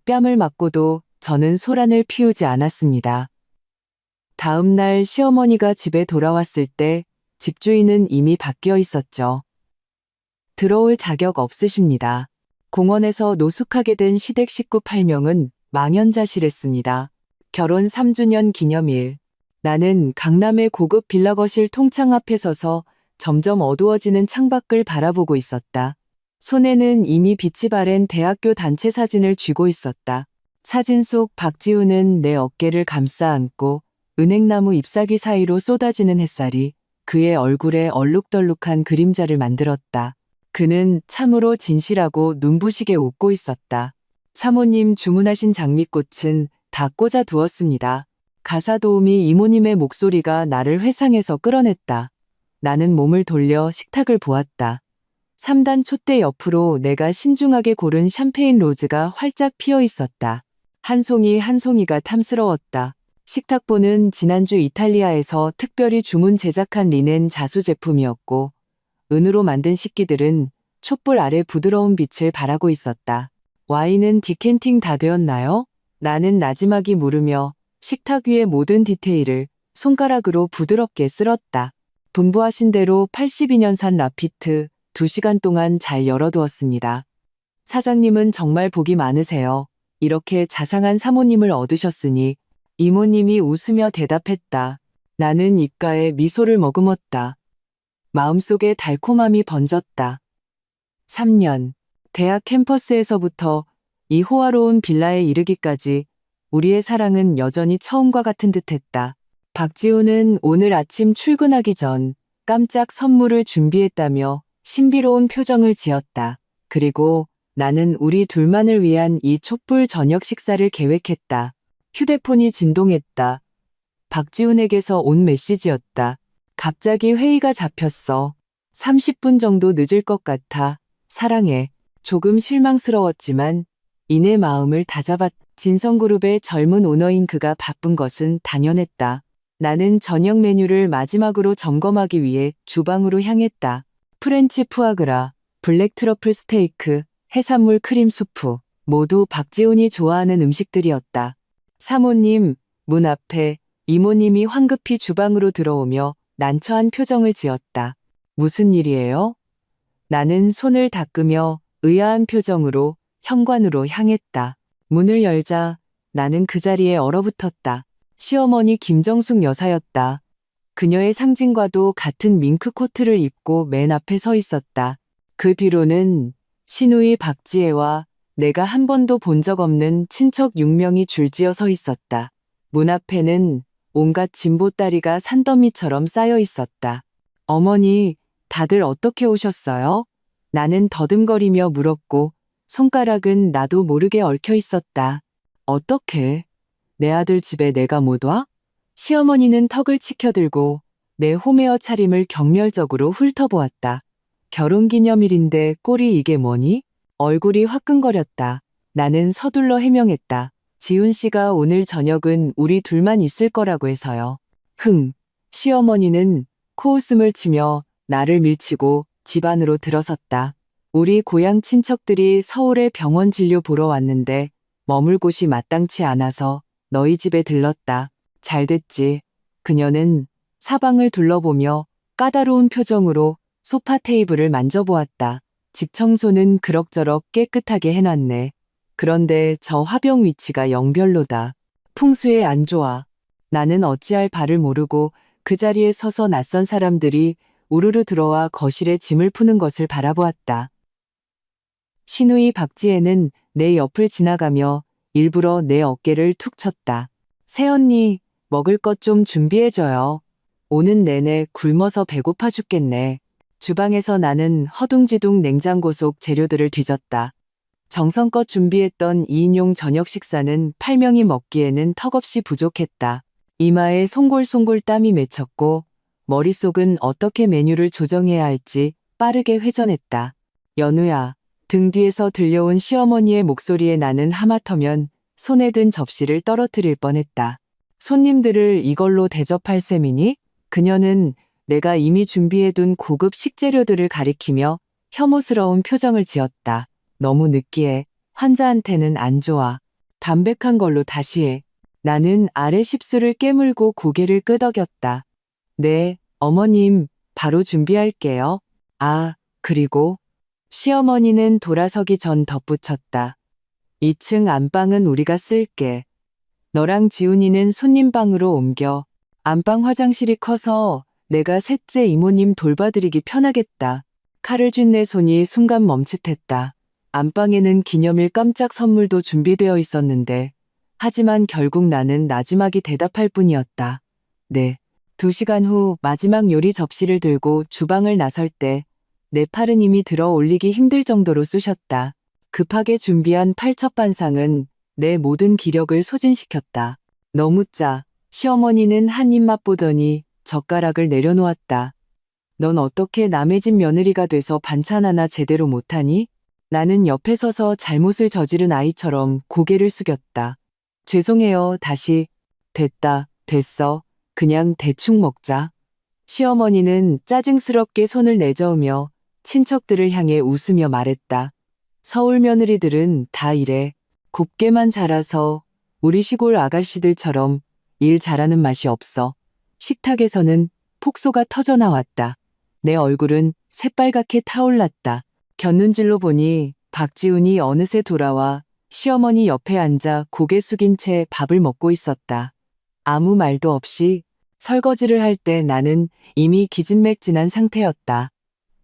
뺨을 맞고도 저는 소란을 피우지 않았습니다. 다음 날 시어머니가 집에 돌아왔을 때 집주인은 이미 바뀌어 있었죠. 들어올 자격 없으십니다. 공원에서 노숙하게 된 시댁 식구 8명은 망연자실했습니다. 결혼 3주년 기념일. 나는 강남의 고급 빌라 거실 통창 앞에 서서 점점 어두워지는 창밖을 바라보고 있었다. 손에는 이미 빛이 바랜 대학교 단체 사진을 쥐고 있었다. 사진 속 박지우는 내 어깨를 감싸 안고 은행나무 잎사귀 사이로 쏟아지는 햇살이 그의 얼굴에 얼룩덜룩한 그림자를 만들었다. 그는 참으로 진실하고 눈부시게 웃고 있었다. 사모님 주문하신 장미꽃은 다 꽂아 두었습니다. 가사 도우미 이모님의 목소리가 나를 회상에서 끌어냈다. 나는 몸을 돌려 식탁을 보았다. 3단 촛대 옆으로 내가 신중하게 고른 샴페인 로즈가 활짝 피어 있었다. 한 송이 한 송이가 탐스러웠다. 식탁보는 지난주 이탈리아에서 특별히 주문 제작한 리넨 자수 제품이었고 은으로 만든 식기들은 촛불 아래 부드러운 빛을 발하고 있었다. 와인은 디캔팅 다 되었나요? 나는 나지막이 물으며 식탁 위의 모든 디테일을 손가락으로 부드럽게 쓸었다. 분부하신 대로 82년산 라피트 2시간 동안 잘 열어두었습니다. 사장님은 정말 복이 많으세요. 이렇게 자상한 사모님을 얻으셨으니. 이모님이 웃으며 대답했다. 나는 입가에 미소를 머금었다. 마음속에 달콤함이 번졌다. 3년. 대학 캠퍼스에서부터 이 호화로운 빌라에 이르기까지 우리의 사랑은 여전히 처음과 같은 듯했다. 박지우는 오늘 아침 출근하기 전 깜짝 선물을 준비했다며 신비로운 표정을 지었다. 그리고 나는 우리 둘만을 위한 이 촛불 저녁 식사를 계획했다. 휴대폰이 진동했다. 박지훈에게서 온 메시지였다. 갑자기 회의가 잡혔어. 30분 정도 늦을 것 같아. 사랑해. 조금 실망스러웠지만 이내 마음을 다잡았. 진성그룹의 젊은 오너인 그가 바쁜 것은 당연했다. 나는 저녁 메뉴를 마지막으로 점검하기 위해 주방으로 향했다. 프렌치 푸아그라, 블랙 트러플 스테이크, 해산물 크림 수프, 모두 박지훈이 좋아하는 음식들이었다. 사모님, 문 앞에 이모님이 황급히 주방으로 들어오며 난처한 표정을 지었다. 무슨 일이에요? 나는 손을 닦으며 의아한 표정으로 현관으로 향했다. 문을 열자 나는 그 자리에 얼어붙었다. 시어머니 김정숙 여사였다. 그녀의 상징과도 같은 밍크 코트를 입고 맨 앞에 서 있었다. 그 뒤로는 시누이 박지혜와 내가 한 번도 본 적 없는 친척 6명이 줄지어 서 있었다. 문 앞에는 온갖 진보따리가 산더미처럼 쌓여 있었다. 어머니, 다들 어떻게 오셨어요? 나는 더듬거리며 물었고 손가락은 나도 모르게 얽혀 있었다. 어떻게? 내 아들 집에 내가 못 와? 시어머니는 턱을 치켜들고 내 홈웨어 차림을 경멸적으로 훑어보았다. 결혼기념일인데 꼴이 이게 뭐니? 얼굴이 화끈거렸다. 나는 서둘러 해명했다. 지훈 씨가 오늘 저녁은 우리 둘만 있을 거라고 해서요. 시어머니는 코웃음을 치며 나를 밀치고 집 안으로 들어섰다. 우리 고향 친척들이 서울에 병원 진료 보러 왔는데 머물 곳이 마땅치 않아서 너희 집에 들렀다. 잘 됐지. 그녀는 사방을 둘러보며 까다로운 표정으로 소파 테이블을 만져보았다. 집 청소는 그럭저럭 깨끗하게 해놨네. 그런데 저 화병 위치가 영 별로다. 풍수에 안 좋아. 나는 어찌할 바를 모르고 그 자리에 서서 낯선 사람들이 우르르 들어와 거실에 짐을 푸는 것을 바라보았다. 시누이 박지혜는 내 옆을 지나가며 일부러 내 어깨를 툭 쳤다. 새언니, 먹을 것 좀 준비해줘요. 오는 내내 굶어서 배고파 죽겠네. 주방에서 나는 허둥지둥 냉장고 속 재료들을 뒤졌다. 정성껏 준비했던 2인용 저녁 식사는 8명이 먹기에는 턱없이 부족했다. 이마에 송골송골 땀이 맺혔고 머릿속은 어떻게 메뉴를 조정해야 할지 빠르게 회전했다. 연우야, 등 뒤에서 들려온 시어머니의 목소리에 나는 하마터면 손에 든 접시를 떨어뜨릴 뻔했다. 손님들을 이걸로 대접할 셈이니? 그녀는 내가 이미 준비해둔 고급 식재료들을 가리키며 혐오스러운 표정을 지었다. 너무 느끼해. 환자한테는 안 좋아. 담백한 걸로 다시 해. 나는 아래 십수를 깨물고 고개를 끄덕였다. 네, 어머님, 바로 준비할게요. 아, 그리고 시어머니는 돌아서기 전 덧붙였다. 2층 안방은 우리가 쓸게. 너랑 지훈이는 손님방으로 옮겨. 안방 화장실이 커서 내가 셋째 이모님 돌봐드리기 편하겠다. 칼을 쥔 내 손이 순간 멈칫했다. 안방에는 기념일 깜짝 선물도 준비되어 있었는데, 하지만 결국 나는 나지막이 대답할 뿐이었다. 네. 2시간 후 마지막 요리 접시를 들고 주방을 나설 때, 내 팔은 이미 들어 올리기 힘들 정도로 쑤셨다. 급하게 준비한 팔첩반상은 내 모든 기력을 소진시켰다. 너무 짜. 시어머니는 한 입 맛보더니 젓가락을 내려놓았다. 넌 어떻게 남의 집 며느리가 돼서 반찬 하나 제대로 못하니? 나는 옆에 서서 잘못을 저지른 아이처럼 고개를 숙였다. 죄송해요. 다시. 됐다. 됐어. 그냥 대충 먹자. 시어머니는 짜증스럽게 손을 내저으며 친척들을 향해 웃으며 말했다. 서울 며느리들은 다 이래. 곱게만 자라서 우리 시골 아가씨들처럼 일 잘하는 맛이 없어. 식탁에서는 폭소가 터져 나왔다. 내 얼굴은 새빨갛게 타올랐다. 곁눈질로 보니 박지훈이 어느새 돌아와 시어머니 옆에 앉아 고개 숙인 채 밥을 먹고 있었다. 아무 말도 없이 설거지를 할 때 나는 이미 기진맥진한 상태였다.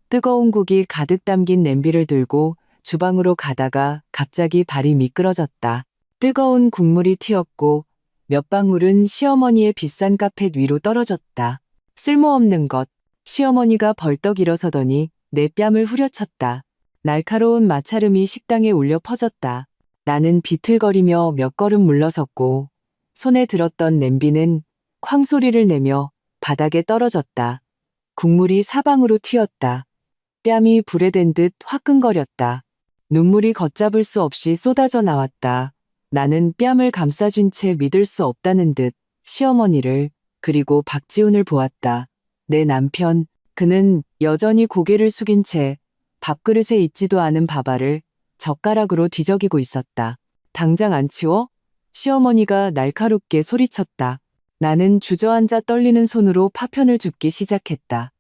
뜨거운 국이 가득 담긴 냄비를 들고 주방으로 가다가 갑자기 발이 미끄러졌다. 뜨거운 국물이 튀었고 몇 방울은 시어머니의 비싼 카펫 위로 떨어졌다. 쓸모없는 것. 시어머니가 벌떡 일어서더니 내 뺨을 후려쳤다. 날카로운 마찰음이 식당에 울려 퍼졌다. 나는 비틀거리며 몇 걸음 물러섰고 손에 들었던 냄비는 쾅 소리를 내며 바닥에 떨어졌다. 국물이 사방으로 튀었다. 뺨이 불에 댄 듯 화끈거렸다. 눈물이 걷잡을 수 없이 쏟아져 나왔다. 나는 뺨을 감싸준 채 믿을 수 없다는 듯 시어머니를 그리고 박지훈을 보았다. 내 남편, 그는 여전히 고개를 숙인 채 밥그릇에 있지도 않은 밥알을 젓가락으로 뒤적이고 있었다. 당장 안 치워? 시어머니가 날카롭게 소리쳤다. 나는 주저앉아 떨리는 손으로 파편을 줍기 시작했다.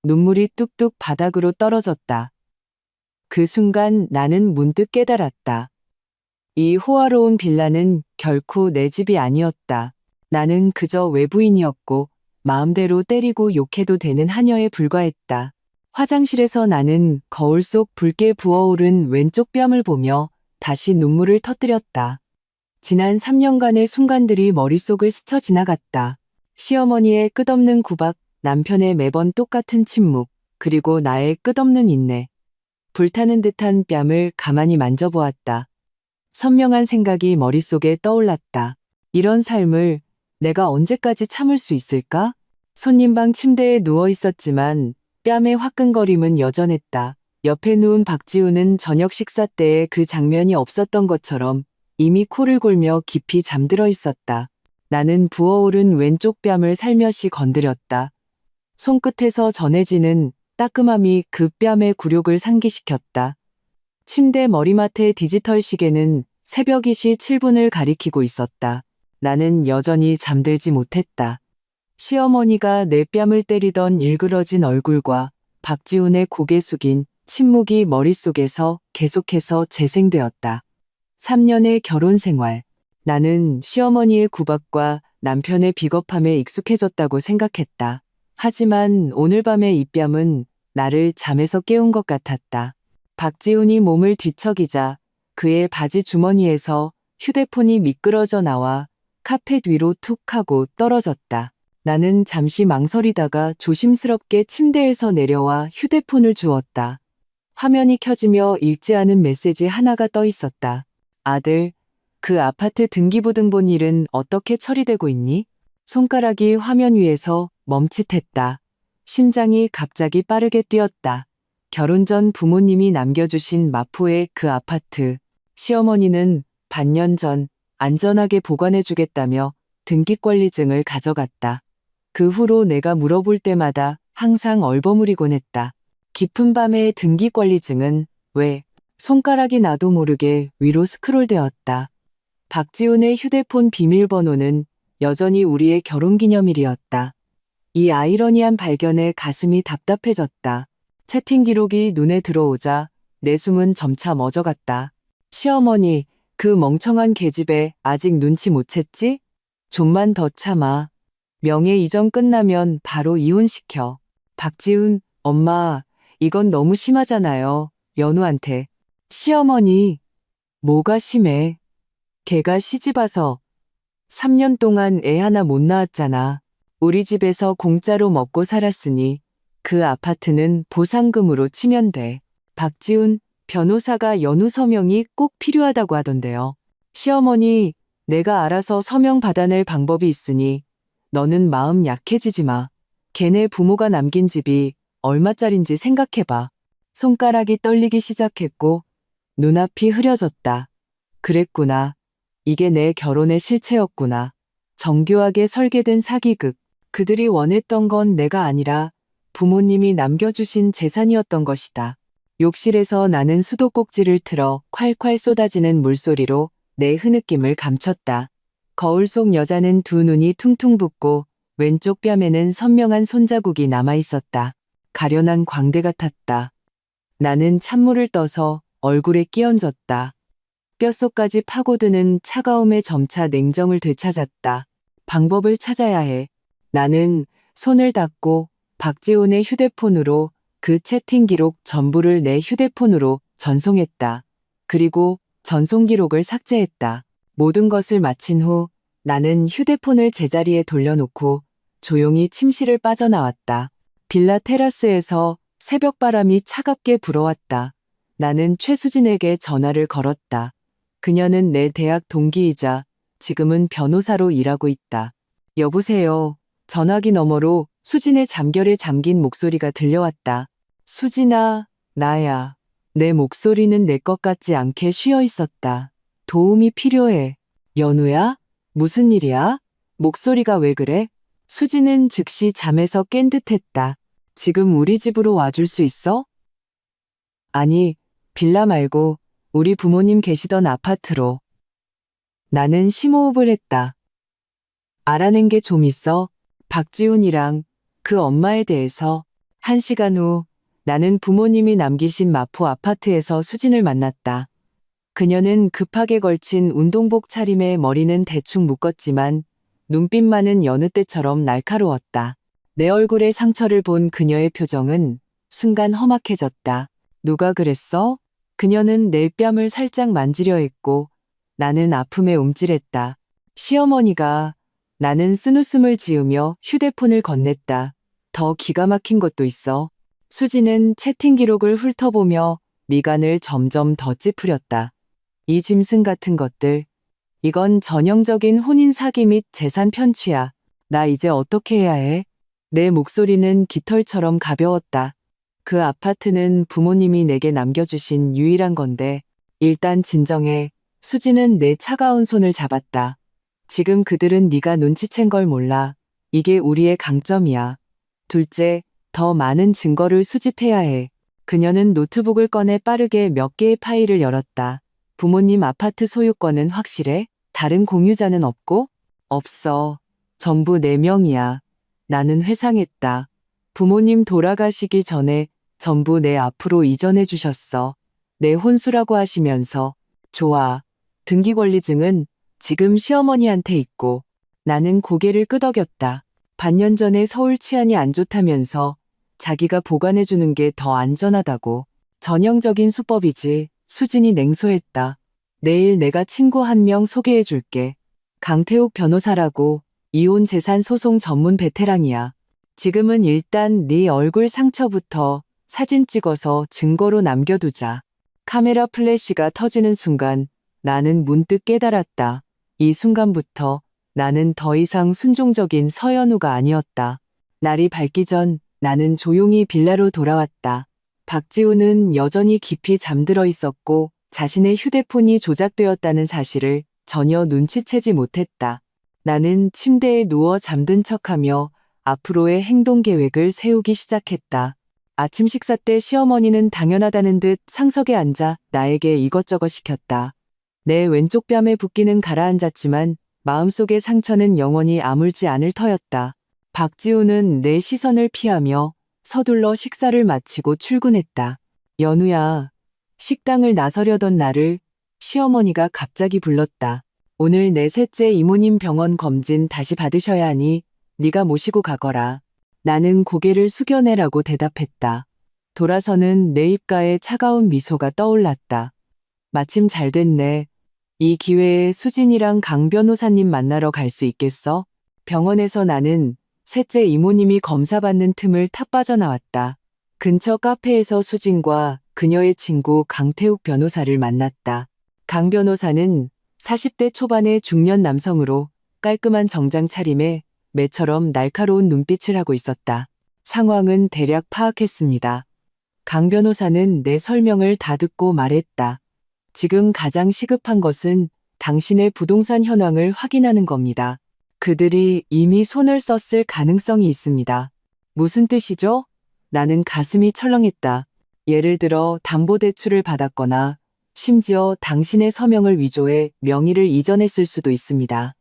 눈물이 뚝뚝 바닥으로 떨어졌다. 그 순간 나는 문득 깨달았다. 이 호화로운 빌라는 결코 내 집이 아니었다. 나는 그저 외부인이었고 마음대로 때리고 욕해도 되는 하녀에 불과했다. 화장실에서 나는 거울 속 붉게 부어오른 왼쪽 뺨을 보며 다시 눈물을 터뜨렸다. 지난 3년간의 순간들이 머릿속을 스쳐 지나갔다. 시어머니의 끝없는 구박, 남편의 매번 똑같은 침묵, 그리고 나의 끝없는 인내. 불타는 듯한 뺨을 가만히 만져보았다. 선명한 생각이 머릿속에 떠올랐다. 이런 삶을 내가 언제까지 참을 수 있을까? 손님방 침대에 누워 있었지만 뺨의 화끈거림은 여전했다. 옆에 누운 박지훈은 저녁 식사 때에 그 장면이 없었던 것처럼 이미 코를 골며 깊이 잠들어 있었다. 나는 부어오른 왼쪽 뺨을 살며시 건드렸다. 손끝에서 전해지는 따끔함이 그 뺨의 굴욕을 상기시켰다. 침대 머리맡의 디지털 시계는 새벽 2시 7분을 가리키고 있었다. 나는 여전히 잠들지 못했다. 시어머니가 내 뺨을 때리던 일그러진 얼굴과 박지훈의 고개 숙인 침묵이 머릿속에서 계속해서 재생되었다. 3년의 결혼 생활. 나는 시어머니의 구박과 남편의 비겁함에 익숙해졌다고 생각했다. 하지만 오늘 밤의 이 뺨은 나를 잠에서 깨운 것 같았다. 박지훈이 몸을 뒤척이자 그의 바지 주머니에서 휴대폰이 미끄러져 나와 카펫 위로 툭 하고 떨어졌다. 나는 잠시 망설이다가 조심스럽게 침대에서 내려와 휴대폰을 주었다. 화면이 켜지며 읽지 않은 메시지 하나가 떠 있었다. 아들, 그 아파트 등기부등본 일은 어떻게 처리되고 있니? 손가락이 화면 위에서 멈칫했다. 심장이 갑자기 빠르게 뛰었다. 결혼 전 부모님이 남겨주신 마포의 그 아파트. 시어머니는 반년 전 안전하게 보관해주겠다며 등기권리증을 가져갔다. 그 후로 내가 물어볼 때마다 항상 얼버무리곤 했다. 깊은 밤의 등기권리증은 왜? 손가락이 나도 모르게 위로 스크롤되었다. 박지훈의 휴대폰 비밀번호는 여전히 우리의 결혼기념일이었다. 이 아이러니한 발견에 가슴이 답답해졌다. 채팅 기록이 눈에 들어오자 내 숨은 점차 멎어갔다. 시어머니, 그 멍청한 계집애 아직 눈치 못 챘지? 좀만 더 참아. 명예 이전 끝나면 바로 이혼시켜. 박지훈, 엄마, 이건 너무 심하잖아요. 연우한테. 시어머니, 뭐가 심해? 걔가 시집와서 3년 동안 애 하나 못 낳았잖아. 우리 집에서 공짜로 먹고 살았으니 그 아파트는 보상금으로 치면 돼. 박지훈, 변호사가 연우 서명이 꼭 필요하다고 하던데요. 시어머니, 내가 알아서 서명 받아낼 방법이 있으니 너는 마음 약해지지 마. 걔네 부모가 남긴 집이 얼마짜린지 생각해봐. 손가락이 떨리기 시작했고 눈앞이 흐려졌다. 그랬구나. 이게 내 결혼의 실체였구나. 정교하게 설계된 사기극. 그들이 원했던 건 내가 아니라 부모님이 남겨주신 재산이었던 것이다. 욕실에서 나는 수도꼭지를 틀어 콸콸 쏟아지는 물소리로 내 흐느낌을 감췄다. 거울 속 여자는 두 눈이 퉁퉁 붓고 왼쪽 뺨에는 선명한 손자국이 남아있었다. 가련한 광대 같았다. 나는 찬물을 떠서 얼굴에 끼얹었다. 뼛속까지 파고드는 차가움에 점차 냉정을 되찾았다. 방법을 찾아야 해. 나는 손을 닫고 박지훈의 휴대폰으로 그 채팅 기록 전부를 내 휴대폰으로 전송했다. 그리고 전송 기록을 삭제했다. 모든 것을 마친 후 나는 휴대폰을 제자리에 돌려놓고 조용히 침실을 빠져나왔다. 빌라 테라스에서 새벽바람이 차갑게 불어왔다. 나는 최수진에게 전화를 걸었다. 그녀는 내 대학 동기이자 지금은 변호사로 일하고 있다. 여보세요. 전화기 너머로 수진의 잠결에 잠긴 목소리가 들려왔다. 수진아, 나야. 내 목소리는 내 것 같지 않게 쉬어 있었다. 도움이 필요해. 연우야? 무슨 일이야? 목소리가 왜 그래? 수진은 즉시 잠에서 깬 듯했다. 지금 우리 집으로 와줄 수 있어? 아니, 빌라 말고 우리 부모님 계시던 아파트로. 나는 심호흡을 했다. 알아낸 게 좀 있어. 박지훈이랑 그 엄마에 대해서. 1시간 후 나는 부모님이 남기신 마포 아파트에서 수진을 만났다. 그녀는 급하게 걸친 운동복 차림에 머리는 대충 묶었지만 눈빛만은 여느 때처럼 날카로웠다. 내 얼굴의 상처를 본 그녀의 표정은 순간 험악해졌다. 누가 그랬어? 그녀는 내 뺨을 살짝 만지려 했고 나는 아픔에 움찔했다. 시어머니가. 나는 쓴웃음을 지으며 휴대폰을 건넸다. 더 기가 막힌 것도 있어. 수지는 채팅 기록을 훑어보며 미간을 점점 더 찌푸렸다. 이 짐승 같은 것들. 이건 전형적인 혼인 사기 및 재산 편취야. 나 이제 어떻게 해야 해? 내 목소리는 깃털처럼 가벼웠다. 그 아파트는 부모님이 내게 남겨주신 유일한 건데 일단 진정해. 수지는 내 차가운 손을 잡았다. 지금 그들은 네가 눈치챈 걸 몰라. 이게 우리의 강점이야. 둘째, 더 많은 증거를 수집해야 해. 그녀는 노트북을 꺼내 빠르게 몇 개의 파일을 열었다. 부모님 아파트 소유권은 확실해? 다른 공유자는 없고? 없어. 전부 4명이야. 나는 회상했다. 부모님 돌아가시기 전에 전부 내 앞으로 이전해 주셨어. 내 혼수라고 하시면서. 좋아. 등기권리증은 지금 시어머니한테 있고. 나는 고개를 끄덕였다. 반년 전에 서울 치안이 안 좋다면서 자기가 보관해 주는 게 더 안전하다고. 전형적인 수법이지. 수진이 냉소했다. 내일 내가 친구 1명 소개해 줄게. 강태욱 변호사라고. 이혼 재산 소송 전문 베테랑이야. 지금은 일단 네 얼굴 상처부터 사진 찍어서 증거로 남겨두자. 카메라 플래시가 터지는 순간 나는 문득 깨달았다. 이 순간부터 나는 더 이상 순종적인 서연우가 아니었다. 날이 밝기 전 나는 조용히 빌라로 돌아왔다. 박지훈은 여전히 깊이 잠들어 있었고 자신의 휴대폰이 조작되었다는 사실을 전혀 눈치채지 못했다. 나는 침대에 누워 잠든 척하며 앞으로의 행동 계획을 세우기 시작했다. 아침 식사 때 시어머니는 당연하다는 듯 상석에 앉아 나에게 이것저것 시켰다. 내 왼쪽 뺨에 붓기는 가라앉았지만 마음속의 상처는 영원히 아물지 않을 터였다. 박지우는 내 시선을 피하며 서둘러 식사를 마치고 출근했다. 연우야, 식당을 나서려던 나를 시어머니가 갑자기 불렀다. 오늘 내 셋째 이모님 병원 검진 다시 받으셔야 하니 네가 모시고 가거라. 나는 고개를 숙여내라고 대답했다. 돌아서는 내 입가에 차가운 미소가 떠올랐다. 마침 잘 됐네. 이 기회에 수진이랑 강 변호사님 만나러 갈 수 있겠어? 병원에서 나는 셋째 이모님이 검사받는 틈을 타 빠져나왔다. 근처 카페에서 수진과 그녀의 친구 강태욱 변호사를 만났다. 강 변호사는 40대 초반의 중년 남성으로 깔끔한 정장 차림에 매처럼 날카로운 눈빛을 하고 있었다. 상황은 대략 파악했습니다. 강 변호사는 내 설명을 다 듣고 말했다. 지금 가장 시급한 것은 당신의 부동산 현황을 확인하는 겁니다. 그들이 이미 손을 썼을 가능성이 있습니다. 무슨 뜻이죠? 나는 가슴이 철렁했다. 예를 들어 담보대출을 받았거나 심지어 당신의 서명을 위조해 명의를 이전했을 수도 있습니다.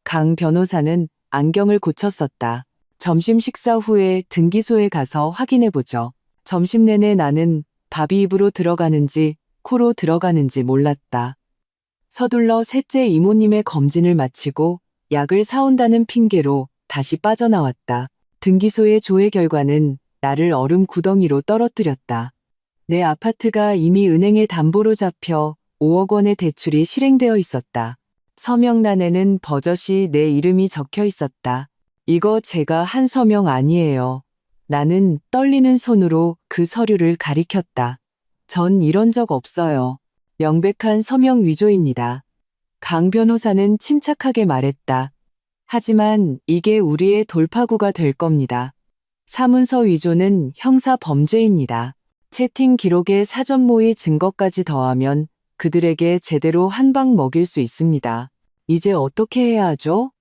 강 변호사는 안경을 고쳤었다. 점심 식사 후에 등기소에 가서 확인해보죠. 점심 내내 나는 밥이 입으로 들어가는지 코로 들어가는지 몰랐다. 서둘러 셋째 이모님의 검진을 마치고 약을 사온다는 핑계로 다시 빠져나왔다. 등기소의 조회 결과는 나를 얼음 구덩이로 떨어뜨렸다. 내 아파트가 이미 은행에 담보로 잡혀 5억 원의 대출이 실행되어 있었다. 서명란에는 버젓이 내 이름이 적혀 있었다. 이거 제가 한 서명 아니에요. 나는 떨리는 손으로 그 서류를 가리켰다. 전 이런 적 없어요. 명백한 서명 위조입니다. 강 변호사는 침착하게 말했다. 하지만 이게 우리의 돌파구가 될 겁니다. 사문서 위조는 형사 범죄입니다. 채팅 기록에 사전 모의 증거까지 더하면 그들에게 제대로 한 방 먹일 수 있습니다. 이제 어떻게 해야 하죠?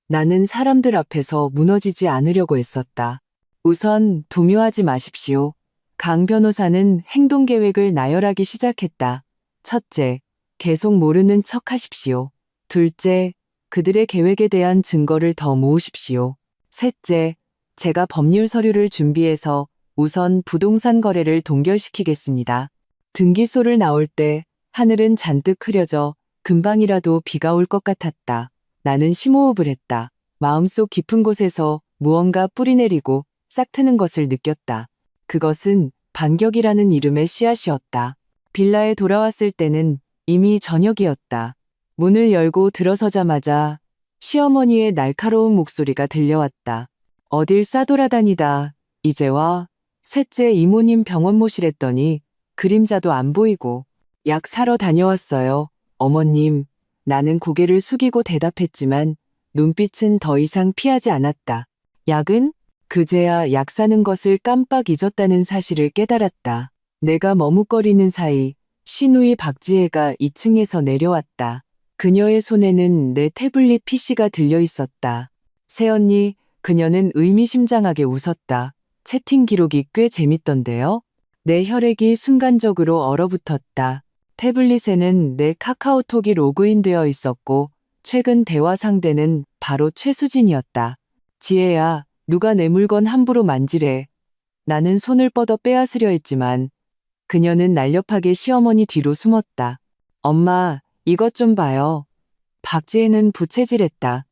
나는 사람들 앞에서 무너지지 않으려고 했었다. 우선 동요하지 마십시오. 강 변호사는 행동 계획을 나열하기 시작했다. 첫째, 계속 모르는 척 하십시오. 둘째, 그들의 계획에 대한 증거를 더 모으십시오. 셋째, 제가 법률 서류를 준비해서 우선 부동산 거래를 동결시키겠습니다. 등기소를 나올 때 하늘은 잔뜩 흐려져 금방이라도 비가 올 것 같았다. 나는 심호흡을 했다. 마음속 깊은 곳에서 무언가 뿌리내리고 싹트는 것을 느꼈다. 그것은 반격이라는 이름의 씨앗이었다. 빌라에 돌아왔을 때는 이미 저녁이었다. 문을 열고 들어서자마자 시어머니의 날카로운 목소리가 들려왔다. 어딜 싸돌아다니다. 이제 와. 셋째 이모님 병원 모시랬더니 그림자도 안 보이고. 약 사러 다녀왔어요. 어머님. 나는 고개를 숙이고 대답했지만 눈빛은 더 이상 피하지 않았다. 약은? 그제야 약 사는 것을 깜빡 잊었다는 사실을 깨달았다. 내가 머뭇거리는 사이 시누이 박지혜가 2층에서 내려왔다. 그녀의 손에는 내 태블릿 PC가 들려 있었다. 새언니, 그녀는 의미심장하게 웃었다. 채팅 기록이 꽤 재밌던데요? 내 혈액이 순간적으로 얼어붙었다. 태블릿에는 내 카카오톡이 로그인되어 있었고 최근 대화 상대는 바로 최수진이었다. 지혜야, 누가 내 물건 함부로 만지래. 나는 손을 뻗어 빼앗으려 했지만 그녀는 날렵하게 시어머니 뒤로 숨었다. 엄마, 이것 좀 봐요. 박지혜는 부채질했다.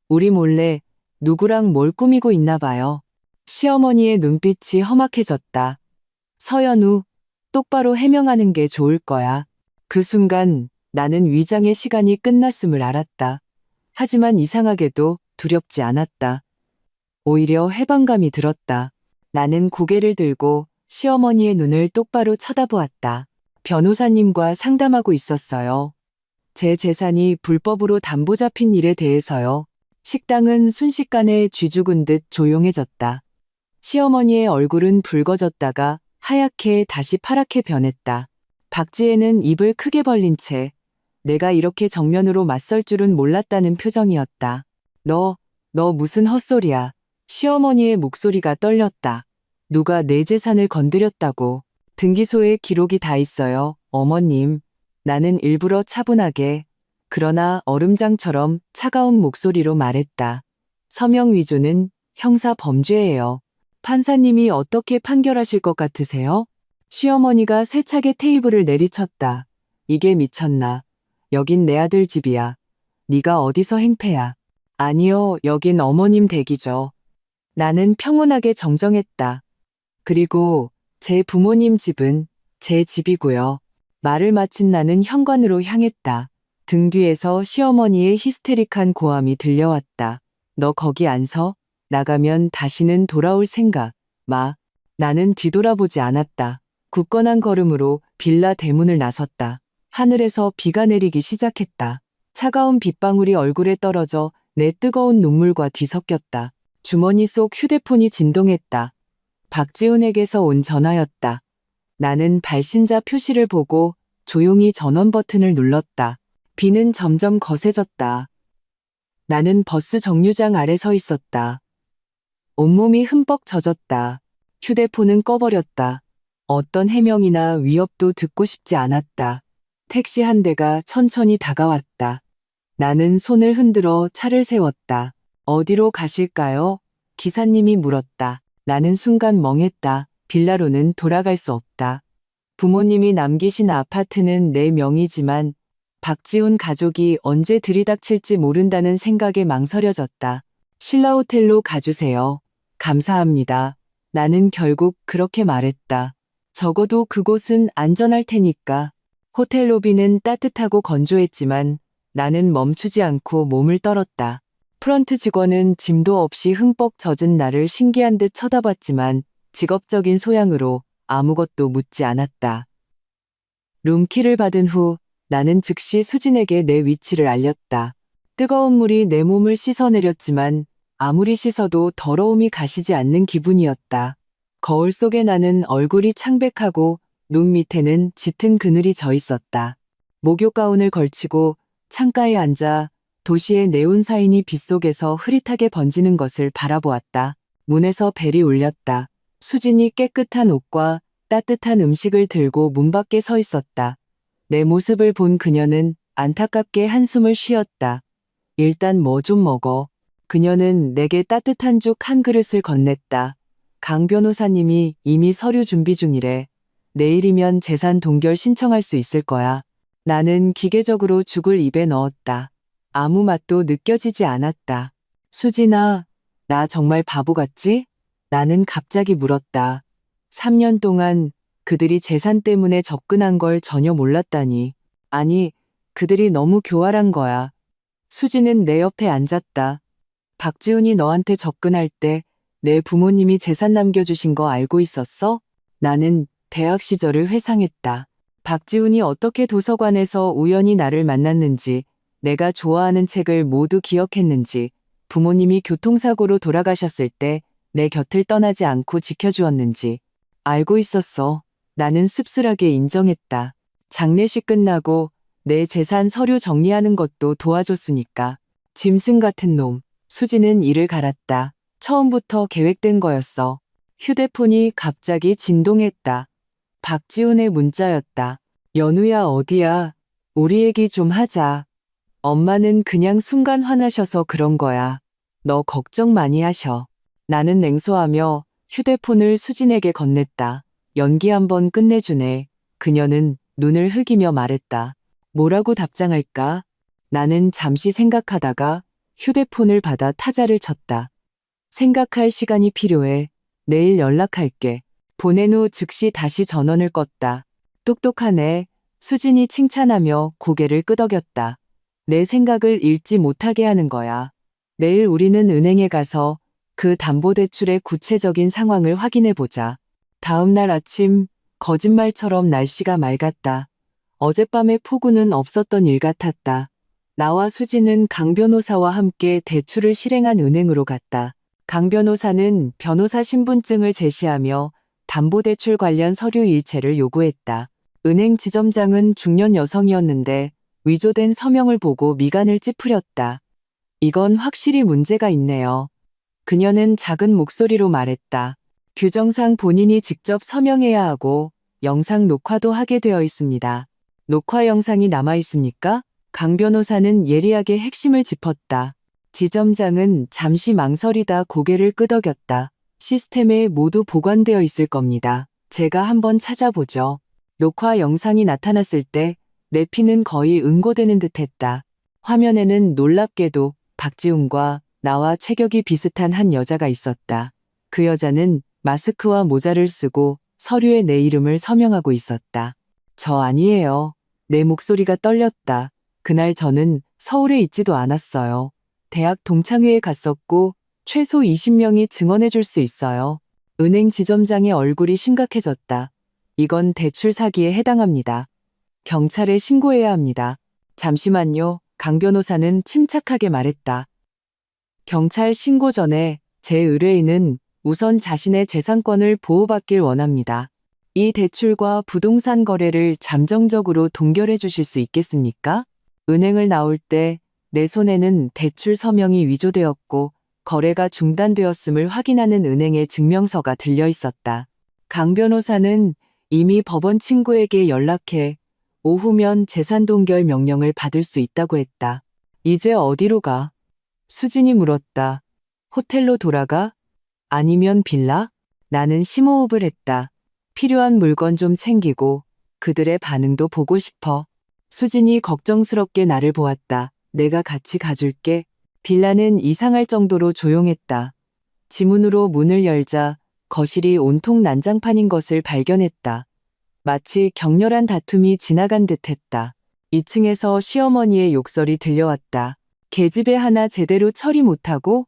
우리 몰래 누구랑 뭘 꾸미고 있나 봐요. 시어머니의 눈빛이 험악해졌다. 서연우, 똑바로 해명하는 게 좋을 거야. 그 순간 나는 위장의 시간이 끝났음을 알았다. 하지만 이상하게도 두렵지 않았다. 오히려 해방감이 들었다. 나는 고개를 들고 시어머니의 눈을 똑바로 쳐다보았다. 변호사님과 상담하고 있었어요. 제 재산이 불법으로 담보 잡힌 일에 대해서요. 식당은 순식간에 쥐죽은 듯 조용해졌다. 시어머니의 얼굴은 붉어졌다가 하얗게 다시 파랗게 변했다. 박지혜는 입을 크게 벌린 채 내가 이렇게 정면으로 맞설 줄은 몰랐다는 표정이었다. 너 무슨 헛소리야. 시어머니의 목소리가 떨렸다. 누가 내 재산을 건드렸다고. 등기소에 기록이 다 있어요, 어머님. 나는 일부러 차분하게, 그러나 얼음장처럼 차가운 목소리로 말했다. 서명 위조는 형사 범죄예요. 판사님이 어떻게 판결하실 것 같으세요? 시어머니가 세차게 테이블을 내리쳤다. 이게 미쳤나? 여긴 내 아들 집이야. 네가 어디서 행패야? 아니요, 여긴 어머님 댁이죠. 나는 평온하게 정정했다. 그리고 제 부모님 집은 제 집이고요. 말을 마친 나는 현관으로 향했다. 등 뒤에서 시어머니의 히스테릭한 고함이 들려왔다. 너 거기 안 서? 나가면 다시는 돌아올 생각 마. 나는 뒤돌아보지 않았다. 굳건한 걸음으로 빌라 대문을 나섰다. 하늘에서 비가 내리기 시작했다. 차가운 빗방울이 얼굴에 떨어져 내 뜨거운 눈물과 뒤섞였다. 주머니 속 휴대폰이 진동했다. 박지훈에게서 온 전화였다. 나는 발신자 표시를 보고 조용히 전원 버튼을 눌렀다. 비는 점점 거세졌다. 나는 버스 정류장 아래 서 있었다. 온몸이 흠뻑 젖었다. 휴대폰은 꺼버렸다. 어떤 해명이나 위협도 듣고 싶지 않았다. 택시 한 대가 천천히 다가왔다. 나는 손을 흔들어 차를 세웠다. 어디로 가실까요? 기사님이 물었다. 나는 순간 멍했다. 빌라로는 돌아갈 수 없다. 부모님이 남기신 아파트는 내 명의지만 박지훈 가족이 언제 들이닥칠지 모른다는 생각에 망설여졌다. 신라호텔로 가주세요. 감사합니다. 나는 결국 그렇게 말했다. 적어도 그곳은 안전할 테니까. 호텔 로비는 따뜻하고 건조했지만 나는 멈추지 않고 몸을 떨었다. 프런트 직원은 짐도 없이 흠뻑 젖은 나를 신기한 듯 쳐다봤지만 직업적인 소양으로 아무것도 묻지 않았다. 룸키를 받은 후 나는 즉시 수진에게 내 위치를 알렸다. 뜨거운 물이 내 몸을 씻어내렸지만 아무리 씻어도 더러움이 가시지 않는 기분이었다. 거울 속에 나는 얼굴이 창백하고 눈 밑에는 짙은 그늘이 져 있었다. 목욕 가운을 걸치고 창가에 앉아 도시의 네온사인이 빗속에서 흐릿하게 번지는 것을 바라보았다. 문에서 벨이 울렸다. 수진이 깨끗한 옷과 따뜻한 음식을 들고 문 밖에 서 있었다. 내 모습을 본 그녀는 안타깝게 한숨을 쉬었다. 일단 뭐 좀 먹어. 그녀는 내게 따뜻한 죽 한 그릇을 건넸다. 강 변호사님이 이미 서류 준비 중이래. 내일이면 재산 동결 신청할 수 있을 거야. 나는 기계적으로 죽을 입에 넣었다. 아무 맛도 느껴지지 않았다. 수진아, 나 정말 바보 같지? 나는 갑자기 물었다. 3년 동안 그들이 재산 때문에 접근한 걸 전혀 몰랐다니. 아니, 그들이 너무 교활한 거야. 수진은 내 옆에 앉았다. 박지훈이 너한테 접근할 때 내 부모님이 재산 남겨주신 거 알고 있었어? 나는 대학 시절을 회상했다. 박지훈이 어떻게 도서관에서 우연히 나를 만났는지, 내가 좋아하는 책을 모두 기억했는지, 부모님이 교통사고로 돌아가셨을 때 내 곁을 떠나지 않고 지켜주었는지 알고 있었어. 나는 씁쓸하게 인정했다. 장례식 끝나고 내 재산 서류 정리하는 것도 도와줬으니까. 짐승 같은 놈. 수지는 이를 갈았다. 처음부터 계획된 거였어. 휴대폰이 갑자기 진동했다. 박지훈의 문자였다. 연우야 어디야? 우리 얘기 좀 하자. 엄마는 그냥 순간 화나셔서 그런 거야. 너 걱정 많이 하셔. 나는 냉소하며 휴대폰을 수진에게 건넸다. 연기 한번 끝내주네. 그녀는 눈을 흘기며 말했다. 뭐라고 답장할까? 나는 잠시 생각하다가 휴대폰을 받아 타자를 쳤다. 생각할 시간이 필요해. 내일 연락할게. 보낸 후 즉시 다시 전원을 껐다. 똑똑하네. 수진이 칭찬하며 고개를 끄덕였다. 내 생각을 읽지 못하게 하는 거야. 내일 우리는 은행에 가서 그 담보대출의 구체적인 상황을 확인해보자. 다음 날 아침 거짓말처럼 날씨가 맑았다. 어젯밤의 폭우는 없었던 일 같았다. 나와 수지는 강 변호사와 함께 대출을 실행한 은행으로 갔다. 강 변호사는 변호사 신분증을 제시하며 담보대출 관련 서류 일체를 요구했다. 은행 지점장은 중년 여성이었는데 위조된 서명을 보고 미간을 찌푸렸다. 이건 확실히 문제가 있네요. 그녀는 작은 목소리로 말했다. 규정상 본인이 직접 서명해야 하고 영상 녹화도 하게 되어 있습니다. 녹화 영상이 남아 있습니까? 강 변호사는 예리하게 핵심을 짚었다. 지점장은 잠시 망설이다 고개를 끄덕였다. 시스템에 모두 보관되어 있을 겁니다. 제가 한번 찾아보죠. 녹화 영상이 나타났을 때 내 피는 거의 응고되는 듯했다. 화면에는 놀랍게도 박지훈과 나와 체격이 비슷한 한 여자가 있었다. 그 여자는 마스크와 모자를 쓰고 서류에 내 이름을 서명하고 있었다. 저 아니에요. 내 목소리가 떨렸다. 그날 저는 서울에 있지도 않았어요. 대학 동창회에 갔었고 최소 20명이 증언해 줄 수 있어요. 은행 지점장의 얼굴이 심각해졌다. 이건 대출 사기에 해당합니다. 경찰에 신고해야 합니다. 잠시만요. 강 변호사는 침착하게 말했다. 경찰 신고 전에 제 의뢰인은 우선 자신의 재산권을 보호받길 원합니다. 이 대출과 부동산 거래를 잠정적으로 동결해 주실 수 있겠습니까? 은행을 나올 때 내 손에는 대출 서명이 위조되었고 거래가 중단되었음을 확인하는 은행의 증명서가 들려 있었다. 강 변호사는 이미 법원 친구에게 연락해 오후면 재산 동결 명령을 받을 수 있다고 했다. 이제 어디로 가? 수진이 물었다. 호텔로 돌아가? 아니면 빌라? 나는 심호흡을 했다. 필요한 물건 좀 챙기고 그들의 반응도 보고 싶어. 수진이 걱정스럽게 나를 보았다. 내가 같이 가줄게. 빌라는 이상할 정도로 조용했다. 지문으로 문을 열자 거실이 온통 난장판인 것을 발견했다. 마치 격렬한 다툼이 지나간 듯했다. 2층에서 시어머니의 욕설이 들려왔다. 계집애 하나 제대로 처리 못하고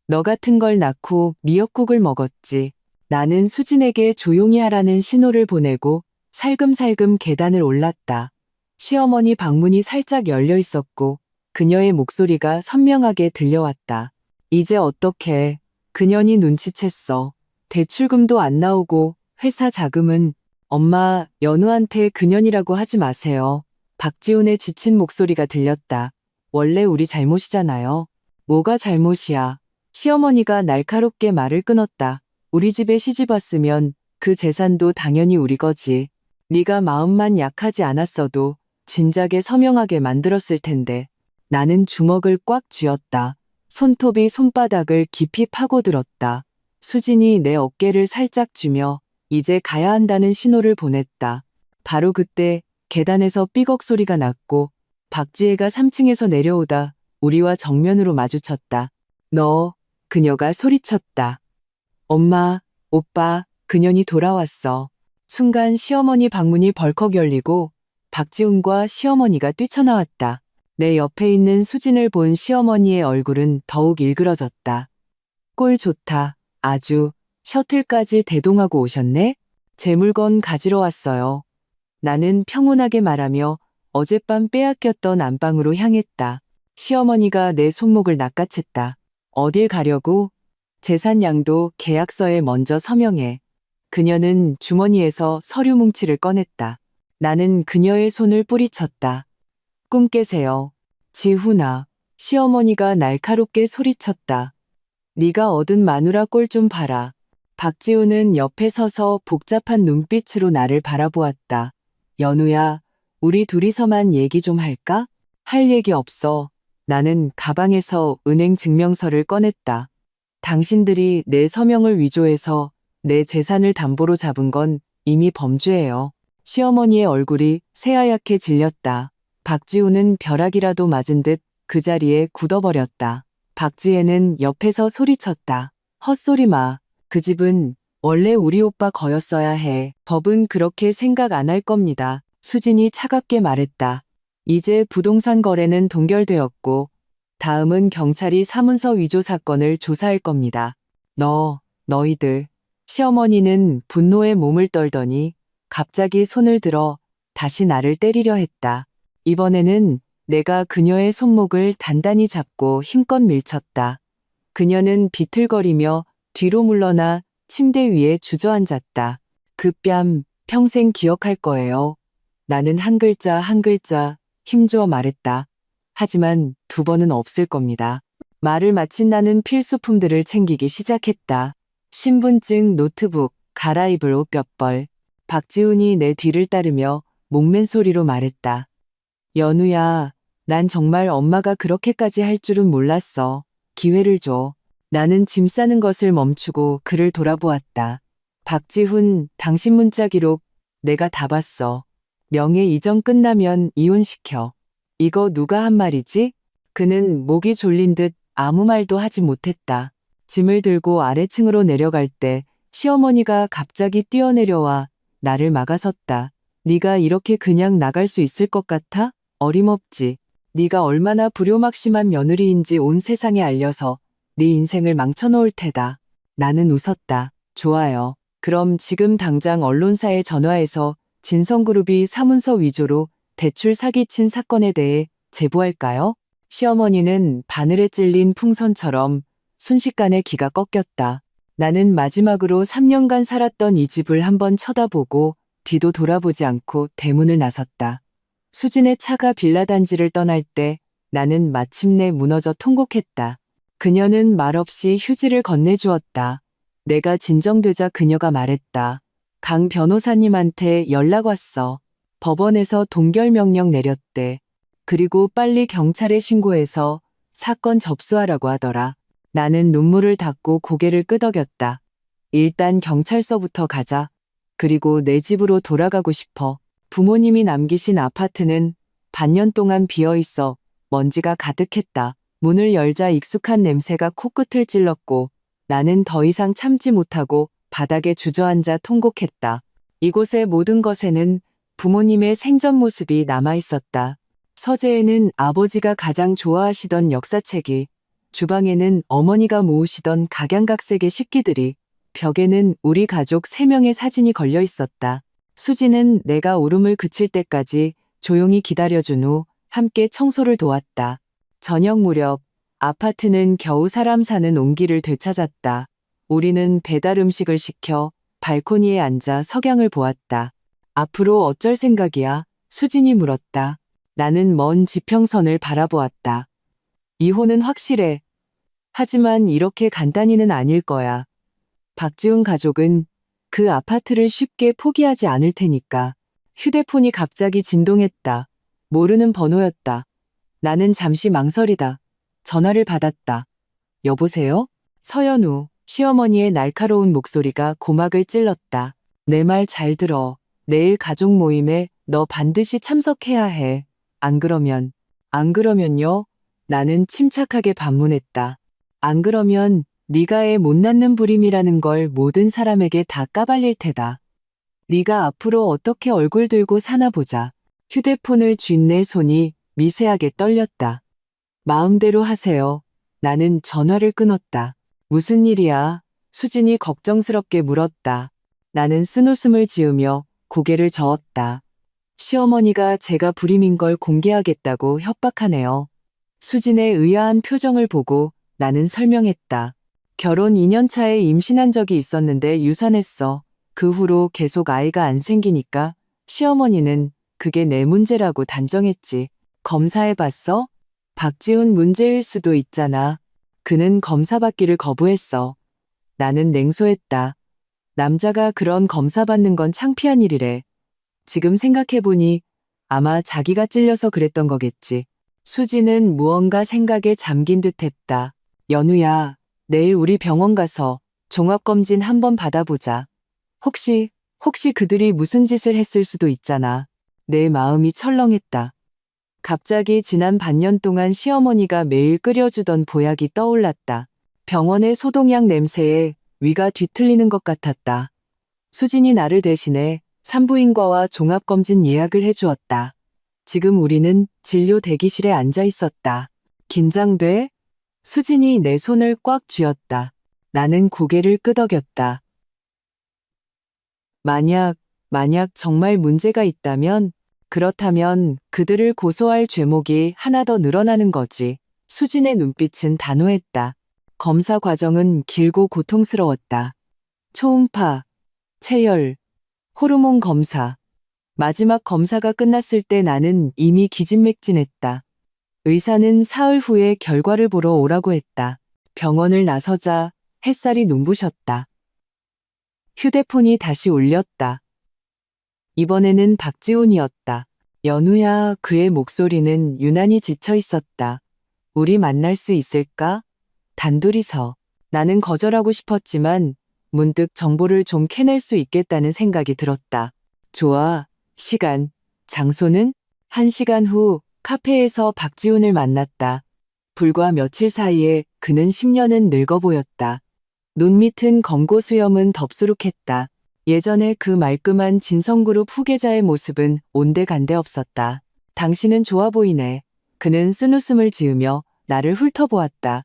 너 같은 걸 낳고 미역국을 먹었지. 나는 수진에게 조용히 하라는 신호를 보내고 살금살금 계단을 올랐다. 시어머니 방문이 살짝 열려 있었고 그녀의 목소리가 선명하게 들려왔다. 이제 어떡해. 그년이 눈치챘어. 대출금도 안 나오고 회사 자금은 엄마, 연우한테 그년이라고 하지 마세요. 박지훈의 지친 목소리가 들렸다. 원래 우리 잘못이잖아요. 뭐가 잘못이야. 시어머니가 날카롭게 말을 끊었다. 우리 집에 시집 왔으면 그 재산도 당연히 우리 거지. 네가 마음만 약하지 않았어도 진작에 서명하게 만들었을 텐데. 나는 주먹을 꽉 쥐었다. 손톱이 손바닥을 깊이 파고들었다. 수진이 내 어깨를 살짝 쥐며 이제 가야 한다는 신호를 보냈다. 바로 그때 계단에서 삐걱 소리가 났고 박지혜가 3층에서 내려오다 우리와 정면으로 마주쳤다. 그녀가 소리쳤다. 엄마, 오빠, 그년이 돌아왔어. 순간 시어머니 방문이 벌컥 열리고 박지훈과 시어머니가 뛰쳐나왔다. 내 옆에 있는 수진을 본 시어머니의 얼굴은 더욱 일그러졌다. 꼴 좋다. 아주. 셔틀까지 대동하고 오셨네? 제 물건 가지러 왔어요. 나는 평온하게 말하며 어젯밤 빼앗겼던 안방으로 향했다. 시어머니가 내 손목을 낚아챘다. 어딜 가려고? 재산양도 계약서에 먼저 서명해. 그녀는 주머니에서 서류 뭉치를 꺼냈다. 나는 그녀의 손을 뿌리쳤다. 꿈 깨세요. 지훈아. 시어머니가 날카롭게 소리쳤다. 네가 얻은 마누라 꼴 좀 봐라. 박지훈은 옆에 서서 복잡한 눈빛으로 나를 바라보았다. 연우야, 우리 둘이서만 얘기 좀 할까? 할 얘기 없어. 나는 가방에서 은행 증명서를 꺼냈다. 당신들이 내 서명을 위조해서 내 재산을 담보로 잡은 건 이미 범죄예요. 시어머니의 얼굴이 새하얗게 질렸다. 박지훈은 벼락이라도 맞은 듯 그 자리에 굳어버렸다. 박지혜는 옆에서 소리쳤다. 헛소리 마. 그 집은 원래 우리 오빠 거였어야 해. 법은 그렇게 생각 안 할 겁니다. 수진이 차갑게 말했다. 이제 부동산 거래는 동결되었고 다음은 경찰이 사문서 위조 사건을 조사할 겁니다. 너희들. 시어머니는 분노에 몸을 떨더니 갑자기 손을 들어 다시 나를 때리려 했다. 이번에는 내가 그녀의 손목을 단단히 잡고 힘껏 밀쳤다. 그녀는 비틀거리며 뒤로 물러나 침대 위에 주저앉았다. 그 뺨 평생 기억할 거예요. 나는 한 글자 한 글자 힘주어 말했다. 하지만 2번은 없을 겁니다. 말을 마친 나는 필수품들을 챙기기 시작했다. 신분증, 노트북, 갈아입을 옷 몇 벌. 박지훈이 내 뒤를 따르며 목맨 소리로 말했다. 연우야, 난 정말 엄마가 그렇게까지 할 줄은 몰랐어. 기회를 줘. 나는 짐 싸는 것을 멈추고 그를 돌아보았다. 박지훈, 당신 문자 기록 내가 다 봤어. 명예 이전 끝나면 이혼시켜. 이거 누가 한 말이지? 그는 목이 졸린 듯 아무 말도 하지 못했다. 짐을 들고 아래층으로 내려갈 때 시어머니가 갑자기 뛰어내려와 나를 막아섰다. 네가 이렇게 그냥 나갈 수 있을 것 같아? 어림없지. 네가 얼마나 불효막심한 며느리인지 온 세상에 알려서 네 인생을 망쳐놓을 테다. 나는 웃었다. 좋아요. 그럼 지금 당장 언론사에 전화해서 진성그룹이 사문서 위조로 대출 사기친 사건에 대해 제보할까요? 시어머니는 바늘에 찔린 풍선처럼 순식간에 기가 꺾였다. 나는 마지막으로 3년간 살았던 이 집을 한번 쳐다보고 뒤도 돌아보지 않고 대문을 나섰다. 수진의 차가 빌라 단지를 떠날 때 나는 마침내 무너져 통곡했다. 그녀는 말없이 휴지를 건네주었다. 내가 진정되자 그녀가 말했다. 강 변호사님한테 연락 왔어. 법원에서 동결명령 내렸대. 그리고 빨리 경찰에 신고해서 사건 접수하라고 하더라. 나는 눈물을 닦고 고개를 끄덕였다. 일단 경찰서부터 가자. 그리고 내 집으로 돌아가고 싶어. 부모님이 남기신 아파트는 반년 동안 비어있어 먼지가 가득했다. 문을 열자 익숙한 냄새가 코끝을 찔렀고 나는 더 이상 참지 못하고 바닥에 주저앉아 통곡했다. 이곳의 모든 것에는 부모님의 생전 모습이 남아있었다. 서재에는 아버지가 가장 좋아하시던 역사책이, 주방에는 어머니가 모으시던 각양각색의 식기들이, 벽에는 우리 가족 3명의 사진이 걸려 있었다. 수지는 내가 울음을 그칠 때까지 조용히 기다려준 후 함께 청소를 도왔다. 저녁 무렵 아파트는 겨우 사람 사는 온기를 되찾았다. 우리는 배달 음식을 시켜 발코니에 앉아 석양을 보았다. 앞으로 어쩔 생각이야? 수진이 물었다. 나는 먼 지평선을 바라보았다. 이혼은 확실해. 하지만 이렇게 간단히는 아닐 거야. 박지훈 가족은 그 아파트를 쉽게 포기하지 않을 테니까. 휴대폰이 갑자기 진동했다. 모르는 번호였다. 나는 잠시 망설이다. 전화를 받았다. 여보세요? 서연우, 시어머니의 날카로운 목소리가 고막을 찔렀다. 내 말 잘 들어. 내일 가족 모임에 너 반드시 참석해야 해. 안 그러면요? 나는 침착하게 반문했다. 안 그러면 네가 애 못 낳는 부림이라는 걸 모든 사람에게 다 까발릴 테다. 네가 앞으로 어떻게 얼굴 들고 사나 보자. 휴대폰을 쥔 내 손이 미세하게 떨렸다. 마음대로 하세요. 나는 전화를 끊었다. 무슨 일이야? 수진이 걱정스럽게 물었다. 나는 쓴웃음을 지으며 고개를 저었다. 시어머니가 제가 불임인 걸 공개하겠다고 협박하네요. 수진의 의아한 표정을 보고 나는 설명했다. 결혼 2년 차에 임신한 적이 있었는데 유산했어. 그 후로 계속 아이가 안 생기니까 시어머니는 그게 내 문제라고 단정했지. 검사해봤어? 박지훈 문제일 수도 있잖아. 그는 검사 받기를 거부했어. 나는 냉소했다. 남자가 그런 검사 받는 건 창피한 일이래. 지금 생각해보니 아마 자기가 찔려서 그랬던 거겠지. 수지는 무언가 생각에 잠긴 듯 했다. 연우야, 내일 우리 병원 가서 종합검진 한번 받아보자. 혹시 그들이 무슨 짓을 했을 수도 있잖아. 내 마음이 철렁했다. 갑자기 지난 반년 동안 시어머니가 매일 끓여주던 보약이 떠올랐다. 병원의 소독약 냄새에 위가 뒤틀리는 것 같았다. 수진이 나를 대신해 산부인과와 종합검진 예약을 해주었다. 지금 우리는 진료 대기실에 앉아 있었다. 긴장돼? 수진이 내 손을 꽉 쥐었다. 나는 고개를 끄덕였다. 만약 정말 문제가 있다면, 그렇다면 그들을 고소할 죄목이 하나 더 늘어나는 거지. 수진의 눈빛은 단호했다. 검사 과정은 길고 고통스러웠다. 초음파, 체열, 호르몬 검사. 마지막 검사가 끝났을 때 나는 이미 기진맥진했다. 의사는 사흘 후에 결과를 보러 오라고 했다. 병원을 나서자 햇살이 눈부셨다. 휴대폰이 다시 울렸다. 이번에는 박지훈이었다. 연우야, 그의 목소리는 유난히 지쳐 있었다. 우리 만날 수 있을까? 단둘이서. 나는 거절하고 싶었지만 문득 정보를 좀 캐낼 수 있겠다는 생각이 들었다. 좋아. 시간, 장소는? 1시간 후 카페에서 박지훈을 만났다. 불과 며칠 사이에 그는 10년은 늙어 보였다. 눈 밑은 검고 수염은 덥수룩했다. 예전에 그 말끔한 진성그룹 후계자의 모습은 온데간데 없었다. 당신은 좋아 보이네. 그는 쓴웃음을 지으며 나를 훑어보았다.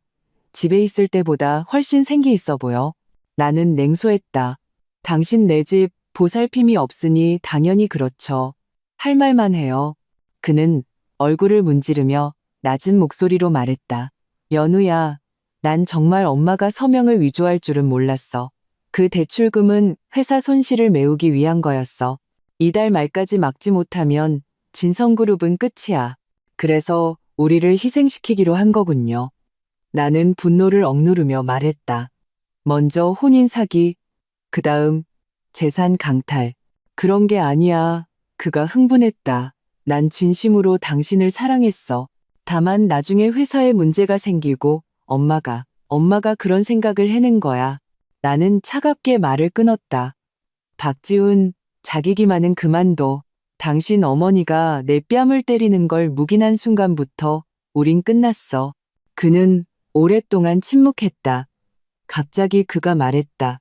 집에 있을 때보다 훨씬 생기 있어 보여. 나는 냉소했다. 당신 내 집 보살핌이 없으니 당연히 그렇죠. 할 말만 해요. 그는 얼굴을 문지르며 낮은 목소리로 말했다. 연우야, 난 정말 엄마가 서명을 위조할 줄은 몰랐어. 그 대출금은 회사 손실을 메우기 위한 거였어. 이달 말까지 막지 못하면 진성그룹은 끝이야. 그래서 우리를 희생시키기로 한 거군요. 나는 분노를 억누르며 말했다. 먼저 혼인 사기, 그 다음 재산 강탈. 그런 게 아니야. 그가 흥분했다. 난 진심으로 당신을 사랑했어. 다만 나중에 회사에 문제가 생기고 엄마가 그런 생각을 해낸 거야. 나는 차갑게 말을 끊었다. 박지훈, 자기 기만은 그만둬. 당신 어머니가 내 뺨을 때리는 걸 묵인한 순간부터 우린 끝났어. 그는 오랫동안 침묵했다. 갑자기 그가 말했다.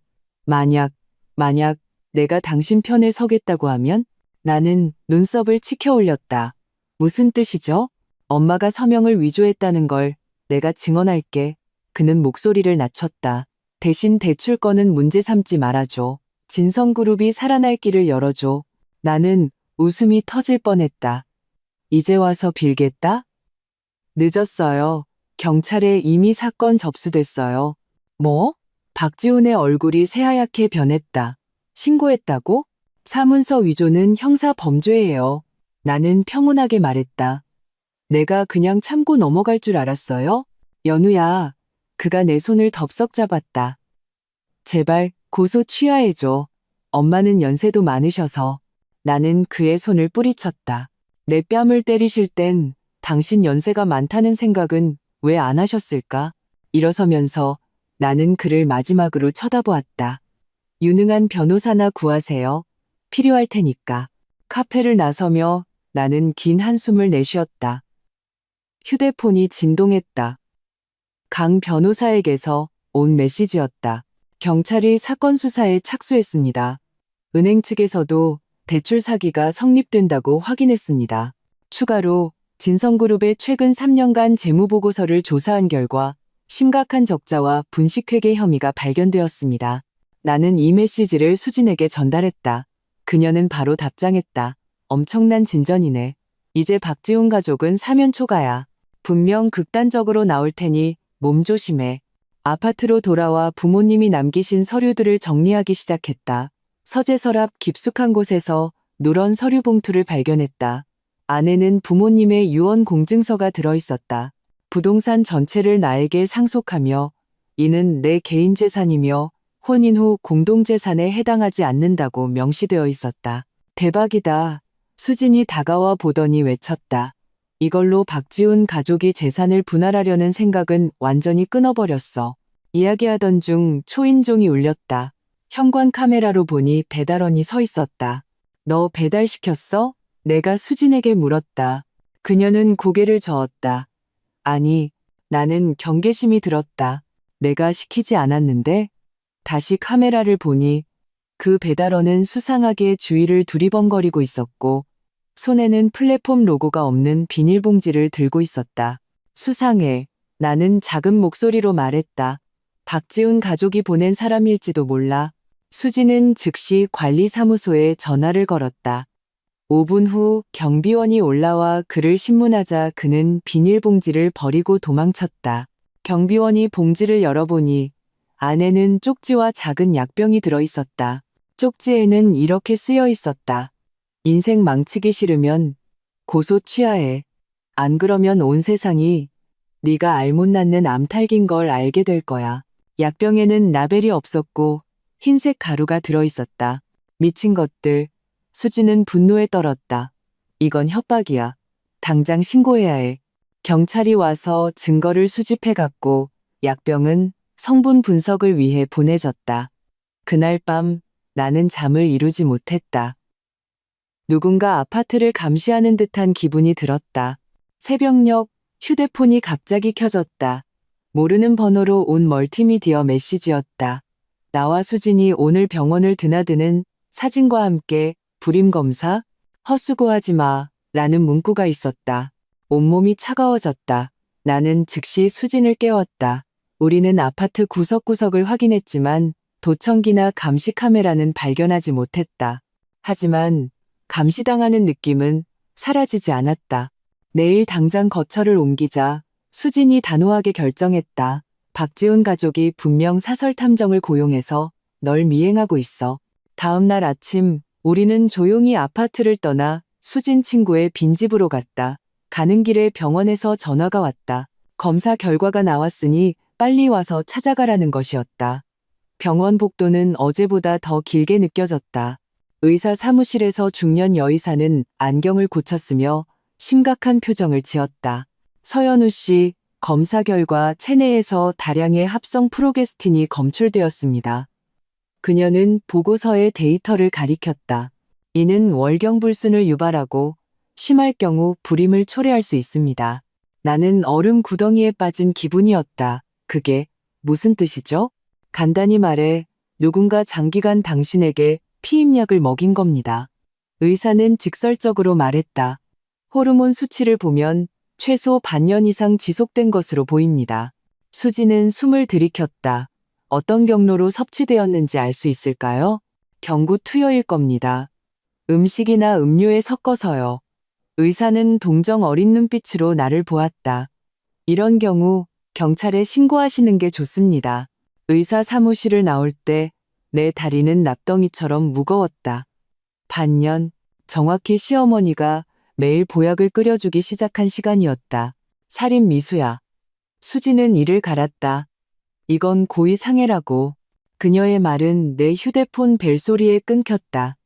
만약 내가 당신 편에 서겠다고 하면? 나는 눈썹을 치켜 올렸다. 무슨 뜻이죠? 엄마가 서명을 위조했다는 걸 내가 증언할게. 그는 목소리를 낮췄다. 대신 대출권은 문제 삼지 말아줘. 진성그룹이 살아날 길을 열어줘. 나는 웃음이 터질 뻔했다. 이제 와서 빌겠다? 늦었어요. 경찰에 이미 사건 접수됐어요. 뭐? 박지훈의 얼굴이 새하얗게 변했다. 신고했다고? 사문서 위조는 형사 범죄예요. 나는 평온하게 말했다. 내가 그냥 참고 넘어갈 줄 알았어요? 연우야, 그가 내 손을 덥석 잡았다. 제발 고소 취하해줘. 엄마는 연세도 많으셔서. 나는 그의 손을 뿌리쳤다. 내 뺨을 때리실 땐 당신 연세가 많다는 생각은 왜 안 하셨을까? 일어서면서 나는 그를 마지막으로 쳐다보았다. 유능한 변호사나 구하세요. 필요할 테니까. 카페를 나서며 나는 긴 한숨을 내쉬었다. 휴대폰이 진동했다. 강 변호사에게서 온 메시지였다. 경찰이 사건 수사에 착수했습니다. 은행 측에서도 대출 사기가 성립된다고 확인했습니다. 추가로 진성그룹의 최근 3년간 재무보고서를 조사한 결과 심각한 적자와 분식회계 혐의가 발견되었습니다. 나는 이 메시지를 수진에게 전달했다. 그녀는 바로 답장했다. 엄청난 진전이네. 이제 박지훈 가족은 사면 초가야. 분명 극단적으로 나올 테니 몸 조심해. 아파트로 돌아와 부모님이 남기신 서류들을 정리하기 시작했다. 서재서 앞 깊숙한 곳에서 누런 서류 봉투를 발견했다. 안에는 부모님의 유언 공증서가 들어있었다. 부동산 전체를 나에게 상속하며 이는 내 개인 재산이며 혼인 후 공동재산에 해당하지 않는다고 명시되어 있었다. 대박이다. 수진이 다가와 보더니 외쳤다. 이걸로 박지훈 가족이 재산을 분할하려는 생각은 완전히 끊어버렸어. 이야기하던 중 초인종이 울렸다. 현관 카메라로 보니 배달원이 서 있었다. 너 배달시켰어? 내가 수진에게 물었다. 그녀는 고개를 저었다. 아니, 나는 경계심이 들었다. 내가 시키지 않았는데? 다시 카메라를 보니 그 배달원은 수상하게 주위를 두리번거리고 있었고 손에는 플랫폼 로고가 없는 비닐봉지를 들고 있었다. 수상해. 나는 작은 목소리로 말했다. 박지훈 가족이 보낸 사람일지도 몰라. 수지는 즉시 관리사무소에 전화를 걸었다. 5분 후 경비원이 올라와 그를 신문하자 그는 비닐봉지를 버리고 도망쳤다. 경비원이 봉지를 열어보니 안에는 쪽지와 작은 약병이 들어있었다. 쪽지에는 이렇게 쓰여 있었다. 인생 망치기 싫으면 고소 취하해. 안 그러면 온 세상이 네가 알 못 낳는 암탉인 걸 알게 될 거야. 약병에는 라벨이 없었고 흰색 가루가 들어있었다. 미친 것들. 수진은 분노에 떨었다. 이건 협박이야. 당장 신고해야 해. 경찰이 와서 증거를 수집해갔고 약병은 성분 분석을 위해 보내졌다. 그날 밤 나는 잠을 이루지 못했다. 누군가 아파트를 감시하는 듯한 기분이 들었다. 새벽녘 휴대폰이 갑자기 켜졌다. 모르는 번호로 온 멀티미디어 메시지였다. 나와 수진이 오늘 병원을 드나드는 사진과 함께 불임 검사? 헛수고하지 마. 라는 문구가 있었다. 온몸이 차가워졌다. 나는 즉시 수진을 깨웠다. 우리는 아파트 구석구석을 확인했지만 도청기나 감시 카메라는 발견하지 못했다. 하지만 감시당하는 느낌은 사라지지 않았다. 내일 당장 거처를 옮기자 수진이 단호하게 결정했다. 박지훈 가족이 분명 사설 탐정을 고용해서 널 미행하고 있어. 다음 날 아침 우리는 조용히 아파트를 떠나 수진 친구의 빈집으로 갔다. 가는 길에 병원에서 전화가 왔다. 검사 결과가 나왔으니 빨리 와서 찾아가라는 것이었다. 병원 복도는 어제보다 더 길게 느껴졌다. 의사 사무실에서 중년 여의사는 안경을 고쳤으며 심각한 표정을 지었다. 서연우 씨, 검사 결과 체내에서 다량의 합성 프로게스틴이 검출되었습니다. 그녀는 보고서의 데이터를 가리켰다. 이는 월경불순을 유발하고 심할 경우 불임을 초래할 수 있습니다. 나는 얼음 구덩이에 빠진 기분이었다. 그게 무슨 뜻이죠? 간단히 말해 누군가 장기간 당신에게 피임약을 먹인 겁니다. 의사는 직설적으로 말했다. 호르몬 수치를 보면 최소 반년 이상 지속된 것으로 보입니다. 수지는 숨을 들이켰다. 어떤 경로로 섭취되었는지 알 수 있을까요? 경구 투여일 겁니다. 음식이나 음료에 섞어서요. 의사는 동정 어린 눈빛으로 나를 보았다. 이런 경우 경찰에 신고하시는 게 좋습니다. 의사 사무실을 나올 때 내 다리는 납덩이처럼 무거웠다. 반년, 정확히 시어머니가 매일 보약을 끓여주기 시작한 시간이었다. 살인 미수야. 수지는 이를 갈았다. 이건 고의 상해라고. 그녀의 말은 내 휴대폰 벨소리에 끊겼다.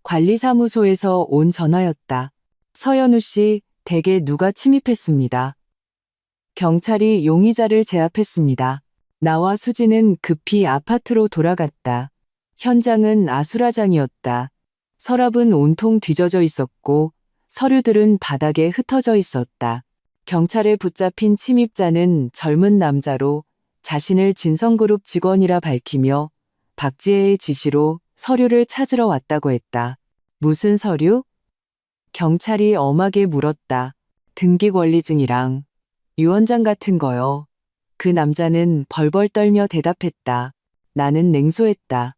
관리사무소에서 온 전화였다. 서연우 씨, 댁에 누가 침입했습니다. 경찰이 용의자를 제압했습니다. 나와 수지는 급히 아파트로 돌아갔다. 현장은 아수라장이었다. 서랍은 온통 뒤져져 있었고 서류들은 바닥에 흩어져 있었다. 경찰에 붙잡힌 침입자는 젊은 남자로 자신을 진성그룹 직원이라 밝히며 박지혜의 지시로 서류를 찾으러 왔다고 했다. 무슨 서류? 경찰이 엄하게 물었다. 등기권리증이랑 유언장 같은 거요. 그 남자는 벌벌 떨며 대답했다. 나는 냉소했다.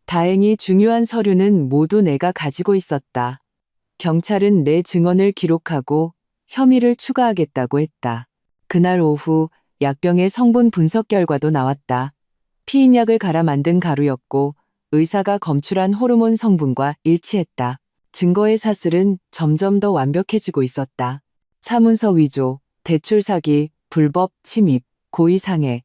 다행히 중요한 서류는 모두 내가 가지고 있었다. 경찰은 내 증언을 기록하고 혐의를 추가하겠다고 했다. 그날 오후 약병의 성분 분석 결과도 나왔다. 피임약을 갈아 만든 가루였고 의사가 검출한 호르몬 성분과 일치했다. 증거의 사슬은 점점 더 완벽해지고 있었다. 사문서 위조, 대출 사기, 불법 침입, 고의 상해.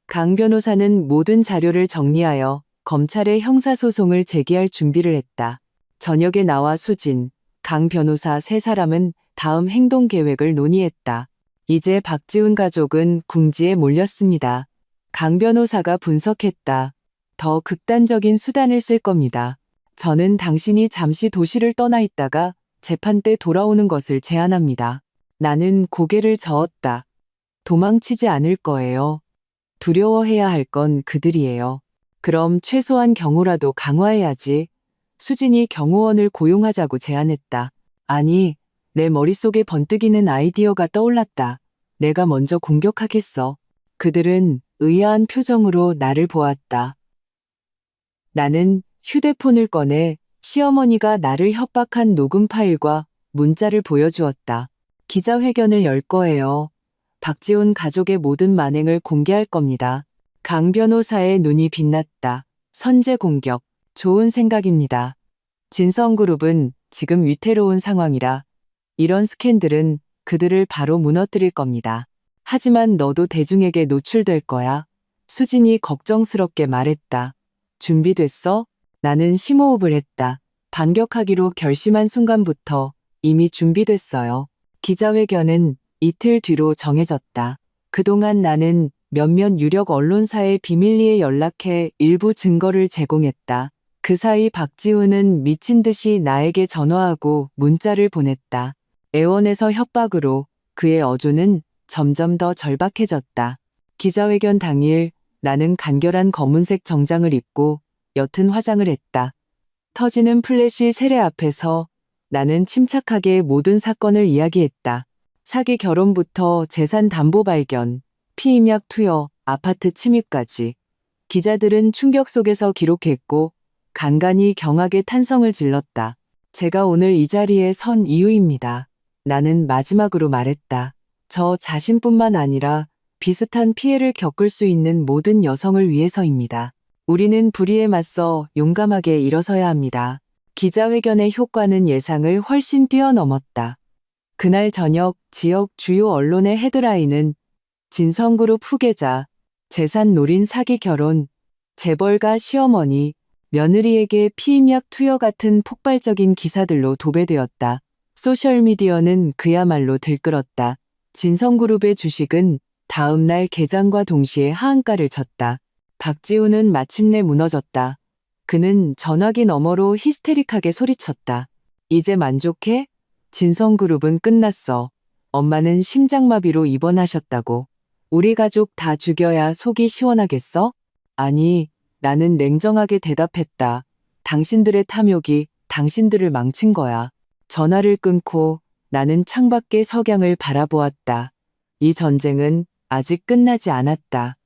강 변호사는 모든 자료를 정리하여 검찰에 형사소송을 제기할 준비를 했다. 저녁에 나와 수진, 강 변호사 세 사람은 다음 행동 계획을 논의했다. 이제 박지훈 가족은 궁지에 몰렸습니다. 강 변호사가 분석했다. 더 극단적인 수단을 쓸 겁니다. 저는 당신이 잠시 도시를 떠나 있다가 재판 때 돌아오는 것을 제안합니다. 나는 고개를 저었다. 도망치지 않을 거예요. 두려워해야 할 건 그들이에요. 그럼 최소한 경호라도 강화해야지. 수진이 경호원을 고용하자고 제안했다. 아니, 내 머릿속에 번뜩이는 아이디어가 떠올랐다. 내가 먼저 공격하겠어. 그들은 의아한 표정으로 나를 보았다. 나는 휴대폰을 꺼내 시어머니가 나를 협박한 녹음 파일과 문자를 보여주었다. 기자회견을 열 거예요. 박지훈 가족의 모든 만행을 공개할 겁니다. 강 변호사의 눈이 빛났다. 선제 공격. 좋은 생각입니다. 진성그룹은 지금 위태로운 상황이라 이런 스캔들은 그들을 바로 무너뜨릴 겁니다. 하지만 너도 대중에게 노출될 거야. 수진이 걱정스럽게 말했다. 준비됐어? 나는 심호흡을 했다. 반격하기로 결심한 순간부터 이미 준비됐어요. 기자회견은 이틀 뒤로 정해졌다. 그동안 나는 몇몇 유력 언론사의 비밀리에 연락해 일부 증거를 제공했다. 그 사이 박지훈은 미친 듯이 나에게 전화하고 문자를 보냈다. 애원에서 협박으로 그의 어조는 점점 더 절박해졌다. 기자회견 당일 나는 간결한 검은색 정장을 입고 옅은 화장을 했다. 터지는 플래시 세례 앞에서 나는 침착하게 모든 사건을 이야기했다. 사기 결혼부터 재산 담보 발견, 피임약 투여, 아파트 침입까지. 기자들은 충격 속에서 기록했고 간간히 경악의 탄성을 질렀다. 제가 오늘 이 자리에 선 이유입니다. 나는 마지막으로 말했다. 저 자신뿐만 아니라 비슷한 피해를 겪을 수 있는 모든 여성을 위해서입니다. 우리는 불의에 맞서 용감하게 일어서야 합니다. 기자회견의 효과는 예상을 훨씬 뛰어넘었다. 그날 저녁 지역 주요 언론의 헤드라인은 진성그룹 후계자, 재산 노린 사기 결혼, 재벌가 시어머니, 며느리에게 피임약 투여 같은 폭발적인 기사들로 도배되었다. 소셜미디어는 그야말로 들끓었다. 진성그룹의 주식은 다음 날 개장과 동시에 하한가를 쳤다. 박지훈은 마침내 무너졌다. 그는 전화기 너머로 히스테릭하게 소리쳤다. 이제 만족해? 진성그룹은 끝났어. 엄마는 심장마비로 입원하셨다고. 우리 가족 다 죽여야 속이 시원하겠어? 아니, 나는 냉정하게 대답했다. 당신들의 탐욕이 당신들을 망친 거야. 전화를 끊고 나는 창밖의 석양을 바라보았다. 이 전쟁은 아직 끝나지 않았다.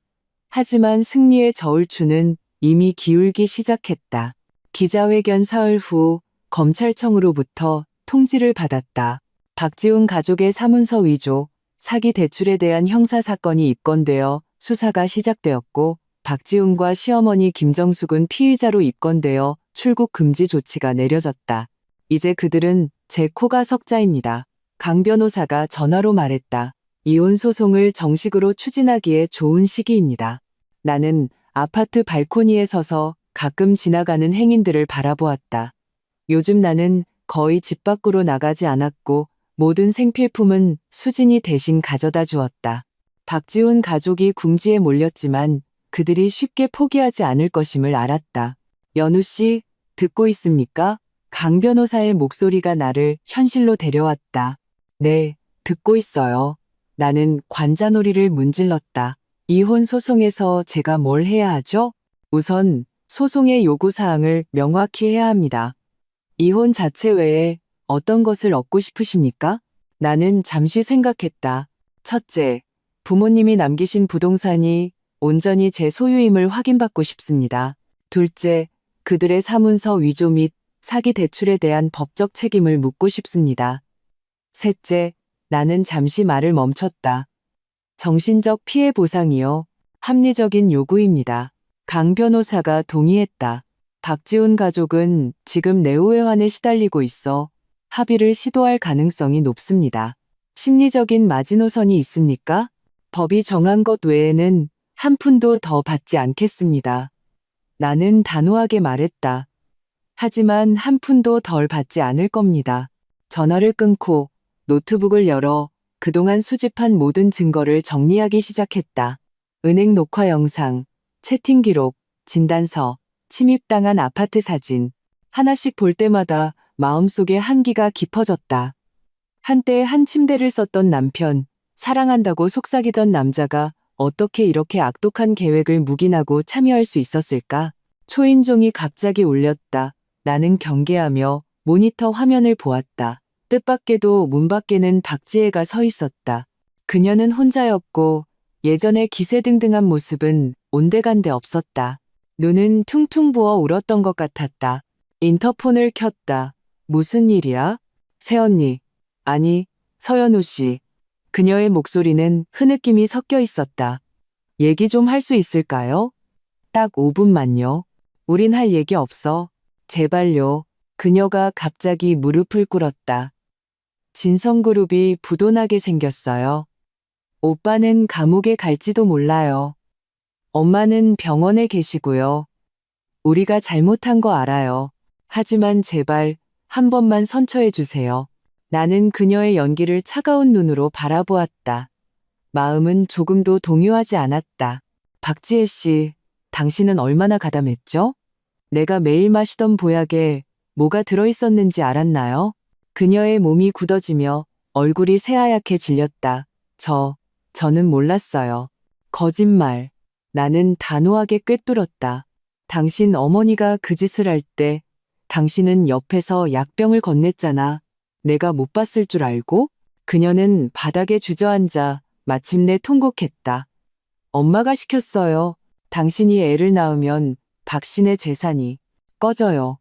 하지만 승리의 저울추는 이미 기울기 시작했다. 기자회견 사흘 후 검찰청으로부터 통지를 받았다. 박지훈 가족의 사문서 위조, 사기 대출에 대한 형사사건이 입건되어 수사가 시작되었고 박지훈과 시어머니 김정숙은 피의자로 입건되어 출국 금지 조치가 내려졌다. 이제 그들은 제 코가 석자입니다. 강 변호사가 전화로 말했다. 이혼 소송을 정식으로 추진하기에 좋은 시기입니다. 나는 아파트 발코니에 서서 가끔 지나가는 행인들을 바라보았다. 요즘 나는 거의 집 밖으로 나가지 않았고 모든 생필품은 수진이 대신 가져다 주었다. 박지훈 가족이 궁지에 몰렸지만 그들이 쉽게 포기하지 않을 것임을 알았다. 연우 씨, 듣고 있습니까? 강 변호사의 목소리가 나를 현실로 데려왔다. 네, 듣고 있어요. 나는 관자놀이를 문질렀다. 이혼 소송에서 제가 뭘 해야 하죠? 우선 소송의 요구사항을 명확히 해야 합니다. 이혼 자체 외에 어떤 것을 얻고 싶으십니까? 나는 잠시 생각했다. 첫째, 부모님이 남기신 부동산이 온전히 제 소유임을 확인받고 싶습니다. 둘째, 그들의 사문서 위조 및 사기 대출에 대한 법적 책임을 묻고 싶습니다. 셋째, 나는 잠시 말을 멈췄다. 정신적 피해 보상이요. 합리적인 요구입니다. 강 변호사가 동의했다. 박지훈 가족은 지금 내후회환에 시달리고 있어 합의를 시도할 가능성이 높습니다. 심리적인 마지노선이 있습니까? 법이 정한 것 외에는 한 푼도 더 받지 않겠습니다. 나는 단호하게 말했다. 하지만 한 푼도 덜 받지 않을 겁니다. 전화를 끊고 노트북을 열어 그동안 수집한 모든 증거를 정리하기 시작했다. 은행 녹화 영상, 채팅 기록, 진단서, 침입당한 아파트 사진. 하나씩 볼 때마다 마음속에 한기가 깊어졌다. 한때 한 침대를 썼던 남편, 사랑한다고 속삭이던 남자가 어떻게 이렇게 악독한 계획을 묵인하고 참여할 수 있었을까? 초인종이 갑자기 울렸다. 나는 경계하며 모니터 화면을 보았다. 뜻밖에도 문 밖에는 박지혜가 서 있었다. 그녀는 혼자였고 예전의 기세등등한 모습은 온데간데 없었다. 눈은 퉁퉁 부어 울었던 것 같았다. 인터폰을 켰다. 무슨 일이야? 새언니. 아니, 서연우 씨. 그녀의 목소리는 흐느낌이 섞여 있었다. 얘기 좀 할 수 있을까요? 딱 5분만요. 우린 할 얘기 없어. 제발요. 그녀가 갑자기 무릎을 꿇었다. 진성그룹이 부도나게 생겼어요. 오빠는 감옥에 갈지도 몰라요. 엄마는 병원에 계시고요. 우리가 잘못한 거 알아요. 하지만 제발 한 번만 선처해 주세요. 나는 그녀의 연기를 차가운 눈으로 바라보았다. 마음은 조금도 동요하지 않았다. 박지혜 씨, 당신은 얼마나 가담했죠? 내가 매일 마시던 보약에 뭐가 들어있었는지 알았나요? 그녀의 몸이 굳어지며 얼굴이 새하얗게 질렸다. 저는 몰랐어요. 거짓말. 나는 단호하게 꿰뚫었다. 당신 어머니가 그 짓을 할 때 당신은 옆에서 약병을 건넸잖아. 내가 못 봤을 줄 알고? 그녀는 바닥에 주저앉아 마침내 통곡했다. 엄마가 시켰어요. 당신이 애를 낳으면 박신의 재산이 꺼져요.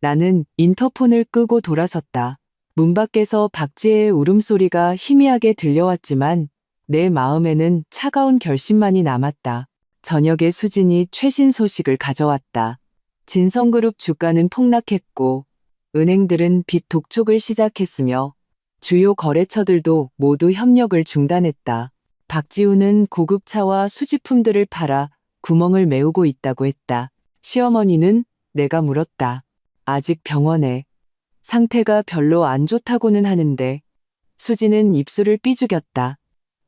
나는 인터폰을 끄고 돌아섰다. 문 밖에서 박지혜의 울음소리가 희미하게 들려왔지만 내 마음에는 차가운 결심만이 남았다. 저녁에 수진이 최신 소식을 가져왔다. 진성그룹 주가는 폭락했고 은행들은 빚 독촉을 시작했으며 주요 거래처들도 모두 협력을 중단했다. 박지우는 고급차와 수집품들을 팔아 구멍을 메우고 있다고 했다. 시어머니는? 내가 물었다. 아직 병원에. 상태가 별로 안 좋다고는 하는데. 수지는 입술을 삐죽였다.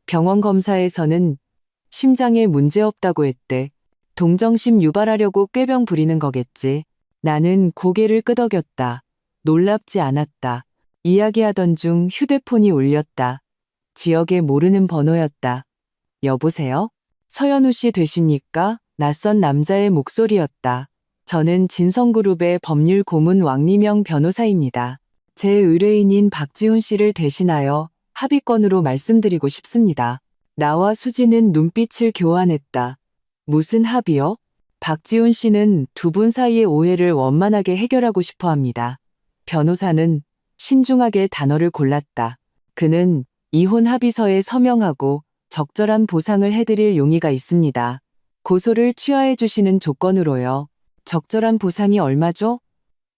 병원 검사에서는 심장에 문제 없다고 했대. 동정심 유발하려고 꾀병 부리는 거겠지. 나는 고개를 끄덕였다. 놀랍지 않았다. 이야기하던 중 휴대폰이 울렸다. 지역에 모르는 번호였다. 여보세요? 서연우 씨 되십니까? 낯선 남자의 목소리였다. 저는 진성그룹의 법률 고문 왕리명 변호사입니다. 제 의뢰인인 박지훈 씨를 대신하여 합의건으로 말씀드리고 싶습니다. 나와 수지는 눈빛을 교환했다. 무슨 합의요? 박지훈 씨는 두 분 사이의 오해를 원만하게 해결하고 싶어 합니다. 변호사는 신중하게 단어를 골랐다. 그는 이혼 합의서에 서명하고 적절한 보상을 해드릴 용의가 있습니다. 고소를 취하해 주시는 조건으로요. 적절한 보상이 얼마죠?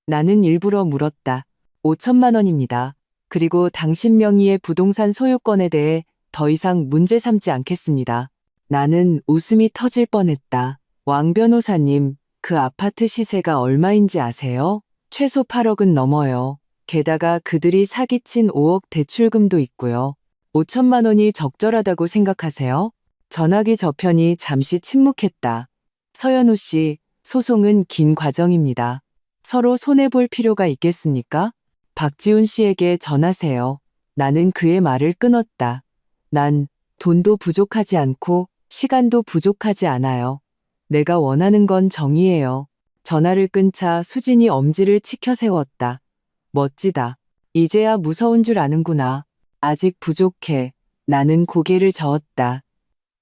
나는 일부러 물었다. 5천만 원입니다. 그리고 당신 명의의 부동산 소유권에 대해 더 이상 문제 삼지 않겠습니다. 나는 웃음이 터질 뻔했다. 왕 변호사님, 그 아파트 시세가 얼마인지 아세요? 최소 8억은 넘어요. 게다가 그들이 사기친 5억 대출금도 있고요. 5천만 원이 적절하다고 생각하세요? 전화기 저편이 잠시 침묵했다. 서연우 씨, 소송은 긴 과정입니다. 서로 손해볼 필요가 있겠습니까? 박지훈 씨에게 전하세요. 나는 그의 말을 끊었다. 난 돈도 부족하지 않고 시간도 부족하지 않아요. 내가 원하는 건 정의예요. 전화를 끊자 수진이 엄지를 치켜 세웠다. 멋지다. 이제야 무서운 줄 아는구나. 아직 부족해. 나는 고개를 저었다.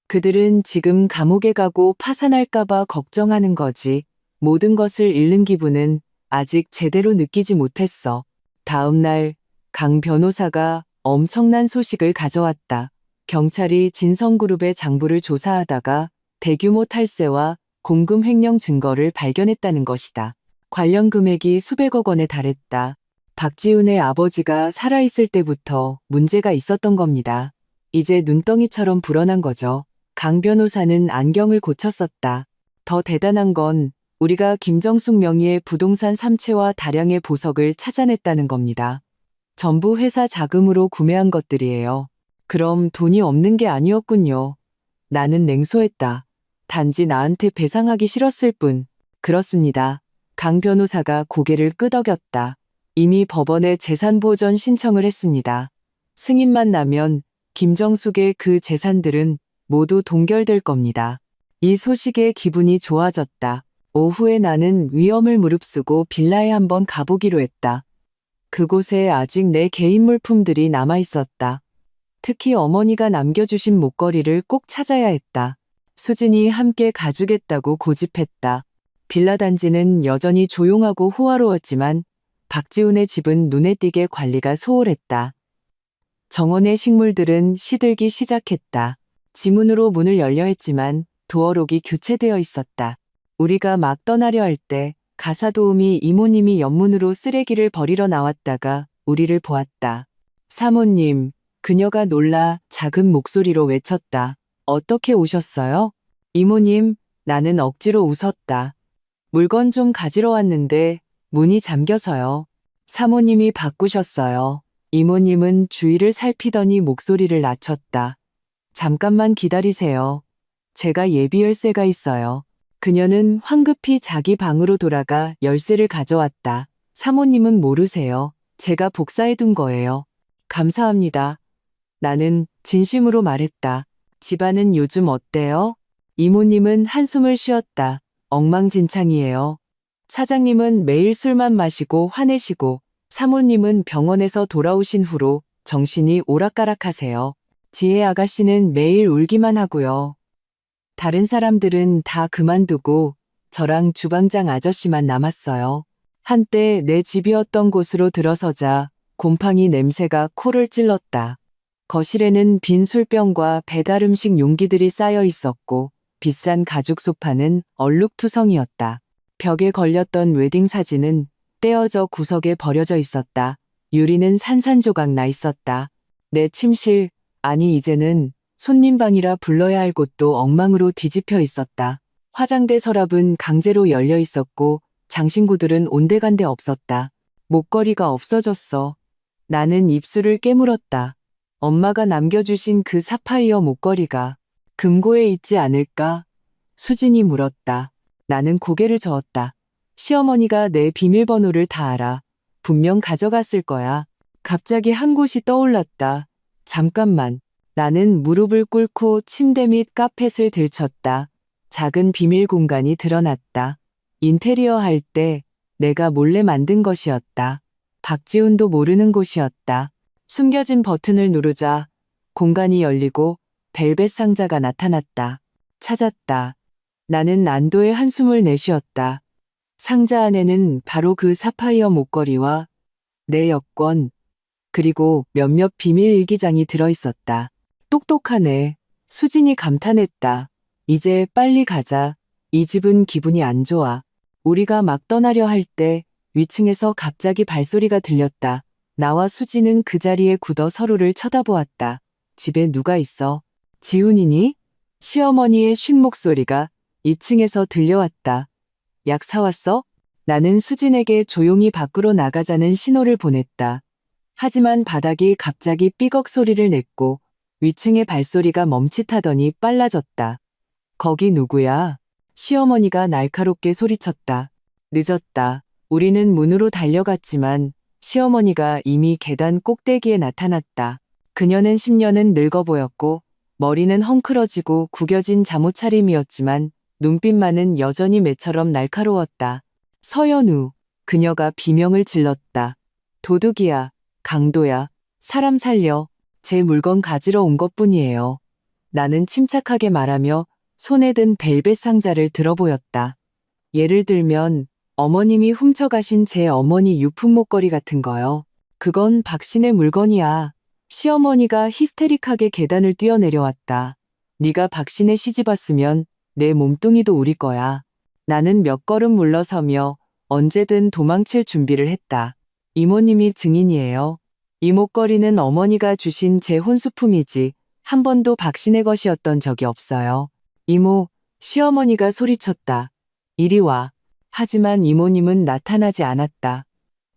그들은 지금 감옥에 가고 파산할까봐 걱정하는 거지. 모든 것을 잃는 기분은 아직 제대로 느끼지 못했어. 다음 날 강 변호사가 엄청난 소식을 가져왔다. 경찰이 진성그룹의 장부를 조사하다가 대규모 탈세와 공금 횡령 증거를 발견했다는 것이다. 관련 금액이 수백억 원에 달했다. 박지훈의 아버지가 살아있을 때부터 문제가 있었던 겁니다. 이제 눈덩이처럼 불어난 거죠. 강 변호사는 안경을 고쳤었다. 더 대단한 건 우리가 김정숙 명의의 부동산 3채와 다량의 보석을 찾아냈다는 겁니다. 전부 회사 자금으로 구매한 것들이에요. 그럼 돈이 없는 게 아니었군요. 나는 냉소했다. 단지 나한테 배상하기 싫었을 뿐. 그렇습니다. 강 변호사가 고개를 끄덕였다. 이미 법원에 재산보전 신청을 했습니다. 승인만 나면 김정숙의 그 재산들은 모두 동결될 겁니다. 이 소식에 기분이 좋아졌다. 오후에 나는 위험을 무릅쓰고 빌라에 한번 가보기로 했다. 그곳에 아직 내 개인 물품들이 남아있었다. 특히 어머니가 남겨주신 목걸이를 꼭 찾아야 했다. 수진이 함께 가주겠다고 고집했다. 빌라 단지는 여전히 조용하고 호화로웠지만 박지훈의 집은 눈에 띄게 관리가 소홀했다. 정원의 식물들은 시들기 시작했다. 지문으로 문을 열려 했지만 도어록이 교체되어 있었다. 우리가 막 떠나려 할 때 가사도우미 이모님이 옆문으로 쓰레기를 버리러 나왔다가 우리를 보았다. 사모님, 그녀가 놀라 작은 목소리로 외쳤다. 어떻게 오셨어요? 이모님, 나는 억지로 웃었다. 물건 좀 가지러 왔는데 문이 잠겨서요. 사모님이 바꾸셨어요. 이모님은 주위를 살피더니 목소리를 낮췄다. 잠깐만 기다리세요. 제가 예비 열쇠가 있어요. 그녀는 황급히 자기 방으로 돌아가 열쇠를 가져왔다. 사모님은 모르세요. 제가 복사해둔 거예요. 감사합니다. 나는 진심으로 말했다. 집안은 요즘 어때요? 이모님은 한숨을 쉬었다. 엉망진창이에요. 사장님은 매일 술만 마시고 화내시고 사모님은 병원에서 돌아오신 후로 정신이 오락가락하세요. 지혜 아가씨는 매일 울기만 하고요. 다른 사람들은 다 그만두고 저랑 주방장 아저씨만 남았어요. 한때 내 집이었던 곳으로 들어서자 곰팡이 냄새가 코를 찔렀다. 거실에는 빈 술병과 배달 음식 용기들이 쌓여 있었고 비싼 가죽 소파는 얼룩투성이었다. 벽에 걸렸던 웨딩 사진은 떼어져 구석에 버려져 있었다. 유리는 산산조각 나 있었다. 내 침실, 아니 이제는 손님방이라 불러야 할 곳도 엉망으로 뒤집혀 있었다. 화장대 서랍은 강제로 열려 있었고 장신구들은 온데간데 없었다. 목걸이가 없어졌어. 나는 입술을 깨물었다. 엄마가 남겨주신 그 사파이어 목걸이가 금고에 있지 않을까? 수진이 물었다. 나는 고개를 저었다. 시어머니가 내 비밀번호를 다 알아. 분명 가져갔을 거야. 갑자기 한 곳이 떠올랐다. 잠깐만. 나는 무릎을 꿇고 침대 및 카펫을 들쳤다. 작은 비밀 공간이 드러났다. 인테리어 할 때 내가 몰래 만든 것이었다. 박지훈도 모르는 곳이었다. 숨겨진 버튼을 누르자 공간이 열리고 벨벳 상자가 나타났다. 찾았다. 나는 안도의 한숨을 내쉬었다. 상자 안에는 바로 그 사파이어 목걸이와 내 여권, 그리고 몇몇 비밀 일기장이 들어있었다. 똑똑하네. 수진이 감탄했다. 이제 빨리 가자. 이 집은 기분이 안 좋아. 우리가 막 떠나려 할 때 위층에서 갑자기 발소리가 들렸다. 나와 수진은 그 자리에 굳어 서로를 쳐다보았다. 집에 누가 있어? 지훈이니? 시어머니의 쉰 목소리가 2층에서 들려왔다. 약 사왔어? 나는 수진에게 조용히 밖으로 나가자는 신호를 보냈다. 하지만 바닥이 갑자기 삐걱 소리를 냈고 위층의 발소리가 멈칫하더니 빨라졌다. 거기 누구야? 시어머니가 날카롭게 소리쳤다. 늦었다. 우리는 문으로 달려갔지만 시어머니가 이미 계단 꼭대기에 나타났다. 그녀는 10년은 늙어 보였고 머리는 헝클어지고 구겨진 잠옷차림이었지만 눈빛만은 여전히 매처럼 날카로웠다. 서연우, 그녀가 비명을 질렀다. 도둑이야, 강도야, 사람 살려, 제 물건 가지러 온 것뿐이에요. 나는 침착하게 말하며 손에 든 벨벳 상자를 들어보였다. 예를 들면 어머님이 훔쳐가신 제 어머니 유품 목걸이 같은 거요. 그건 박신의 물건이야. 시어머니가 히스테릭하게 계단을 뛰어내려왔다. 네가 박신의 시집 왔으면 내 몸뚱이도 우리 거야. 나는 몇 걸음 물러서며 언제든 도망칠 준비를 했다. 이모님이 증인이에요. 이 목걸이는 어머니가 주신 제 혼수품이지 한 번도 박신의 것이었던 적이 없어요. 이모, 시어머니가 소리쳤다. 이리 와. 하지만 이모님은 나타나지 않았다.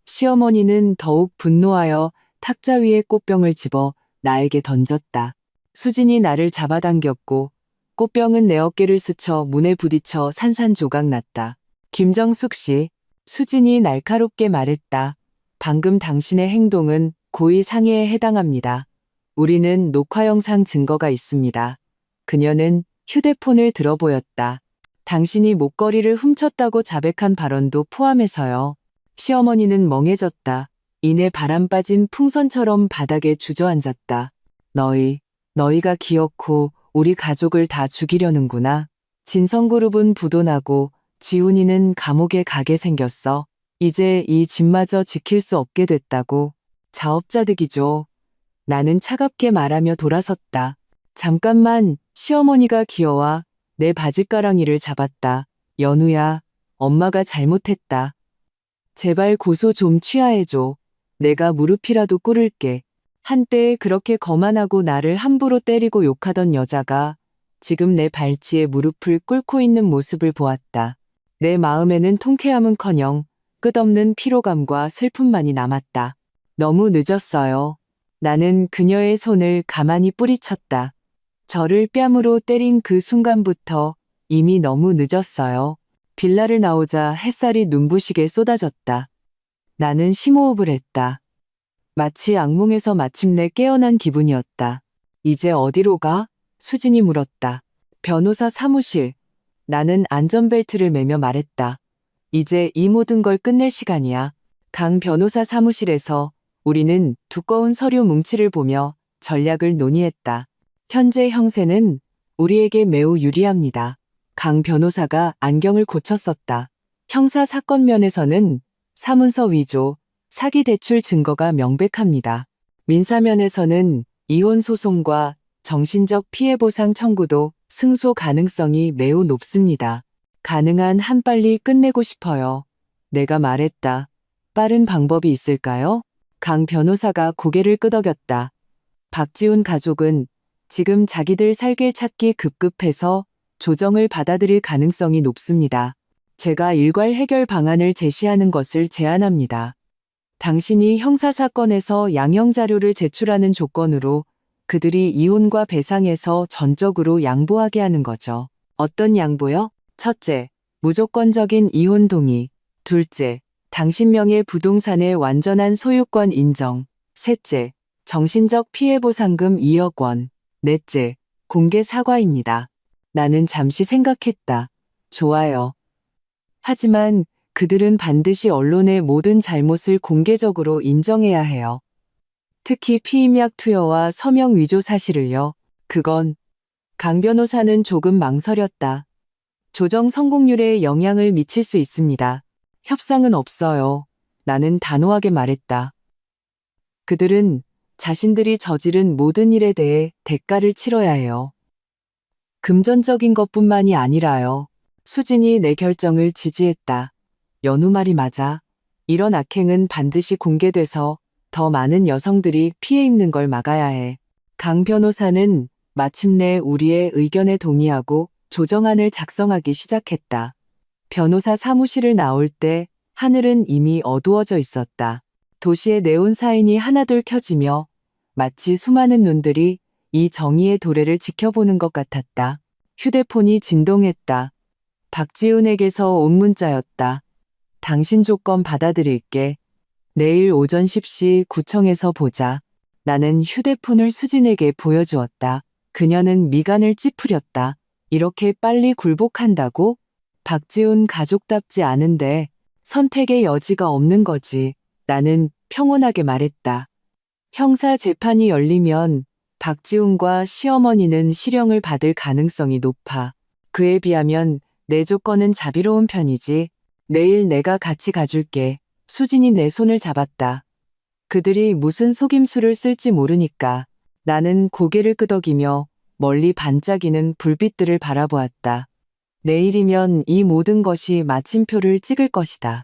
시어머니는 더욱 분노하여 탁자 위에 꽃병을 집어 나에게 던졌다. 수진이 나를 잡아당겼고 꽃병은 내 어깨를 스쳐 문에 부딪혀 산산조각 났다. 김정숙 씨, 수진이 날카롭게 말했다. 방금 당신의 행동은 고의 상해에 해당합니다. 우리는 녹화 영상 증거가 있습니다. 그녀는 휴대폰을 들어보였다. 당신이 목걸이를 훔쳤다고 자백한 발언도 포함해서요. 시어머니는 멍해졌다. 이내 바람 빠진 풍선처럼 바닥에 주저앉았다. 너희가 기어코 우리 가족을 다 죽이려는구나. 진성그룹은 부도나고 지훈이는 감옥에 가게 생겼어. 이제 이 집마저 지킬 수 없게 됐다고. 자업자득이죠. 나는 차갑게 말하며 돌아섰다. 잠깐만. 시어머니가 기어와 내 바짓가랑이를 잡았다. 연우야, 엄마가 잘못했다. 제발 고소 좀 취하해줘. 내가 무릎이라도 꿇을게. 한때 그렇게 거만하고 나를 함부로 때리고 욕하던 여자가 지금 내 발치에 무릎을 꿇고 있는 모습을 보았다. 내 마음에는 통쾌함은커녕 끝없는 피로감과 슬픔만이 남았다. 너무 늦었어요. 나는 그녀의 손을 가만히 뿌리쳤다. 저를 뺨으로 때린 그 순간부터 이미 너무 늦었어요. 빌라를 나오자 햇살이 눈부시게 쏟아졌다. 나는 심호흡을 했다. 마치 악몽에서 마침내 깨어난 기분이었다. 이제 어디로 가? 수진이 물었다. 변호사 사무실. 나는 안전벨트를 매며 말했다. 이제 이 모든 걸 끝낼 시간이야. 강 변호사 사무실에서 우리는 두꺼운 서류 뭉치를 보며 전략을 논의했다. 현재 형세는 우리에게 매우 유리합니다. 강 변호사가 안경을 고쳤었다. 형사 사건 면에서는 사문서 위조, 사기 대출 증거가 명백합니다. 민사면에서는 이혼 소송과 정신적 피해 보상 청구도 승소 가능성이 매우 높습니다. 가능한 한 빨리 끝내고 싶어요. 내가 말했다. 빠른 방법이 있을까요? 강 변호사가 고개를 끄덕였다. 박지훈 가족은 지금 자기들 살 길 찾기 급급해서 조정을 받아들일 가능성이 높습니다. 제가 일괄 해결 방안을 제시하는 것을 제안합니다. 당신이 형사사건에서 양형 자료를 제출하는 조건으로 그들이 이혼과 배상에서 전적으로 양보하게 하는 거죠. 어떤 양보요? 첫째, 무조건적인 이혼 동의. 둘째, 당신 명의 부동산의 완전한 소유권 인정. 셋째, 정신적 피해 보상금 2억 원. 넷째, 공개 사과입니다. 나는 잠시 생각했다. 좋아요. 하지만 그들은 반드시 언론의 모든 잘못을 공개적으로 인정해야 해요. 특히 피임약 투여와 서명 위조 사실을요. 그건 강 변호사는 조금 망설였다. 조정 성공률에 영향을 미칠 수 있습니다. 협상은 없어요. 나는 단호하게 말했다. 그들은 자신들이 저지른 모든 일에 대해 대가를 치러야 해요. 금전적인 것뿐만이 아니라요. 수진이 내 결정을 지지했다. 연우 말이 맞아. 이런 악행은 반드시 공개돼서 더 많은 여성들이 피해 입는 걸 막아야 해. 강 변호사는 마침내 우리의 의견에 동의하고 조정안을 작성하기 시작했다. 변호사 사무실을 나올 때 하늘은 이미 어두워져 있었다. 도시의 네온 사인이 하나둘 켜지며 마치 수많은 눈들이 이 정의의 도래를 지켜보는 것 같았다. 휴대폰이 진동했다. 박지훈에게서 온 문자였다. 당신 조건 받아들일게. 내일 오전 10시 구청에서 보자. 나는 휴대폰을 수진에게 보여주었다. 그녀는 미간을 찌푸렸다. 이렇게 빨리 굴복한다고? 박지훈 가족답지 않은데 선택의 여지가 없는 거지. 나는 평온하게 말했다. 형사 재판이 열리면 박지훈과 시어머니는 실형을 받을 가능성이 높아. 그에 비하면 내 조건은 자비로운 편이지. 내일 내가 같이 가줄게. 수진이 내 손을 잡았다. 그들이 무슨 속임수를 쓸지 모르니까. 나는 고개를 끄덕이며 멀리 반짝이는 불빛들을 바라보았다. 내일이면 이 모든 것이 마침표를 찍을 것이다.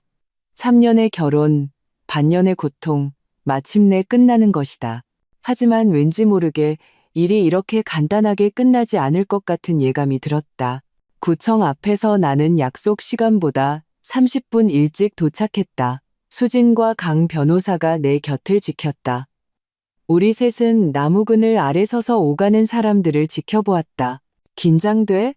3년의 결혼, 반년의 고통, 마침내 끝나는 것이다. 하지만 왠지 모르게 일이 이렇게 간단하게 끝나지 않을 것 같은 예감이 들었다. 구청 앞에서 나는 약속 시간보다 30분 일찍 도착했다. 수진과 강 변호사가 내 곁을 지켰다. 우리 셋은 나무 그늘 아래 서서 오가는 사람들을 지켜보았다. 긴장돼?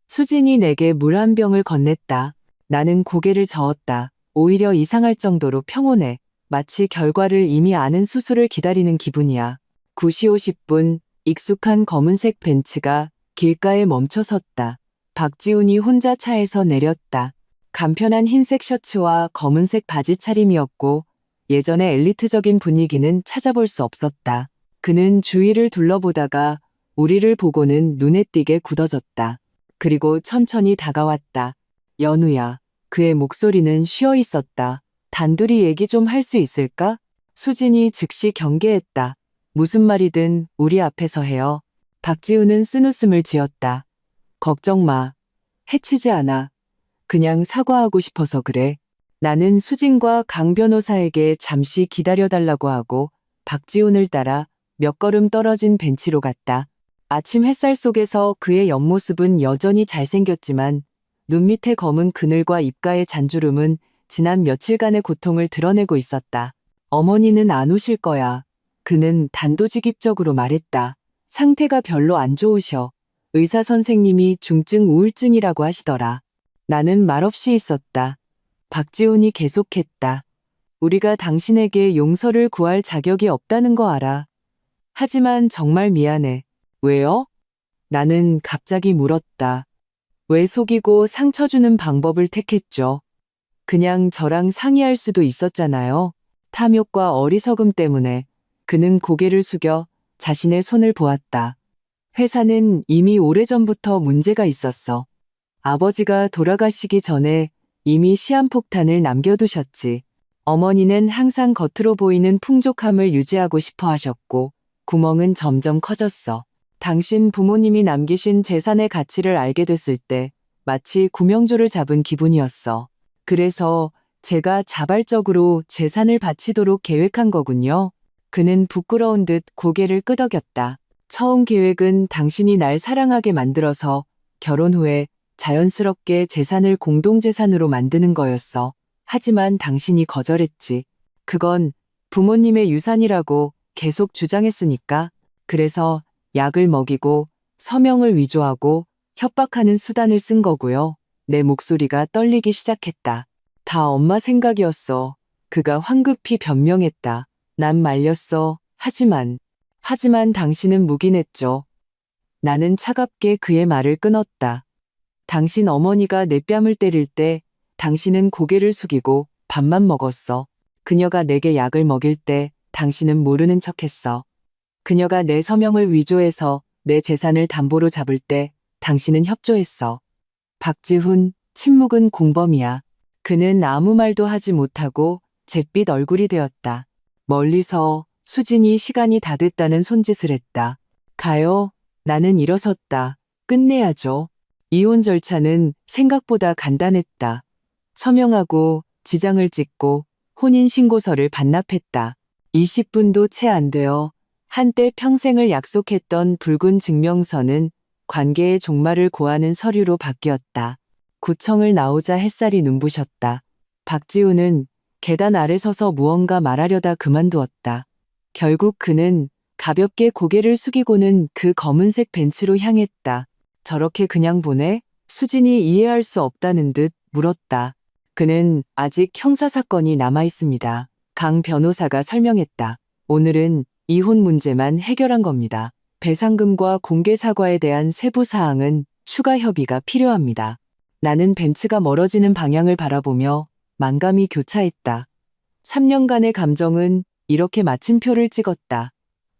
수진이 내게 물 한 병을 건넸다. 나는 고개를 저었다. 오히려 이상할 정도로 평온해. 마치 결과를 이미 아는 수술을 기다리는 기분이야. 9시 50분 익숙한 검은색 벤츠가 길가에 멈춰 섰다. 박지훈이 혼자 차에서 내렸다. 간편한 흰색 셔츠와 검은색 바지 차림이었고 예전의 엘리트적인 분위기는 찾아볼 수 없었다. 그는 주위를 둘러보다가 우리를 보고는 눈에 띄게 굳어졌다. 그리고 천천히 다가왔다. 연우야. 그의 목소리는 쉬어 있었다. 단둘이 얘기 좀 할 수 있을까? 수진이 즉시 경계했다. 무슨 말이든 우리 앞에서 해요. 박지훈은 쓴웃음을 지었다. 걱정 마. 해치지 않아. 그냥 사과하고 싶어서 그래. 나는 수진과 강 변호사에게 잠시 기다려달라고 하고 박지훈을 따라 몇 걸음 떨어진 벤치로 갔다. 아침 햇살 속에서 그의 옆모습은 여전히 잘생겼지만 눈 밑의 검은 그늘과 입가의 잔주름은 지난 며칠간의 고통을 드러내고 있었다. 어머니는 안 오실 거야. 그는 단도직입적으로 말했다. 상태가 별로 안 좋으셔. 의사 선생님이 중증 우울증이라고 하시더라. 나는 말없이 있었다. 박지훈이 계속했다. 우리가 당신에게 용서를 구할 자격이 없다는 거 알아. 하지만 정말 미안해. 왜요? 나는 갑자기 물었다. 왜 속이고 상처 주는 방법을 택했죠? 그냥 저랑 상의할 수도 있었잖아요. 탐욕과 어리석음 때문에. 그는 고개를 숙여 자신의 손을 보았다. 회사는 이미 오래전부터 문제가 있었어. 아버지가 돌아가시기 전에 이미 시한폭탄을 남겨두셨지. 어머니는 항상 겉으로 보이는 풍족함을 유지하고 싶어 하셨고, 구멍은 점점 커졌어. 당신 부모님이 남기신 재산의 가치를 알게 됐을 때 마치 구명조를 잡은 기분이었어. 그래서 제가 자발적으로 재산을 바치도록 계획한 거군요. 그는 부끄러운 듯 고개를 끄덕였다. 처음 계획은 당신이 날 사랑하게 만들어서 결혼 후에 자연스럽게 재산을 공동재산으로 만드는 거였어. 하지만 당신이 거절했지. 그건 부모님의 유산이라고 계속 주장했으니까. 그래서 약을 먹이고 서명을 위조하고 협박하는 수단을 쓴 거고요. 내 목소리가 떨리기 시작했다. 다 엄마 생각이었어. 그가 황급히 변명했다. 난 말렸어. 하지만 당신은 묵인했죠. 나는 차갑게 그의 말을 끊었다. 당신 어머니가 내 뺨을 때릴 때 당신은 고개를 숙이고 밥만 먹었어. 그녀가 내게 약을 먹일 때 당신은 모르는 척했어. 그녀가 내 서명을 위조해서 내 재산을 담보로 잡을 때 당신은 협조했어. 박지훈, 침묵은 공범이야. 그는 아무 말도 하지 못하고 잿빛 얼굴이 되었다. 멀리서 수진이 시간이 다 됐다는 손짓을 했다. 가요. 나는 일어섰다. 끝내야죠. 이혼 절차는 생각보다 간단했다. 서명하고 지장을 찍고 혼인신고서를 반납했다. 20분도 채 안 되어 한때 평생을 약속했던 붉은 증명서는 관계의 종말을 고하는 서류로 바뀌었다. 구청을 나오자 햇살이 눈부셨다. 박지훈은 계단 아래 서서 무언가 말하려다 그만두었다. 결국 그는 가볍게 고개를 숙이고는 그 검은색 벤치로 향했다. 저렇게 그냥 보내? 수진이 이해할 수 없다는 듯 물었다. 그는 아직 형사사건이 남아있습니다. 강 변호사가 설명했다. 오늘은 이혼 문제만 해결한 겁니다. 배상금과 공개 사과에 대한 세부 사항은 추가 협의가 필요합니다. 나는 벤츠가 멀어지는 방향을 바라보며 만감이 교차했다. 3년간의 감정은 이렇게 마침표를 찍었다.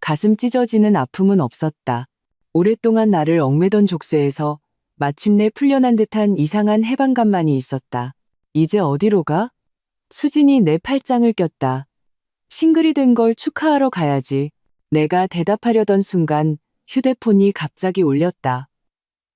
가슴 찢어지는 아픔은 없었다. 오랫동안 나를 얽매던 족쇄에서 마침내 풀려난 듯한 이상한 해방감만이 있었다. 이제 어디로 가? 수진이 내 팔짱을 꼈다. 싱글이 된 걸 축하하러 가야지. 내가 대답하려던 순간 휴대폰이 갑자기 울렸다.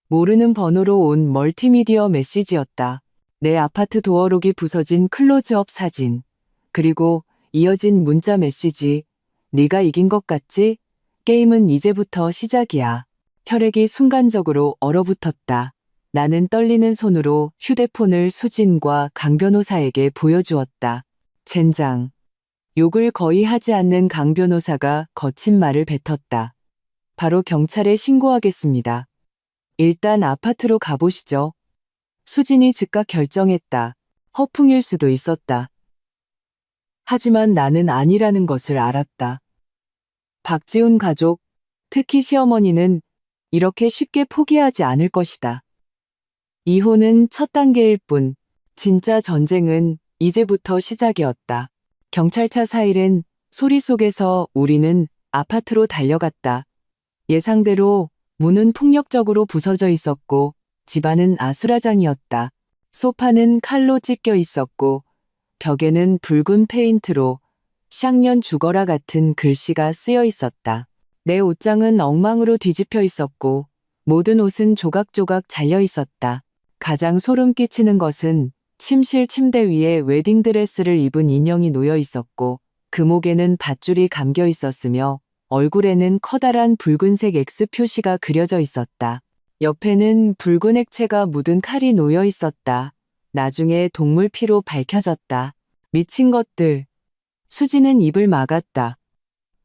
모르는 번호로 온 멀티미디어 메시지였다. 내 아파트 도어록이 부서진 클로즈업 사진. 그리고 이어진 문자 메시지. 네가 이긴 것 같지? 게임은 이제부터 시작이야. 혈액이 순간적으로 얼어붙었다. 나는 떨리는 손으로 휴대폰을 수진과 강 변호사에게 보여주었다. 젠장. 욕을 거의 하지 않는 강 변호사가 거친 말을 뱉었다. 바로 경찰에 신고하겠습니다. 일단 아파트로 가보시죠. 수진이 즉각 결정했다. 허풍일 수도 있었다. 하지만 나는 아니라는 것을 알았다. 박지훈 가족, 특히 시어머니는 이렇게 쉽게 포기하지 않을 것이다. 이혼은 첫 단계일 뿐, 진짜 전쟁은 이제부터 시작이었다. 경찰차 사이렌 소리 속에서 우리는 아파트로 달려갔다. 예상대로 문은 폭력적으로 부서져 있었고 집안은 아수라장이었다. 소파는 칼로 찢겨 있었고 벽에는 붉은 페인트로 쌍년 죽어라 같은 글씨가 쓰여 있었다. 내 옷장은 엉망으로 뒤집혀 있었고 모든 옷은 조각조각 잘려 있었다. 가장 소름 끼치는 것은 침실 침대 위에 웨딩드레스를 입은 인형이 놓여 있었고 그 목에는 밧줄이 감겨 있었으며 얼굴에는 커다란 붉은색 X 표시가 그려져 있었다. 옆에는 붉은 액체가 묻은 칼이 놓여 있었다. 나중에 동물 피로 밝혀졌다. 미친 것들. 수지는 입을 막았다.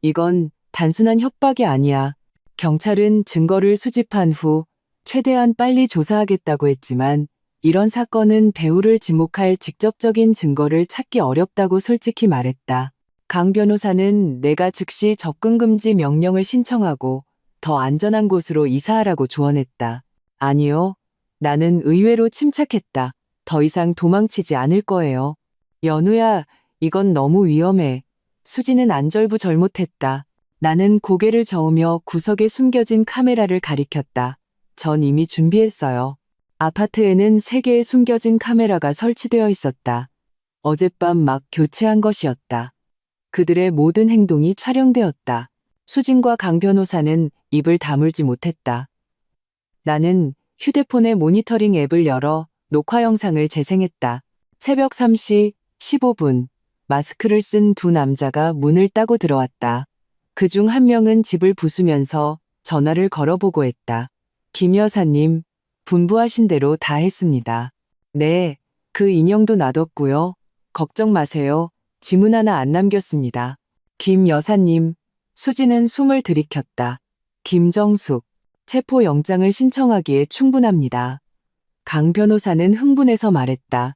이건 단순한 협박이 아니야. 경찰은 증거를 수집한 후 최대한 빨리 조사하겠다고 했지만 이런 사건은 배우를 지목할 직접적인 증거를 찾기 어렵다고 솔직히 말했다. 강 변호사는 내가 즉시 접근 금지 명령을 신청하고 더 안전한 곳으로 이사하라고 조언했다. 아니요. 나는 의외로 침착했다. 더 이상 도망치지 않을 거예요. 연우야, 이건 너무 위험해. 수지는 안절부절못했다. 나는 고개를 저으며 구석에 숨겨진 카메라를 가리켰다. 전 이미 준비했어요. 아파트에는 3개의 숨겨진 카메라가 설치되어 있었다. 어젯밤 막 교체한 것이었다. 그들의 모든 행동이 촬영되었다. 수진과 강 변호사는 입을 다물지 못했다. 나는 휴대폰의 모니터링 앱을 열어 녹화 영상을 재생했다. 새벽 3시 15분, 마스크를 쓴 2 남자가 문을 따고 들어왔다. 그중 한 명은 집을 부수면서 전화를 걸어보고 했다. 김 여사님, 분부하신 대로 다 했습니다. 네, 그 인형도 놔뒀고요. 걱정 마세요. 지문 하나 안 남겼습니다. 김 여사님, 수지는 숨을 들이켰다. 김정숙, 체포영장을 신청하기에 충분합니다. 강 변호사는 흥분해서 말했다.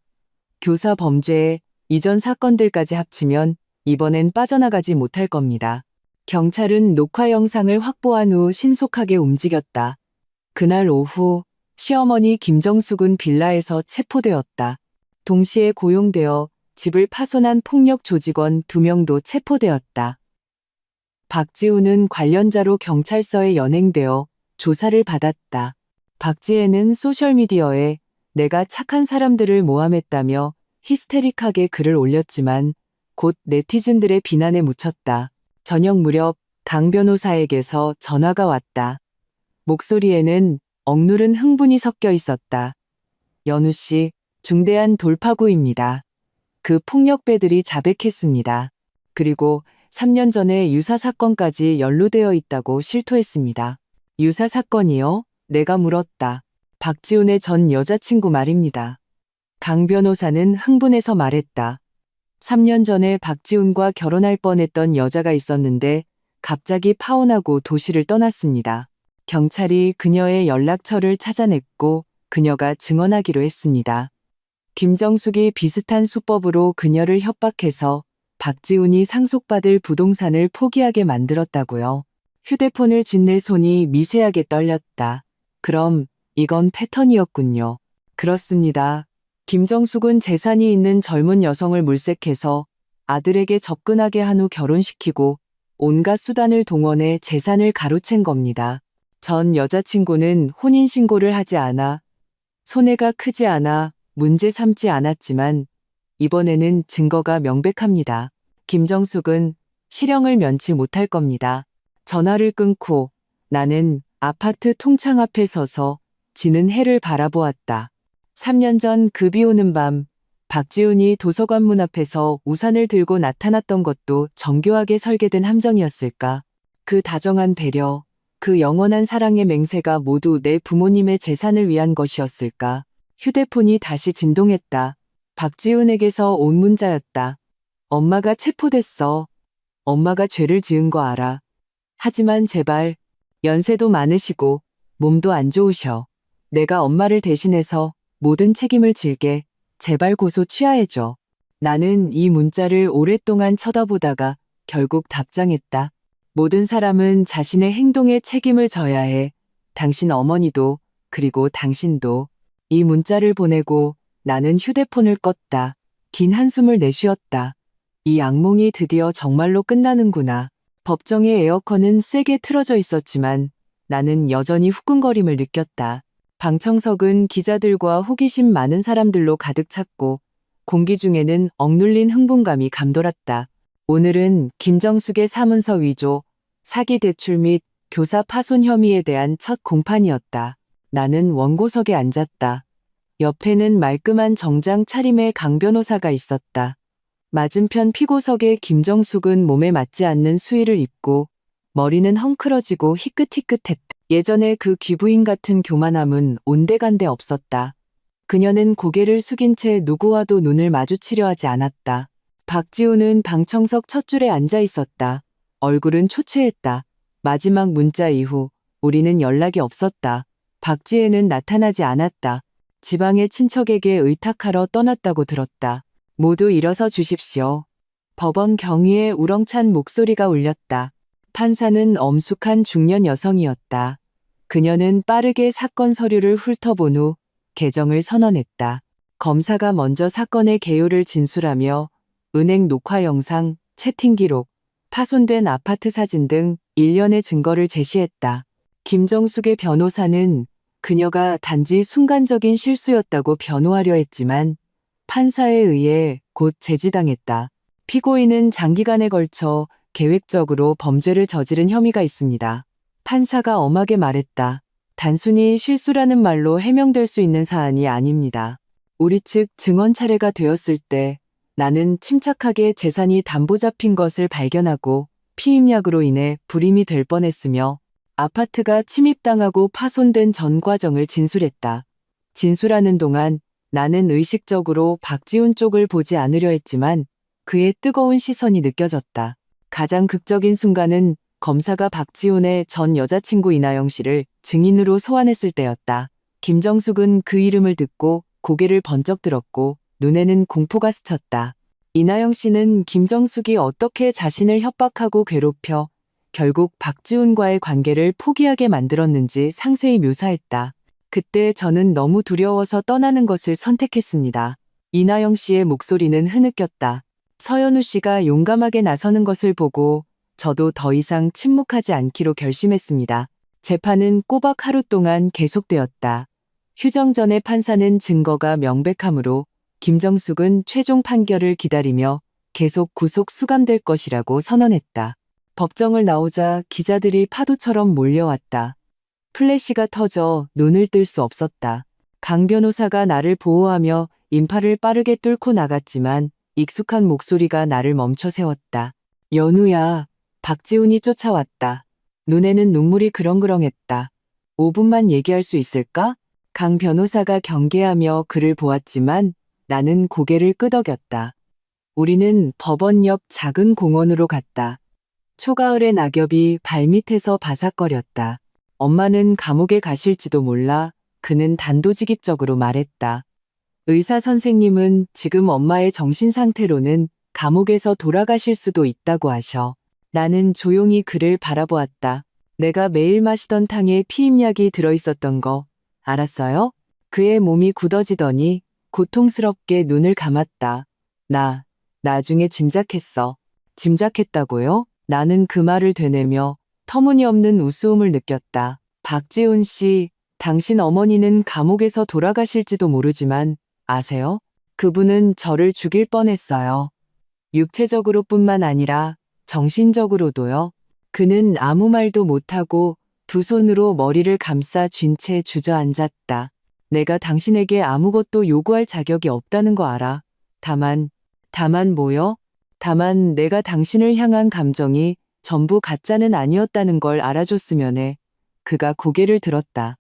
교사 범죄에 이전 사건들까지 합치면 이번엔 빠져나가지 못할 겁니다. 경찰은 녹화 영상을 확보한 후 신속하게 움직였다. 그날 오후 시어머니 김정숙은 빌라에서 체포되었다. 동시에 고용되어 집을 파손한 폭력 조직원 2명도 체포되었다. 박지우는 관련자로 경찰서에 연행되어 조사를 받았다. 박지혜는 소셜미디어에 내가 착한 사람들을 모함했다며 히스테릭하게 글을 올렸지만 곧 네티즌들의 비난에 묻혔다. 저녁 무렵 강 변호사에게서 전화가 왔다. 목소리에는 억누른 흥분이 섞여 있었다. 연우 씨, 중대한 돌파구입니다. 그 폭력배들이 자백했습니다. 그리고 3년 전에 유사 사건까지 연루되어 있다고 실토했습니다. 유사 사건이요? 내가 물었다. 박지훈의 전 여자친구 말입니다. 강 변호사는 흥분해서 말했다. 3년 전에 박지훈과 결혼할 뻔했던 여자가 있었는데 갑자기 파혼하고 도시를 떠났습니다. 경찰이 그녀의 연락처를 찾아냈고 그녀가 증언하기로 했습니다. 김정숙이 비슷한 수법으로 그녀를 협박해서 박지훈이 상속받을 부동산을 포기하게 만들었다고요. 휴대폰을 쥔 내 손이 미세하게 떨렸다. 그럼 이건 패턴이었군요. 그렇습니다. 김정숙은 재산이 있는 젊은 여성을 물색해서 아들에게 접근하게 한 후 결혼시키고 온갖 수단을 동원해 재산을 가로챈 겁니다. 전 여자친구는 혼인신고를 하지 않아 손해가 크지 않아 문제 삼지 않았지만 이번에는 증거가 명백합니다. 김정숙은 실형을 면치 못할 겁니다. 전화를 끊고 나는 아파트 통창 앞에 서서 지는 해를 바라보았다. 3년 전 그 비 오는 밤 박지훈이 도서관 문 앞에서 우산을 들고 나타났던 것도 정교하게 설계된 함정이었을까? 그 다정한 배려, 그 영원한 사랑의 맹세가 모두 내 부모님의 재산을 위한 것이었을까? 휴대폰이 다시 진동했다. 박지훈에게서 온 문자였다. 엄마가 체포됐어. 엄마가 죄를 지은 거 알아. 하지만 제발, 연세도 많으시고 몸도 안 좋으셔. 내가 엄마를 대신해서 모든 책임을 질게. 제발 고소 취하해줘. 나는 이 문자를 오랫동안 쳐다보다가 결국 답장했다. 모든 사람은 자신의 행동에 책임을 져야 해. 당신 어머니도, 그리고 당신도. 이 문자를 보내고 나는 휴대폰을 껐다. 긴 한숨을 내쉬었다. 이 악몽이 드디어 정말로 끝나는구나. 법정의 에어컨은 세게 틀어져 있었지만 나는 여전히 후끈거림을 느꼈다. 방청석은 기자들과 호기심 많은 사람들로 가득 찼고 공기 중에는 억눌린 흥분감이 감돌았다. 오늘은 김정숙의 사문서 위조, 사기 대출 및 교사 파손 혐의에 대한 첫 공판이었다. 나는 원고석에 앉았다. 옆에는 말끔한 정장 차림의 강 변호사가 있었다. 맞은편 피고석의 김정숙은 몸에 맞지 않는 수의를 입고 머리는 헝클어지고 희끗희끗했다. 예전에 그 귀부인 같은 교만함은 온데간데 없었다. 그녀는 고개를 숙인 채 누구와도 눈을 마주치려 하지 않았다. 박지훈은 방청석 첫 줄에 앉아 있었다. 얼굴은 초췌했다. 마지막 문자 이후 우리는 연락이 없었다. 박지혜는 나타나지 않았다. 지방의 친척에게 의탁하러 떠났다고 들었다. 모두 일어서 주십시오. 법원 경위에 우렁찬 목소리가 울렸다. 판사는 엄숙한 중년 여성이었다. 그녀는 빠르게 사건 서류를 훑어본 후 개정을 선언했다. 검사가 먼저 사건의 개요를 진술하며 은행 녹화 영상, 채팅 기록, 파손된 아파트 사진 등 일련의 증거를 제시했다. 김정숙의 변호사는 그녀가 단지 순간적인 실수였다고 변호하려 했지만 판사에 의해 곧 제지당했다. 피고인은 장기간에 걸쳐 계획적으로 범죄를 저지른 혐의가 있습니다. 판사가 엄하게 말했다. 단순히 실수라는 말로 해명될 수 있는 사안이 아닙니다. 우리 측 증언 차례가 되었을 때 나는 침착하게 재산이 담보 잡힌 것을 발견하고 피임약으로 인해 불임이 될 뻔했으며 아파트가 침입당하고 파손된 전 과정을 진술했다. 진술하는 동안 나는 의식적으로 박지훈 쪽을 보지 않으려 했지만 그의 뜨거운 시선이 느껴졌다. 가장 극적인 순간은 검사가 박지훈의 전 여자친구 이나영 씨를 증인으로 소환했을 때였다. 김정숙은 그 이름을 듣고 고개를 번쩍 들었고 눈에는 공포가 스쳤다. 이나영 씨는 김정숙이 어떻게 자신을 협박하고 괴롭혀 결국 박지훈과의 관계를 포기하게 만들었는지 상세히 묘사했다. 그때 저는 너무 두려워서 떠나는 것을 선택했습니다. 이나영 씨의 목소리는 흐느꼈다. 서연우 씨가 용감하게 나서는 것을 보고 저도 더 이상 침묵하지 않기로 결심했습니다. 재판은 꼬박 하루 동안 계속되었다. 휴정 전에 판사는 증거가 명백하므로 김정숙은 최종 판결을 기다리며 계속 구속 수감될 것이라고 선언했다. 법정을 나오자 기자들이 파도처럼 몰려왔다. 플래시가 터져 눈을 뜰 수 없었다. 강 변호사가 나를 보호하며 인파를 빠르게 뚫고 나갔지만 익숙한 목소리가 나를 멈춰 세웠다. 연우야, 박지훈이 쫓아왔다. 눈에는 눈물이 그렁그렁했다. 5분만 얘기할 수 있을까? 강 변호사가 경계하며 그를 보았지만 나는 고개를 끄덕였다. 우리는 법원 옆 작은 공원으로 갔다. 초가을의 낙엽이 발밑에서 바삭거렸다. 엄마는 감옥에 가실지도 몰라. 그는 단도직입적으로 말했다. 의사 선생님은 지금 엄마의 정신 상태로는 감옥에서 돌아가실 수도 있다고 하셔. 나는 조용히 그를 바라보았다. 내가 매일 마시던 탕에 피임약이 들어있었던 거 알았어요? 그의 몸이 굳어지더니 고통스럽게 눈을 감았다. 나중에 짐작했어. 짐작했다고요? 나는 그 말을 되뇌며 터무니없는 우스움을 느꼈다. 박지훈 씨, 당신 어머니는 감옥에서 돌아가실지도 모르지만 아세요? 그분은 저를 죽일 뻔했어요. 육체적으로뿐만 아니라 정신적으로도요. 그는 아무 말도 못하고 두 손으로 머리를 감싸 쥔 채 주저앉았다. 내가 당신에게 아무것도 요구할 자격이 없다는 거 알아. 다만 뭐요? 다만 내가 당신을 향한 감정이 전부 가짜는 아니었다는 걸 알아줬으면 해. 그가 고개를 들었다.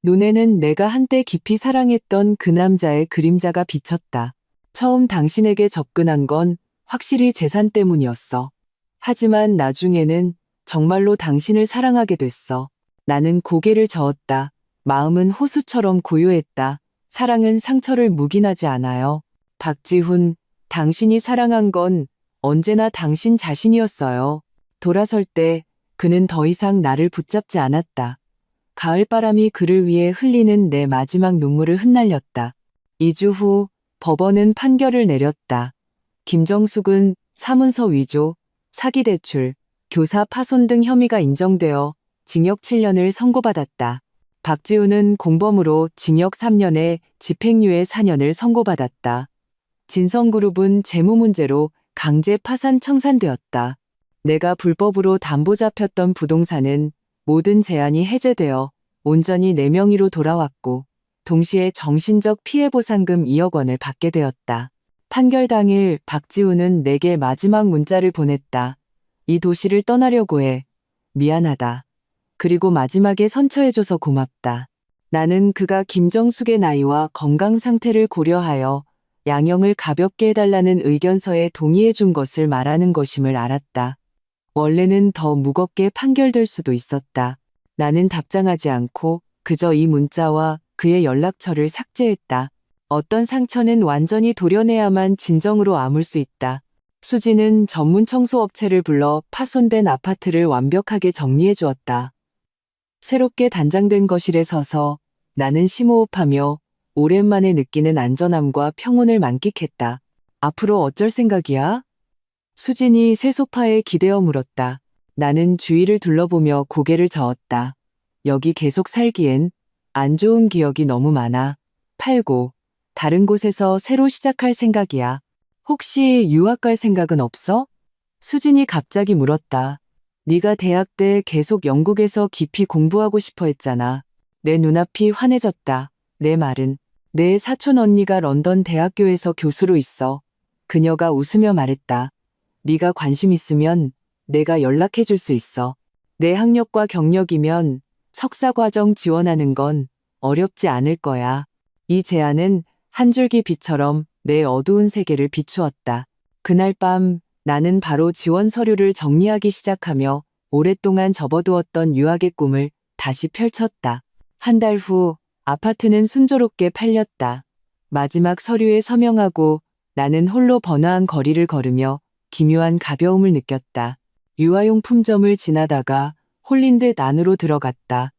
눈에는 내가 한때 깊이 사랑했던 그 남자의 그림자가 비쳤다. 처음 당신에게 접근한 건 확실히 재산 때문이었어. 하지만 나중에는 정말로 당신을 사랑하게 됐어. 나는 고개를 저었다. 마음은 호수처럼 고요했다. 사랑은 상처를 묵인하지 않아요. 박지훈, 당신이 사랑한 건 언제나 당신 자신이었어요. 돌아설 때 그는 더 이상 나를 붙잡지 않았다. 가을바람이 그를 위해 흘리는 내 마지막 눈물을 흩날렸다. 2주 후 법원은 판결을 내렸다. 김정숙은 사문서 위조, 사기대출, 교사 파손 등 혐의가 인정되어 징역 7년을 선고받았다. 박지훈은 공범으로 징역 3년에 집행유예 4년을 선고받았다. 진성그룹은 재무 문제로 강제 파산 청산되었다. 내가 불법으로 담보 잡혔던 부동산은 모든 제한이 해제되어 온전히 내 명의로 돌아왔고 동시에 정신적 피해 보상금 2억 원을 받게 되었다. 판결 당일 박지훈은 내게 마지막 문자를 보냈다. 이 도시를 떠나려고 해. 미안하다. 그리고 마지막에 선처해줘서 고맙다. 나는 그가 김정숙의 나이와 건강 상태를 고려하여 양형을 가볍게 해달라는 의견서에 동의해 준 것을 말하는 것임을 알았다. 원래는 더 무겁게 판결될 수도 있었다. 나는 답장하지 않고 그저 이 문자와 그의 연락처를 삭제했다. 어떤 상처는 완전히 도려내야만 진정으로 아물 수 있다. 수지는 전문 청소업체를 불러 파손된 아파트를 완벽하게 정리해 주었다. 새롭게 단장된 거실에 서서 나는 심호흡하며 오랜만에 느끼는 안전함과 평온을 만끽했다. 앞으로 어쩔 생각이야? 수진이 새 소파에 기대어 물었다. 나는 주위를 둘러보며 고개를 저었다. 여기 계속 살기엔 안 좋은 기억이 너무 많아. 팔고 다른 곳에서 새로 시작할 생각이야. 혹시 유학 갈 생각은 없어? 수진이 갑자기 물었다. 네가 대학 때 계속 영국에서 깊이 공부하고 싶어 했잖아. 내 눈앞이 환해졌다. 내 말은 내 사촌 언니가 런던 대학교에서 교수로 있어. 그녀가 웃으며 말했다. 네가 관심 있으면 내가 연락해 줄 수 있어. 내 학력과 경력이면 석사 과정 지원하는 건 어렵지 않을 거야. 이 제안은 한 줄기 빛처럼 내 어두운 세계를 비추었다. 그날 밤 나는 바로 지원 서류를 정리하기 시작하며 오랫동안 접어두었던 유학의 꿈을 다시 펼쳤다. 한 달 후 아파트는 순조롭게 팔렸다. 마지막 서류에 서명하고 나는 홀로 번화한 거리를 걸으며 기묘한 가벼움을 느꼈다. 유아용품점을 지나다가 홀린 듯 안으로 들어갔다.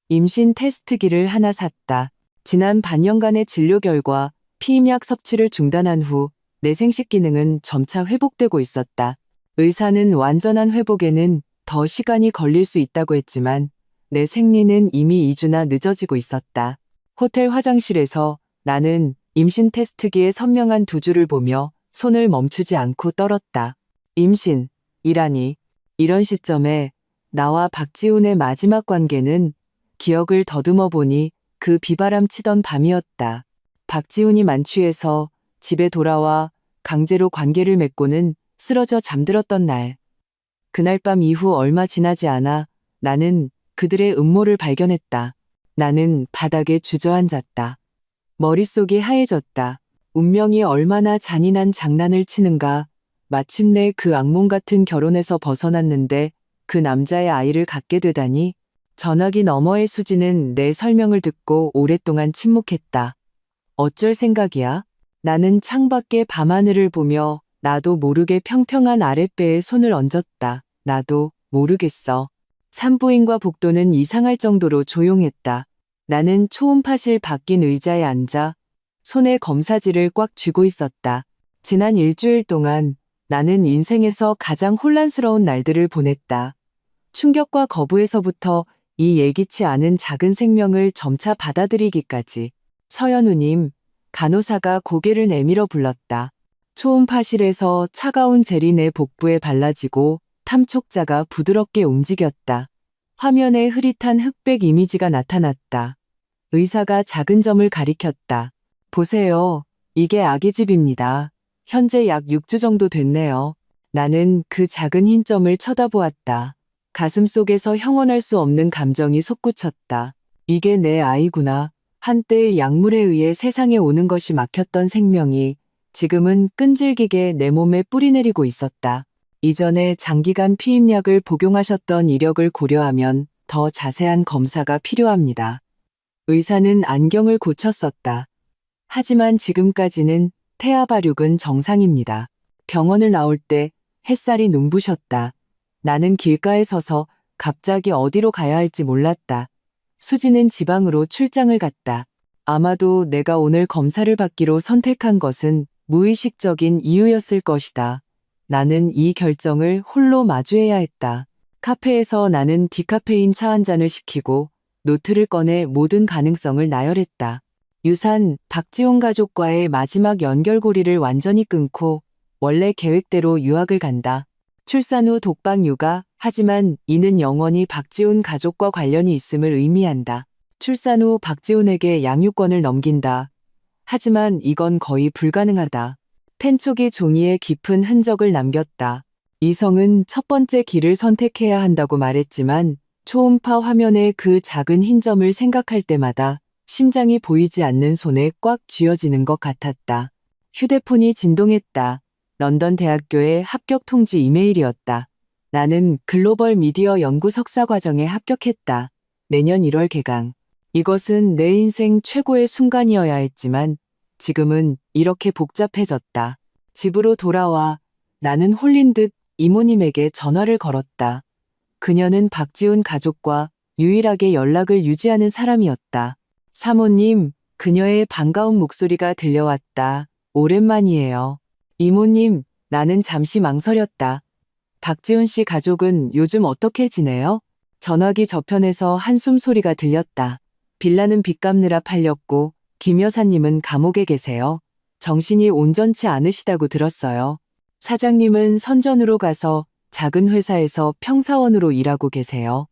임신 테스트기를 하나 샀다. 지난 반년간의 진료 결과 피임약 섭취를 중단한 후 내 생식 기능은 점차 회복되고 있었다. 의사는 완전한 회복에는 더 시간이 걸릴 수 있다고 했지만 내 생리는 이미 2주나 늦어지고 있었다. 호텔 화장실에서 나는 임신 테스트기의 선명한 두 줄을 보며 손을 멈추지 않고 떨었다. 임신이라니. 이런 시점에 나와 박지훈의 마지막 관계는 기억을 더듬어 보니 그 비바람 치던 밤이었다. 박지훈이 만취해서 집에 돌아와 강제로 관계를 맺고는 쓰러져 잠들었던 날. 그날 밤 이후 얼마 지나지 않아 나는 그들의 음모를 발견했다. 나는 바닥에 주저앉았다. 머릿속이 하얘졌다. 운명이 얼마나 잔인한 장난을 치는가. 마침내 그 악몽 같은 결혼에서 벗어났는데 그 남자의 아이를 갖게 되다니. 전화기 너머의 수지는 내 설명을 듣고 오랫동안 침묵했다. 어쩔 생각이야? 나는 창밖의 밤하늘을 보며 나도 모르게 평평한 아랫배에 손을 얹었다. 나도 모르겠어. 산부인과 복도는 이상할 정도로 조용했다. 나는 초음파실 바뀐 의자에 앉아 손에 검사지를 꽉 쥐고 있었다. 지난 일주일 동안 나는 인생에서 가장 혼란스러운 날들을 보냈다. 충격과 거부에서부터 이 예기치 않은 작은 생명을 점차 받아들이기까지. 서연우님, 간호사가 고개를 내밀어 불렀다. 초음파실에서 차가운 젤이 내 복부에 발라지고 탐촉자가 부드럽게 움직였다. 화면에 흐릿한 흑백 이미지가 나타났다. 의사가 작은 점을 가리켰다. 보세요. 이게 아기 집입니다. 현재 약 6주 정도 됐네요. 나는 그 작은 흰 점을 쳐다보았다. 가슴속에서 형언할 수 없는 감정이 솟구쳤다. 이게 내 아이구나. 한때 약물에 의해 세상에 오는 것이 막혔던 생명이 지금은 끈질기게 내 몸에 뿌리내리고 있었다. 이전에 장기간 피임약을 복용하셨던 이력을 고려하면 더 자세한 검사가 필요합니다. 의사는 안경을 고쳤었다. 하지만 지금까지는 태아 발육은 정상입니다. 병원을 나올 때 햇살이 눈부셨다. 나는 길가에 서서 갑자기 어디로 가야 할지 몰랐다. 수지는 지방으로 출장을 갔다. 아마도 내가 오늘 검사를 받기로 선택한 것은 무의식적인 이유였을 것이다. 나는 이 결정을 홀로 마주해야 했다. 카페에서 나는 디카페인 차 한 잔을 시키고 노트를 꺼내 모든 가능성을 나열했다. 유산, 박지훈 가족과의 마지막 연결고리를 완전히 끊고 원래 계획대로 유학을 간다. 출산 후 독박 육아, 하지만 이는 영원히 박지훈 가족과 관련이 있음을 의미한다. 출산 후 박지훈에게 양육권을 넘긴다. 하지만 이건 거의 불가능하다. 펜촉이 종이에 깊은 흔적을 남겼다. 이성은 첫 번째 길을 선택해야 한다고 말했지만 초음파 화면의 그 작은 흰 점을 생각할 때마다 심장이 보이지 않는 손에 꽉 쥐어지는 것 같았다. 휴대폰이 진동했다. 런던 대학교의 합격 통지 이메일이었다. 나는 글로벌 미디어 연구 석사 과정에 합격했다. 내년 1월 개강. 이것은 내 인생 최고의 순간이어야 했지만 지금은 이렇게 복잡해졌다. 집으로 돌아와 나는 홀린 듯 이모님에게 전화를 걸었다. 그녀는 박지훈 가족과 유일하게 연락을 유지하는 사람이었다. 사모님, 그녀의 반가운 목소리가 들려왔다. 오랜만이에요. 이모님, 나는 잠시 망설였다. 박지훈 씨 가족은 요즘 어떻게 지내요? 전화기 저편에서 한숨 소리가 들렸다. 빌라는 빚 갚느라 팔렸고 김 여사님은 감옥에 계세요. 정신이 온전치 않으시다고 들었어요. 사장님은 선전으로 가서 작은 회사에서 평사원으로 일하고 계세요.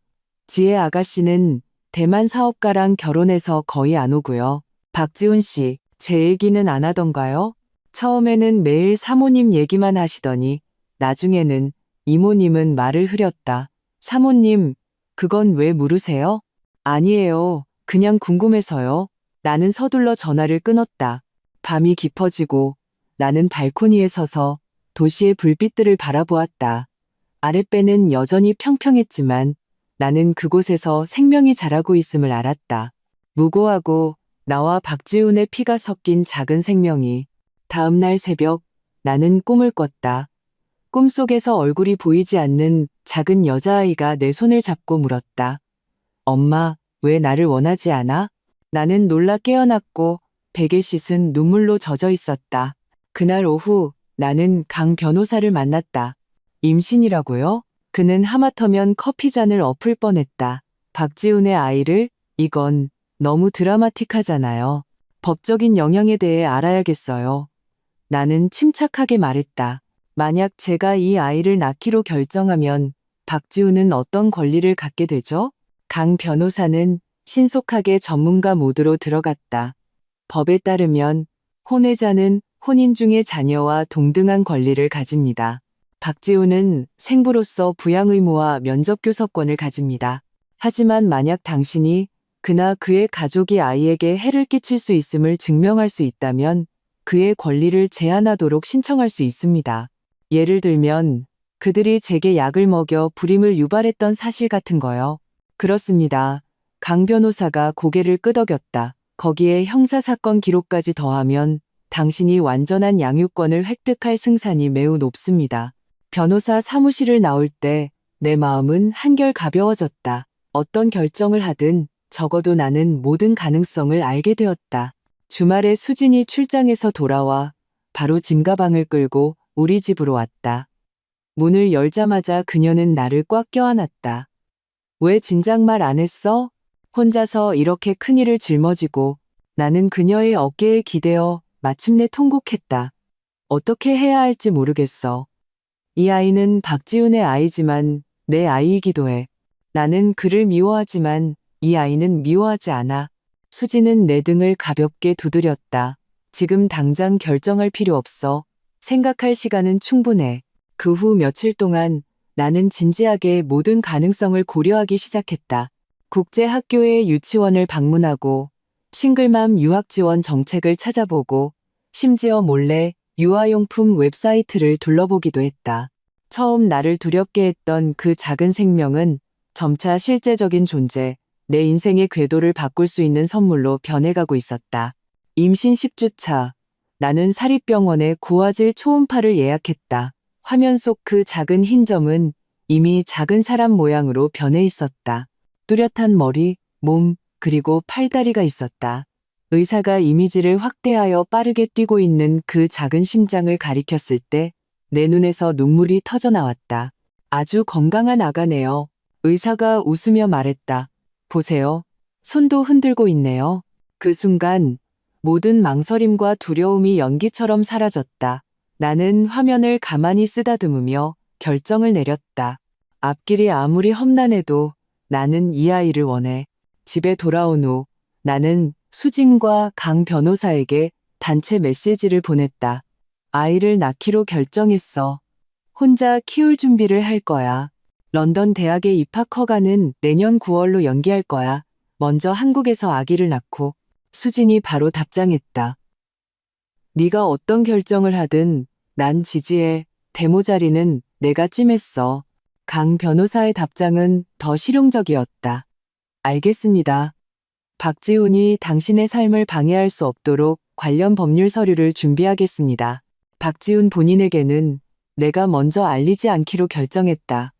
지혜 아가씨는 대만 사업가랑 결혼해서 거의 안 오고요. 박지훈 씨, 제 얘기는 안 하던가요? 처음에는 매일 사모님 얘기만 하시더니 나중에는 이모님은 말을 흐렸다. 사모님, 그건 왜 물으세요? 아니에요. 그냥 궁금해서요. 나는 서둘러 전화를 끊었다. 밤이 깊어지고 나는 발코니에 서서 도시의 불빛들을 바라보았다. 아랫배는 여전히 평평했지만 나는 그곳에서 생명이 자라고 있음을 알았다. 무고하고 나와 박지훈의 피가 섞인 작은 생명이. 다음 날 새벽 나는 꿈을 꿨다. 꿈속에서 얼굴이 보이지 않는 작은 여자아이가 내 손을 잡고 물었다. 엄마, 왜 나를 원하지 않아? 나는 놀라 깨어났고 베개 씻은 눈물로 젖어 있었다. 그날 오후 나는 강 변호사를 만났다. 임신이라고요? 그는 하마터면 커피잔을 엎을 뻔했다. 박지훈의 아이를? 이건 너무 드라마틱하잖아요. 법적인 영향에 대해 알아야겠어요. 나는 침착하게 말했다. 만약 제가 이 아이를 낳기로 결정하면 박지훈은 어떤 권리를 갖게 되죠? 강 변호사는 신속하게 전문가 모드로 들어갔다. 법에 따르면 혼외자는 혼인 중의 자녀와 동등한 권리를 가집니다. 박지훈은 생부로서 부양 의무와 면접 교섭권을 가집니다. 하지만 만약 당신이 그나 그의 가족이 아이에게 해를 끼칠 수 있음을 증명할 수 있다면 그의 권리를 제한하도록 신청할 수 있습니다. 예를 들면 그들이 제게 약을 먹여 불임을 유발했던 사실 같은 거요. 그렇습니다. 강 변호사가 고개를 끄덕였다. 거기에 형사사건 기록까지 더하면 당신이 완전한 양육권을 획득할 승산이 매우 높습니다. 변호사 사무실을 나올 때 내 마음은 한결 가벼워졌다. 어떤 결정을 하든 적어도 나는 모든 가능성을 알게 되었다. 주말에 수진이 출장에서 돌아와 바로 짐가방을 끌고 우리 집으로 왔다. 문을 열자마자 그녀는 나를 꽉 껴안았다. 왜 진작 말 안 했어? 혼자서 이렇게 큰일을 짊어지고. 나는 그녀의 어깨에 기대어 마침내 통곡했다. 어떻게 해야 할지 모르겠어. 이 아이는 박지훈의 아이지만 내 아이이기도 해. 나는 그를 미워하지만 이 아이는 미워하지 않아. 수지는 내 등을 가볍게 두드렸다. 지금 당장 결정할 필요 없어. 생각할 시간은 충분해. 그 후 며칠 동안 나는 진지하게 모든 가능성을 고려하기 시작했다. 국제학교의 유치원을 방문하고 싱글맘 유학 지원 정책을 찾아보고 심지어 몰래 유아용품 웹사이트를 둘러보기도 했다. 처음 나를 두렵게 했던 그 작은 생명은 점차 실제적인 존재, 내 인생의 궤도를 바꿀 수 있는 선물로 변해가고 있었다. 임신 10주 차, 나는 사립병원에 고화질 초음파를 예약했다. 화면 속 그 작은 흰 점은 이미 작은 사람 모양으로 변해 있었다. 뚜렷한 머리, 몸, 그리고 팔다리가 있었다. 의사가 이미지를 확대하여 빠르게 뛰고 있는 그 작은 심장을 가리켰을 때 내 눈에서 눈물이 터져 나왔다. 아주 건강한 아가네요. 의사가 웃으며 말했다. 보세요. 손도 흔들고 있네요. 그 순간 모든 망설임과 두려움이 연기처럼 사라졌다. 나는 화면을 가만히 쓰다듬으며 결정을 내렸다. 앞길이 아무리 험난해도 나는 이 아이를 원해. 집에 돌아온 후 나는 수진과 강 변호사에게 단체 메시지를 보냈다. 아이를 낳기로 결정했어. 혼자 키울 준비를 할 거야. 런던 대학에 입학 허가는 내년 9월로 연기할 거야. 먼저 한국에서 아기를 낳고. 수진이 바로 답장했다. 네가 어떤 결정을 하든 난 지지해. 데모 자리는 내가 찜했어. 강 변호사의 답장은 더 실용적이었다. 알겠습니다. 박지훈이 당신의 삶을 방해할 수 없도록 관련 법률 서류를 준비하겠습니다. 박지훈 본인에게는 내가 먼저 알리지 않기로 결정했다.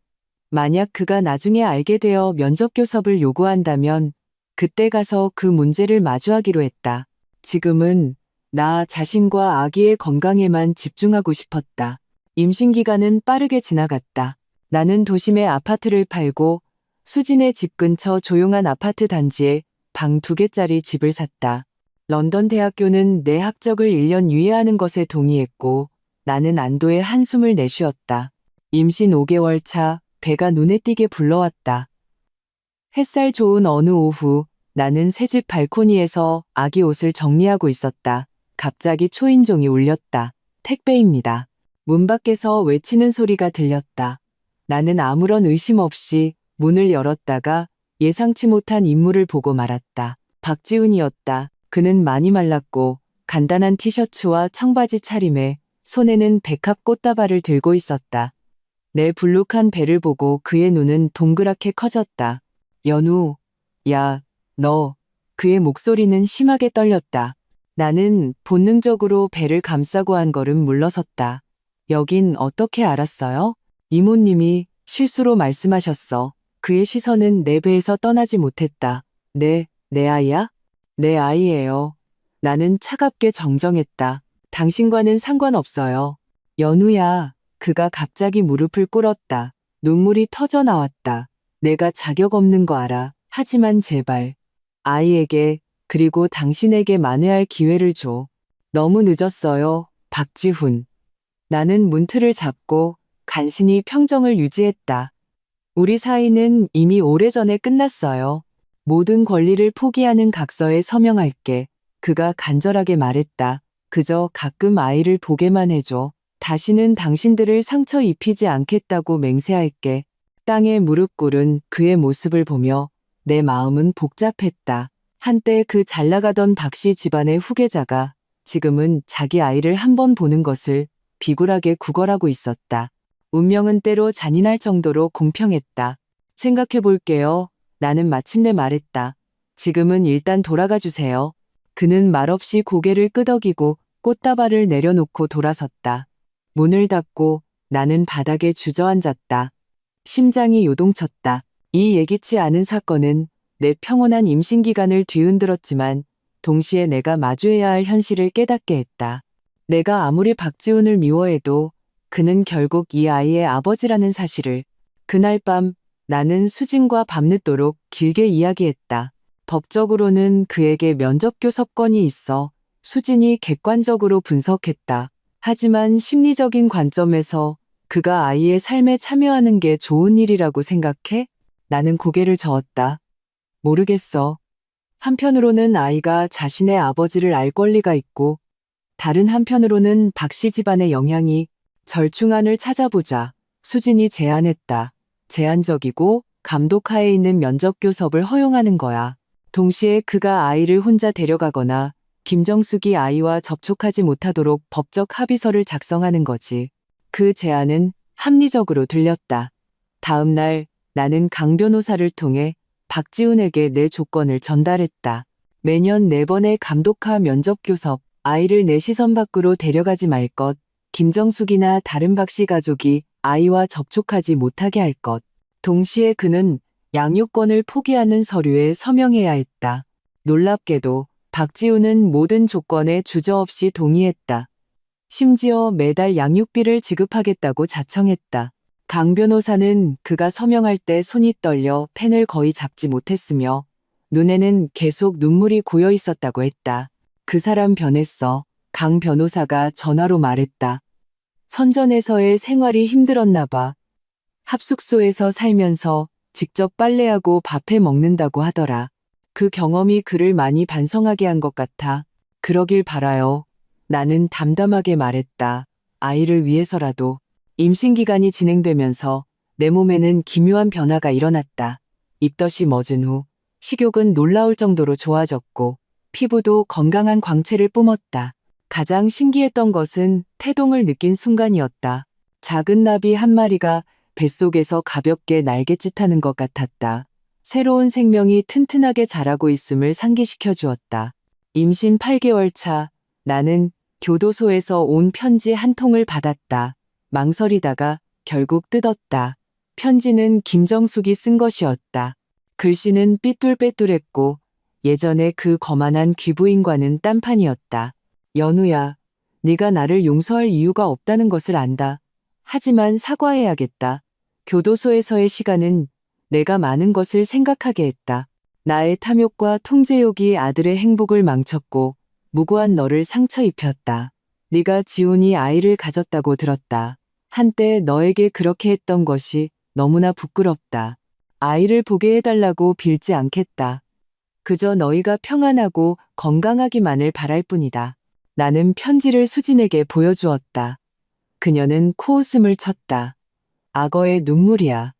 만약 그가 나중에 알게 되어 면접 교섭을 요구한다면 그때 가서 그 문제를 마주하기로 했다. 지금은 나 자신과 아기의 건강에만 집중하고 싶었다. 임신 기간은 빠르게 지나갔다. 나는 도심의 아파트를 팔고 수진의 집 근처 조용한 아파트 단지에 방 2개짜리 집을 샀다. 런던 대학교는 내 학적을 1년 유예하는 것에 동의했고 나는 안도의 한숨을 내쉬었다. 임신 5개월 차 배가 눈에 띄게 불러왔다. 햇살 좋은 어느 오후 나는 새집 발코니에서 아기 옷을 정리하고 있었다. 갑자기 초인종이 울렸다. 택배입니다. 문 밖에서 외치는 소리가 들렸다. 나는 아무런 의심 없이 문을 열었다가 예상치 못한 인물을 보고 말았다. 박지훈이었다. 그는 많이 말랐고 간단한 티셔츠와 청바지 차림에 손에는 백합 꽃다발을 들고 있었다. 내 불룩한 배를 보고 그의 눈은 동그랗게 커졌다. 연우, 야, 너. 그의 목소리는 심하게 떨렸다. 나는 본능적으로 배를 감싸고 한 걸음 물러섰다. 여긴 어떻게 알았어요? 이모님이 실수로 말씀하셨어. 그의 시선은 내 배에서 떠나지 못했다. 내 아이야? 내 아이예요. 나는 차갑게 정정했다. 당신과는 상관없어요. 연우야. 그가 갑자기 무릎을 꿇었다. 눈물이 터져 나왔다. 내가 자격 없는 거 알아. 하지만 제발. 아이에게 그리고 당신에게 만회할 기회를 줘. 너무 늦었어요. 박지훈. 나는 문틀을 잡고 간신히 평정을 유지했다. 우리 사이는 이미 오래전에 끝났어요. 모든 권리를 포기하는 각서에 서명할게. 그가 간절하게 말했다. 그저 가끔 아이를 보게만 해줘. 다시는 당신들을 상처 입히지 않겠다고 맹세할게. 땅에 무릎 꿇은 그의 모습을 보며 내 마음은 복잡했다. 한때 그 잘나가던 박씨 집안의 후계자가 지금은 자기 아이를 한 번 보는 것을 비굴하게 구걸하고 있었다. 운명은 때로 잔인할 정도로 공평했다. 생각해 볼게요. 나는 마침내 말했다. 지금은 일단 돌아가 주세요. 그는 말없이 고개를 끄덕이고 꽃다발을 내려놓고 돌아섰다. 문을 닫고 나는 바닥에 주저앉았다. 심장이 요동쳤다. 이 예기치 않은 사건은 내 평온한 임신 기간을 뒤흔들었지만 동시에 내가 마주해야 할 현실을 깨닫게 했다. 내가 아무리 박지훈을 미워해도 그는 결국 이 아이의 아버지라는 사실을. 그날 밤 나는 수진과 밤늦도록 길게 이야기했다. 법적으로는 그에게 면접 교섭권이 있어 수진이 객관적으로 분석했다. 하지만 심리적인 관점에서 그가 아이의 삶에 참여하는 게 좋은 일이라고 생각해? 나는 고개를 저었다. 모르겠어. 한편으로는 아이가 자신의 아버지를 알 권리가 있고 다른 한편으로는 박씨 집안의 영향이. 절충안을 찾아보자. 수진이 제안했다. 제한적이고 감독하에 있는 면접 교섭을 허용하는 거야. 동시에 그가 아이를 혼자 데려가거나 김정숙이 아이와 접촉하지 못하도록 법적 합의서를 작성하는 거지. 그 제안은 합리적으로 들렸다. 다음 날 나는 강 변호사를 통해 박지훈에게 내 조건을 전달했다. 매년 4번의 감독하 면접 교섭, 아이를 내 시선 밖으로 데려가지 말 것, 김정숙이나 다른 박씨 가족이 아이와 접촉하지 못하게 할 것. 동시에 그는 양육권을 포기하는 서류에 서명해야 했다. 놀랍게도 박지훈은 모든 조건에 주저없이 동의했다. 심지어 매달 양육비를 지급하겠다고 자청했다. 강 변호사는 그가 서명할 때 손이 떨려 펜을 거의 잡지 못했으며 눈에는 계속 눈물이 고여 있었다고 했다. 그 사람 변했어. 강 변호사가 전화로 말했다. 선전에서의 생활이 힘들었나 봐. 합숙소에서 살면서 직접 빨래하고 밥해 먹는다고 하더라. 그 경험이 그를 많이 반성하게 한 것 같아. 그러길 바라요. 나는 담담하게 말했다. 아이를 위해서라도. 임신 기간이 진행되면서 내 몸에는 기묘한 변화가 일어났다. 입덧이 멎은 후 식욕은 놀라울 정도로 좋아졌고 피부도 건강한 광채를 뿜었다. 가장 신기했던 것은 태동을 느낀 순간이었다. 작은 나비 한 마리가 뱃속에서 가볍게 날갯짓하는 것 같았다. 새로운 생명이 튼튼하게 자라고 있음을 상기시켜 주었다. 임신 8개월 차 나는 교도소에서 온 편지 한 통을 받았다. 망설이다가 결국 뜯었다. 편지는 김정숙이 쓴 것이었다. 글씨는 삐뚤빼뚤했고 예전에 그 거만한 귀부인과는 딴판이었다. 연우야, 네가 나를 용서할 이유가 없다는 것을 안다. 하지만 사과해야겠다. 교도소에서의 시간은 내가 많은 것을 생각하게 했다. 나의 탐욕과 통제욕이 아들의 행복을 망쳤고 무고한 너를 상처 입혔다. 네가 지훈이 아이를 가졌다고 들었다. 한때 너에게 그렇게 했던 것이 너무나 부끄럽다. 아이를 보게 해달라고 빌지 않겠다. 그저 너희가 평안하고 건강하기만을 바랄 뿐이다. 나는 편지를 수진에게 보여주었다. 그녀는 코웃음을 쳤다. 악어의 눈물이야.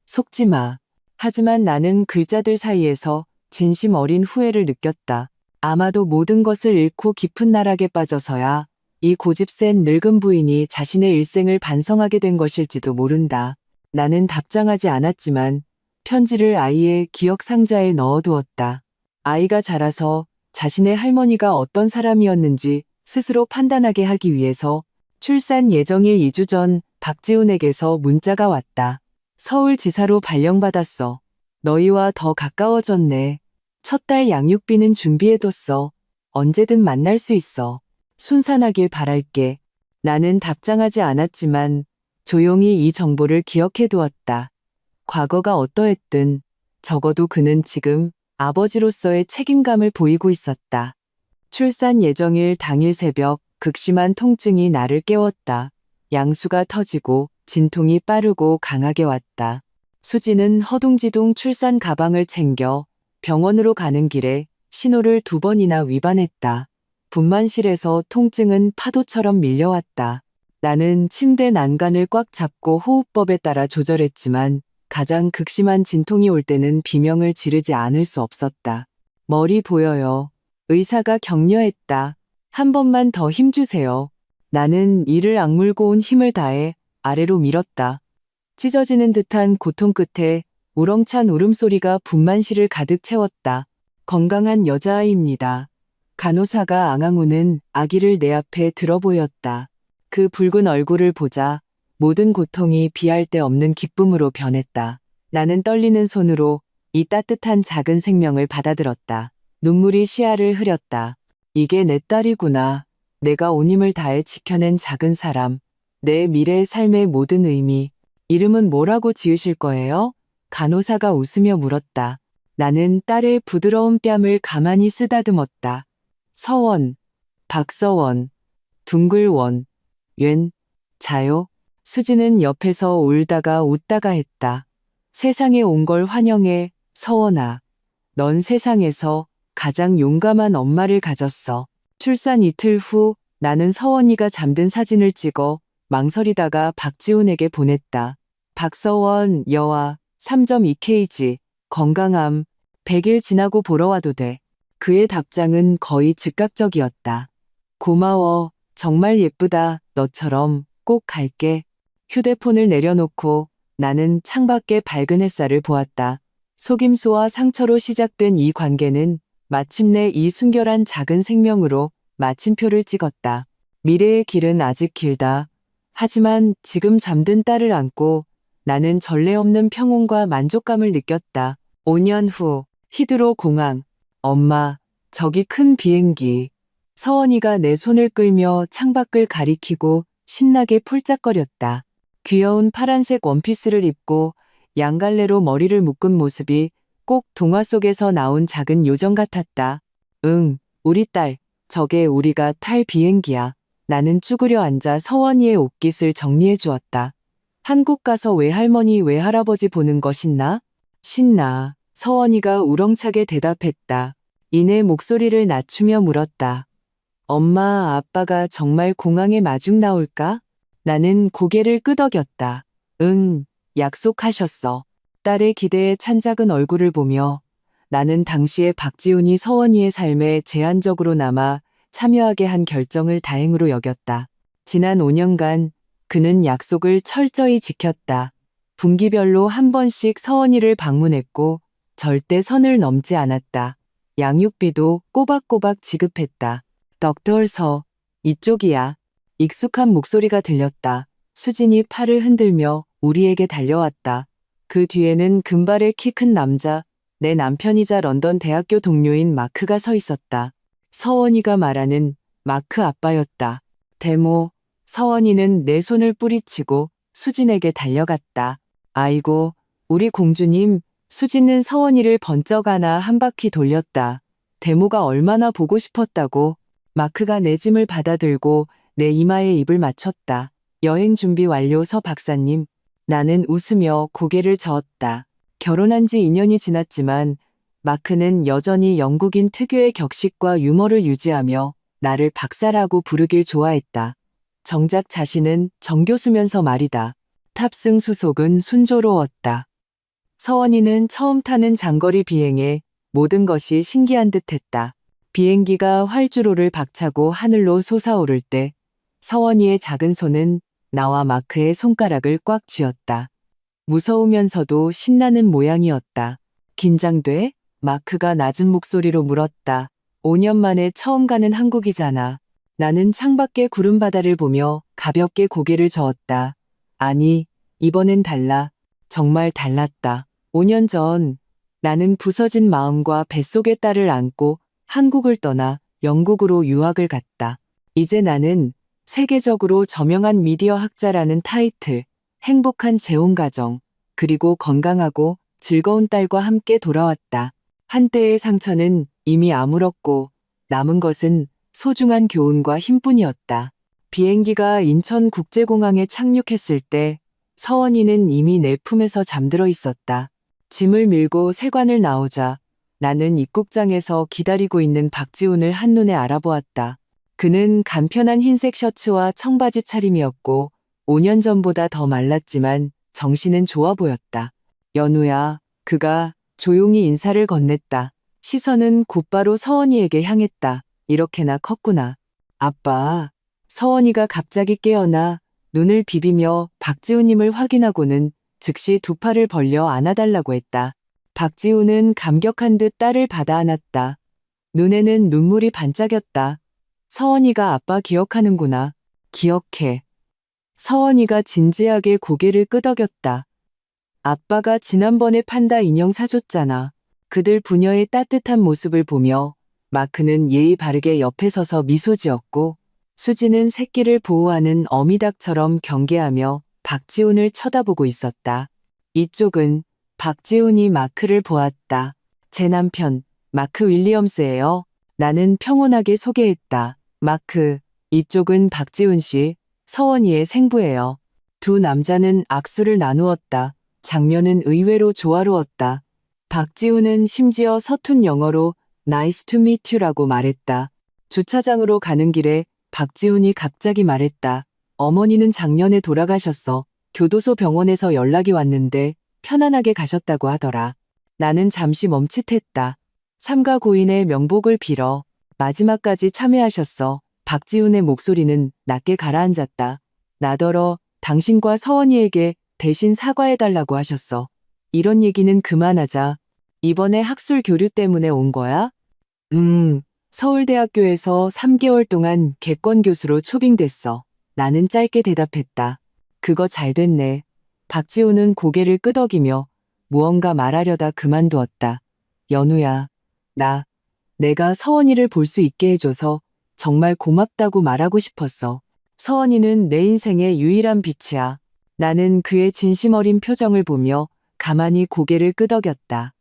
속지 마. 하지만 나는 글자들 사이에서 진심 어린 후회를 느꼈다. 아마도 모든 것을 잃고 깊은 나락에 빠져서야 이 고집센 늙은 부인이 자신의 일생을 반성하게 된 것일지도 모른다. 나는 답장하지 않았지만 편지를 아이의 기억 상자에 넣어두었다. 아이가 자라서 자신의 할머니가 어떤 사람이었는지 스스로 판단하게 하기 위해서 출산 예정일 2주 전 박지훈에게서 문자가 왔다. 서울지사로 발령받았어. 너희와 더 가까워졌네. 첫 달 양육비는 준비해뒀어. 언제든 만날 수 있어. 순산하길 바랄게. 나는 답장하지 않았지만 조용히 이 정보를 기억해두었다. 과거가 어떠했든 적어도 그는 지금 아버지로서의 책임감을 보이고 있었다. 출산 예정일 당일 새벽 극심한 통증이 나를 깨웠다. 양수가 터지고 진통이 빠르고 강하게 왔다. 수지는 허둥지둥 출산 가방을 챙겨 병원으로 가는 길에 신호를 2번이나 위반했다. 분만실에서 통증은 파도처럼 밀려왔다. 나는 침대 난간을 꽉 잡고 호흡법에 따라 조절했지만 가장 극심한 진통이 올 때는 비명을 지르지 않을 수 없었다. 머리 보여요. 의사가 격려했다. 한 번만 더 힘주세요. 나는 이를 악물고 온 힘을 다해 아래로 밀었다. 찢어지는 듯한 고통 끝에 우렁찬 울음소리가 분만실을 가득 채웠다. 건강한 여자아이입니다. 간호사가 앙앙우는 아기를 내 앞에 들어 보였다. 그 붉은 얼굴을 보자 모든 고통이 비할 데 없는 기쁨으로 변했다. 나는 떨리는 손으로 이 따뜻한 작은 생명을 받아들었다. 눈물이 시야를 흐렸다. 이게 내 딸이구나. 내가 온 힘을 다해 지켜낸 작은 사람. 내 미래의 삶의 모든 의미. 이름은 뭐라고 지으실 거예요? 간호사가 웃으며 물었다. 나는 딸의 부드러운 뺨을 가만히 쓰다듬었다. 서원, 박서원, 둥글원, 웬, 자요? 수지는 옆에서 울다가 웃다가 했다. 세상에 온 걸 환영해, 서원아. 넌 세상에서 가장 용감한 엄마를 가졌어. 출산 이틀 후 나는 서원이가 잠든 사진을 찍어 망설이다가 박지훈에게 보냈다. 박서원 여아 3.2kg 건강함 100일 지나고 보러 와도 돼. 그의 답장은 거의 즉각적이었다. 고마워. 정말 예쁘다. 너처럼 꼭 갈게. 휴대폰을 내려놓고 나는 창밖의 밝은 햇살을 보았다. 속임수와 상처로 시작된 이 관계는 마침내 이 순결한 작은 생명으로 마침표를 찍었다. 미래의 길은 아직 길다. 하지만 지금 잠든 딸을 안고 나는 전례 없는 평온과 만족감을 느꼈다. 5년 후 히드로 공항. 엄마, 저기 큰 비행기. 서원이가 내 손을 끌며 창밖을 가리키고 신나게 폴짝거렸다. 귀여운 파란색 원피스를 입고 양갈래로 머리를 묶은 모습이 꼭 동화 속에서 나온 작은 요정 같았다. 응, 우리 딸. 저게 우리가 탈 비행기야. 나는 쭈그려 앉아 서원이의 옷깃을 정리해 주었다. 한국 가서 외할머니 외할아버지 보는 거 신나? 신나. 서원이가 우렁차게 대답했다. 이내 목소리를 낮추며 물었다. 엄마, 아빠가 정말 공항에 마중 나올까? 나는 고개를 끄덕였다. 응, 약속하셨어. 딸의 기대에 찬 작은 얼굴을 보며 나는 당시에 박지훈이 서원이의 삶에 제한적으로 남아 참여하게 한 결정을 다행으로 여겼다. 지난 5년간 그는 약속을 철저히 지켰다. 분기별로 한 번씩 서원이를 방문했고 절대 선을 넘지 않았다. 양육비도 꼬박꼬박 지급했다. 덕돌서, 이쪽이야. 익숙한 목소리가 들렸다. 수진이 팔을 흔들며 우리에게 달려왔다. 그 뒤에는 금발의 키 큰 남자, 내 남편이자 런던 대학교 동료인 마크가 서 있었다. 서원이가 말하는 마크 아빠였다. 데모, 서원이는 내 손을 뿌리치고 수진에게 달려갔다. 아이고, 우리 공주님, 수진은 서원이를 번쩍 안아 한 바퀴 돌렸다. 데모가 얼마나 보고 싶었다고. 마크가 내 짐을 받아들고 내 이마에 입을 맞췄다. 여행 준비 완료 서 박사님. 나는 웃으며 고개를 저었다. 결혼한 지 2년이 지났지만 마크는 여전히 영국인 특유의 격식과 유머를 유지하며 나를 박사라고 부르길 좋아했다. 정작 자신은 정교수면서 말이다. 탑승 수속은 순조로웠다. 서원이는 처음 타는 장거리 비행에 모든 것이 신기한 듯했다. 비행기가 활주로를 박차고 하늘로 솟아오를 때 서원이의 작은 손은 나와 마크의 손가락을 꽉 쥐었다. 무서우면서도 신나는 모양이었다. 긴장돼? 마크가 낮은 목소리로 물었다. 5년 만에 처음 가는 한국이잖아. 나는 창밖의 구름바다를 보며 가볍게 고개를 저었다. 아니, 이번엔 달라. 정말 달랐다. 5년 전 나는 부서진 마음과 뱃속의 딸을 안고 한국을 떠나 영국으로 유학을 갔다. 이제 나는 세계적으로 저명한 미디어 학자라는 타이틀, 행복한 재혼가정, 그리고 건강하고 즐거운 딸과 함께 돌아왔다. 한때의 상처는 이미 아물었고 남은 것은 소중한 교훈과 힘뿐이었다. 비행기가 인천국제공항에 착륙했을 때 서원이는 이미 내 품에서 잠들어 있었다. 짐을 밀고 세관을 나오자 나는 입국장에서 기다리고 있는 박지훈을 한눈에 알아보았다. 그는 간편한 흰색 셔츠와 청바지 차림이었고 5년 전보다 더 말랐지만 정신은 좋아 보였다. 연우야, 그가 조용히 인사를 건넸다. 시선은 곧바로 서원이에게 향했다. 이렇게나 컸구나. 아빠. 서원이가 갑자기 깨어나 눈을 비비며 박지훈님을 확인하고는 즉시 두 팔을 벌려 안아달라고 했다. 박지훈은 감격한 듯 딸을 받아 안았다. 눈에는 눈물이 반짝였다. 서원이가 아빠 기억하는구나. 기억해. 서원이가 진지하게 고개를 끄덕였다. 아빠가 지난번에 판다 인형 사줬잖아. 그들 부녀의 따뜻한 모습을 보며 마크는 예의 바르게 옆에 서서 미소 지었고 수지는 새끼를 보호하는 어미닭처럼 경계하며 박지훈을 쳐다보고 있었다. 이쪽은 박지훈이 마크를 보았다. 제 남편, 마크 윌리엄스예요. 나는 평온하게 소개했다. 마크, 이쪽은 박지훈 씨, 서원이의 생부예요. 두 남자는 악수를 나누었다. 장면은 의외로 조화로웠다. 박지훈은 심지어 서툰 영어로 Nice to meet you라고 말했다. 주차장으로 가는 길에 박지훈이 갑자기 말했다. 어머니는 작년에 돌아가셨어. 교도소 병원에서 연락이 왔는데 편안하게 가셨다고 하더라. 나는 잠시 멈칫했다. 삼가 고인의 명복을 빌어 마지막까지 참여하셨어. 박지훈의 목소리는 낮게 가라앉았다. 나더러 당신과 서원이에게 대신 사과해달라고 하셨어. 이런 얘기는 그만하자. 이번에 학술 교류 때문에 온 거야? 서울대학교에서 3개월 동안 객권 교수로 초빙됐어. 나는 짧게 대답했다. 그거 잘 됐네. 박지훈은 고개를 끄덕이며 무언가 말하려다 그만두었다. 연우야, 내가 서원이를 볼 수 있게 해줘서 정말 고맙다고 말하고 싶었어. 서원이는 내 인생의 유일한 빛이야. 나는 그의 진심 어린 표정을 보며 가만히 고개를 끄덕였다.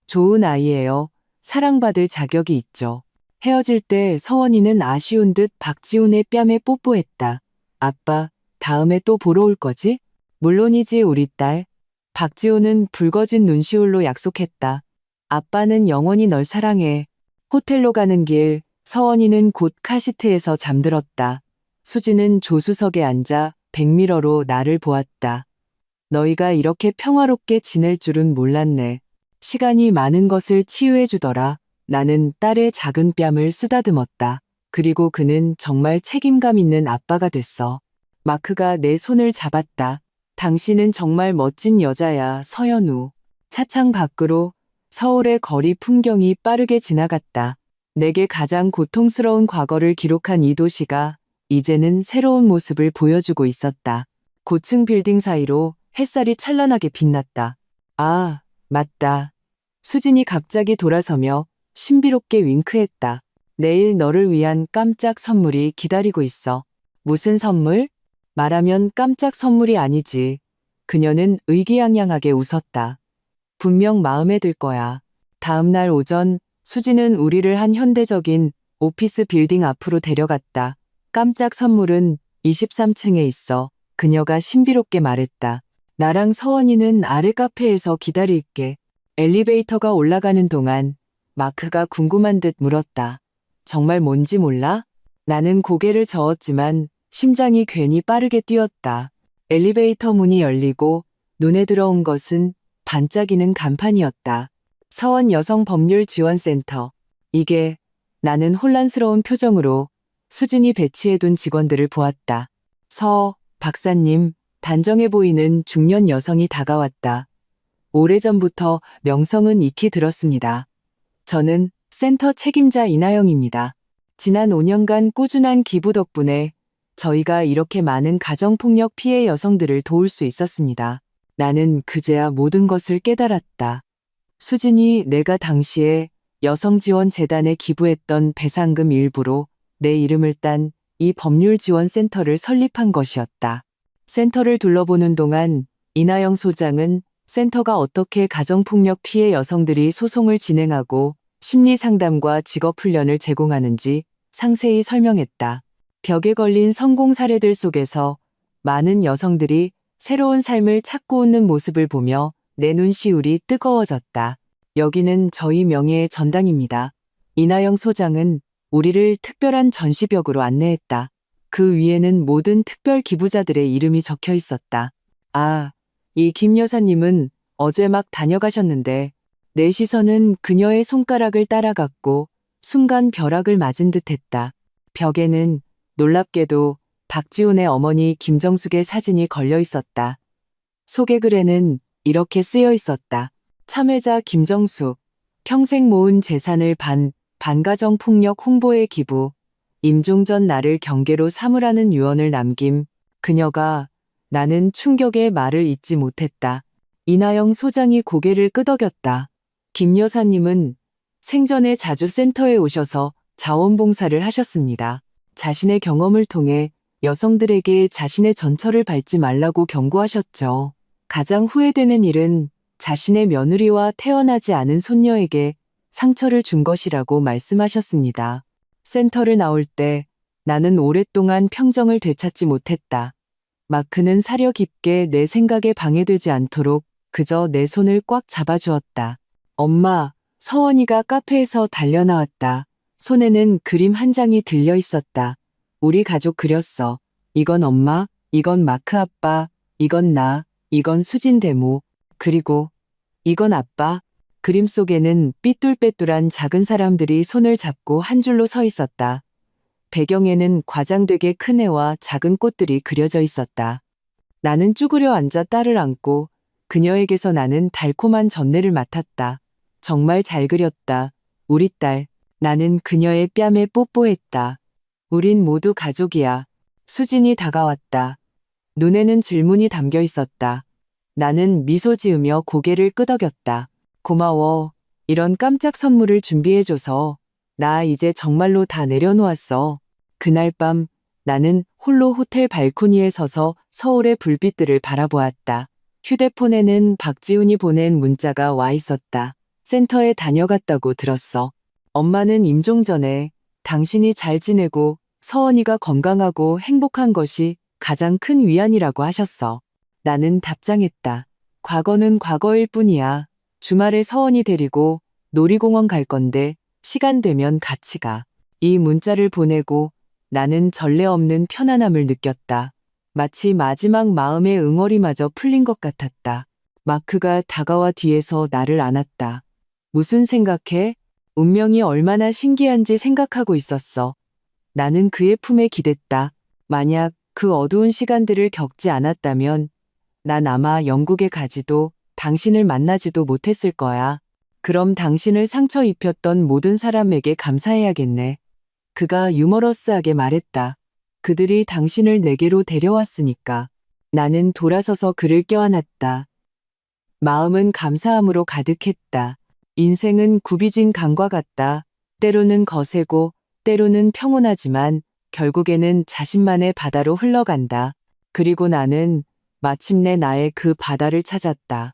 좋은 아이예요. 사랑받을 자격이 있죠. 헤어질 때 서원이는 아쉬운 듯 박지훈의 뺨에 뽀뽀했다. 아빠, 다음에 또 보러 올 거지? 물론이지 우리 딸. 박지훈은 붉어진 눈시울로 약속했다. 아빠는 영원히 널 사랑해. 호텔로 가는 길, 서원이는 곧 카시트에서 잠들었다. 수지는 조수석에 앉아 백미러로 나를 보았다. 너희가 이렇게 평화롭게 지낼 줄은 몰랐네. 시간이 많은 것을 치유해주더라. 나는 딸의 작은 뺨을 쓰다듬었다. 그리고 그는 정말 책임감 있는 아빠가 됐어. 마크가 내 손을 잡았다. 당신은 정말 멋진 여자야, 서연우. 차창 밖으로 서울의 거리 풍경이 빠르게 지나갔다. 내게 가장 고통스러운 과거를 기록한 이 도시가 이제는 새로운 모습을 보여주고 있었다. 고층 빌딩 사이로 햇살이 찬란하게 빛났다. 아, 맞다. 수진이 갑자기 돌아서며 신비롭게 윙크했다. 내일 너를 위한 깜짝 선물이 기다리고 있어. 무슨 선물? 말하면 깜짝 선물이 아니지. 그녀는 의기양양하게 웃었다. 분명 마음에 들 거야. 다음 날 오전 수진은 우리를 한 현대적인 오피스 빌딩 앞으로 데려갔다. 깜짝 선물은 23층에 있어. 그녀가 신비롭게 말했다. 나랑 서원이는 아래 카페에서 기다릴게. 엘리베이터가 올라가는 동안 마크가 궁금한 듯 물었다. 정말 뭔지 몰라? 나는 고개를 저었지만 심장이 괜히 빠르게 뛰었다. 엘리베이터 문이 열리고 눈에 들어온 것은 반짝이는 간판이었다. 서원 여성법률지원센터. 이게 나는 혼란스러운 표정으로 수진이 배치해둔 직원들을 보았다. 서 박사님, 단정해 보이는 중년 여성이 다가왔다. 오래전부터 명성은 익히 들었습니다. 저는 센터 책임자 이나영입니다. 지난 5년간 꾸준한 기부 덕분에 저희가 이렇게 많은 가정폭력 피해 여성들을 도울 수 있었습니다. 나는 그제야 모든 것을 깨달았다. 수진이 내가 당시에 여성지원재단에 기부했던 배상금 일부로 내 이름을 딴 이 법률지원센터를 설립한 것이었다. 센터를 둘러보는 동안 이나영 소장은 센터가 어떻게 가정폭력 피해 여성들이 소송을 진행하고 심리상담과 직업훈련을 제공하는지 상세히 설명했다. 벽에 걸린 성공 사례들 속에서 많은 여성들이 새로운 삶을 찾고 웃는 모습을 보며 내 눈시울이 뜨거워졌다. 여기는 저희 명예의 전당입니다. 이나영 소장은 우리를 특별한 전시벽으로 안내했다. 그 위에는 모든 특별 기부자들의 이름이 적혀 있었다. 아, 이 김 여사님은 어제 막 다녀가셨는데 내 시선은 그녀의 손가락을 따라갔고 순간 벼락을 맞은 듯했다. 벽에는 놀랍게도 박지훈의 어머니 김정숙의 사진이 걸려 있었다. 소개글에는 이렇게 쓰여 있었다. 참여자 김정숙, 평생 모은 재산을 반가정 폭력 홍보에 기부, 임종 전 나를 경계로 삼으라는 유언을 남김. 그녀가 나는 충격의 말을 잊지 못했다. 이나영 소장이 고개를 끄덕였다. 김 여사님은 생전에 자주 센터에 오셔서 자원봉사를 하셨습니다. 자신의 경험을 통해 여성들에게 자신의 전철을 밟지 말라고 경고하셨죠. 가장 후회되는 일은 자신의 며느리와 태어나지 않은 손녀에게 상처를 준 것이라고 말씀하셨습니다. 센터를 나올 때 나는 오랫동안 평정을 되찾지 못했다. 마크는 사려 깊게 내 생각에 방해되지 않도록 그저 내 손을 꽉 잡아주었다. 엄마, 서원이가 카페에서 달려나왔다. 손에는 그림 한 장이 들려 있었다. 우리 가족 그렸어. 이건 엄마, 이건 마크 아빠, 이건 나, 이건 수진 대모, 그리고 이건 아빠. 그림 속에는 삐뚤빼뚤한 작은 사람들이 손을 잡고 한 줄로 서 있었다. 배경에는 과장되게 큰 애와 작은 꽃들이 그려져 있었다. 나는 쭈그려 앉아 딸을 안고 그녀에게서 나는 달콤한 전내를 맡았다. 정말 잘 그렸다. 우리 딸. 나는 그녀의 뺨에 뽀뽀했다. 우린 모두 가족이야. 수진이 다가왔다. 눈에는 질문이 담겨 있었다. 나는 미소 지으며 고개를 끄덕였다. 고마워. 이런 깜짝 선물을 준비해줘서 나 이제 정말로 다 내려놓았어. 그날 밤 나는 홀로 호텔 발코니에 서서 서울의 불빛들을 바라보았다. 휴대폰에는 박지훈이 보낸 문자가 와 있었다. 센터에 다녀갔다고 들었어. 엄마는 임종 전에 당신이 잘 지내고 서원이가 건강하고 행복한 것이 가장 큰 위안이라고 하셨어. 나는 답장했다. 과거는 과거일 뿐이야. 주말에 서원이 데리고 놀이공원 갈 건데 시간 되면 같이 가. 이 문자를 보내고 나는 전례 없는 편안함을 느꼈다. 마치 마지막 마음의 응어리마저 풀린 것 같았다. 마크가 다가와 뒤에서 나를 안았다. 무슨 생각해? 운명이 얼마나 신기한지 생각하고 있었어. 나는 그의 품에 기댔다. 만약 그 어두운 시간들을 겪지 않았다면 난 아마 영국에 가지도 당신을 만나지도 못했을 거야. 그럼 당신을 상처 입혔던 모든 사람에게 감사해야겠네. 그가 유머러스하게 말했다. 그들이 당신을 내게로 데려왔으니까. 나는 돌아서서 그를 껴안았다. 마음은 감사함으로 가득했다. 인생은 굽이진 강과 같다. 때로는 거세고 때로는 평온하지만 결국에는 자신만의 바다로 흘러간다. 그리고 나는 마침내 나의 그 바다를 찾았다.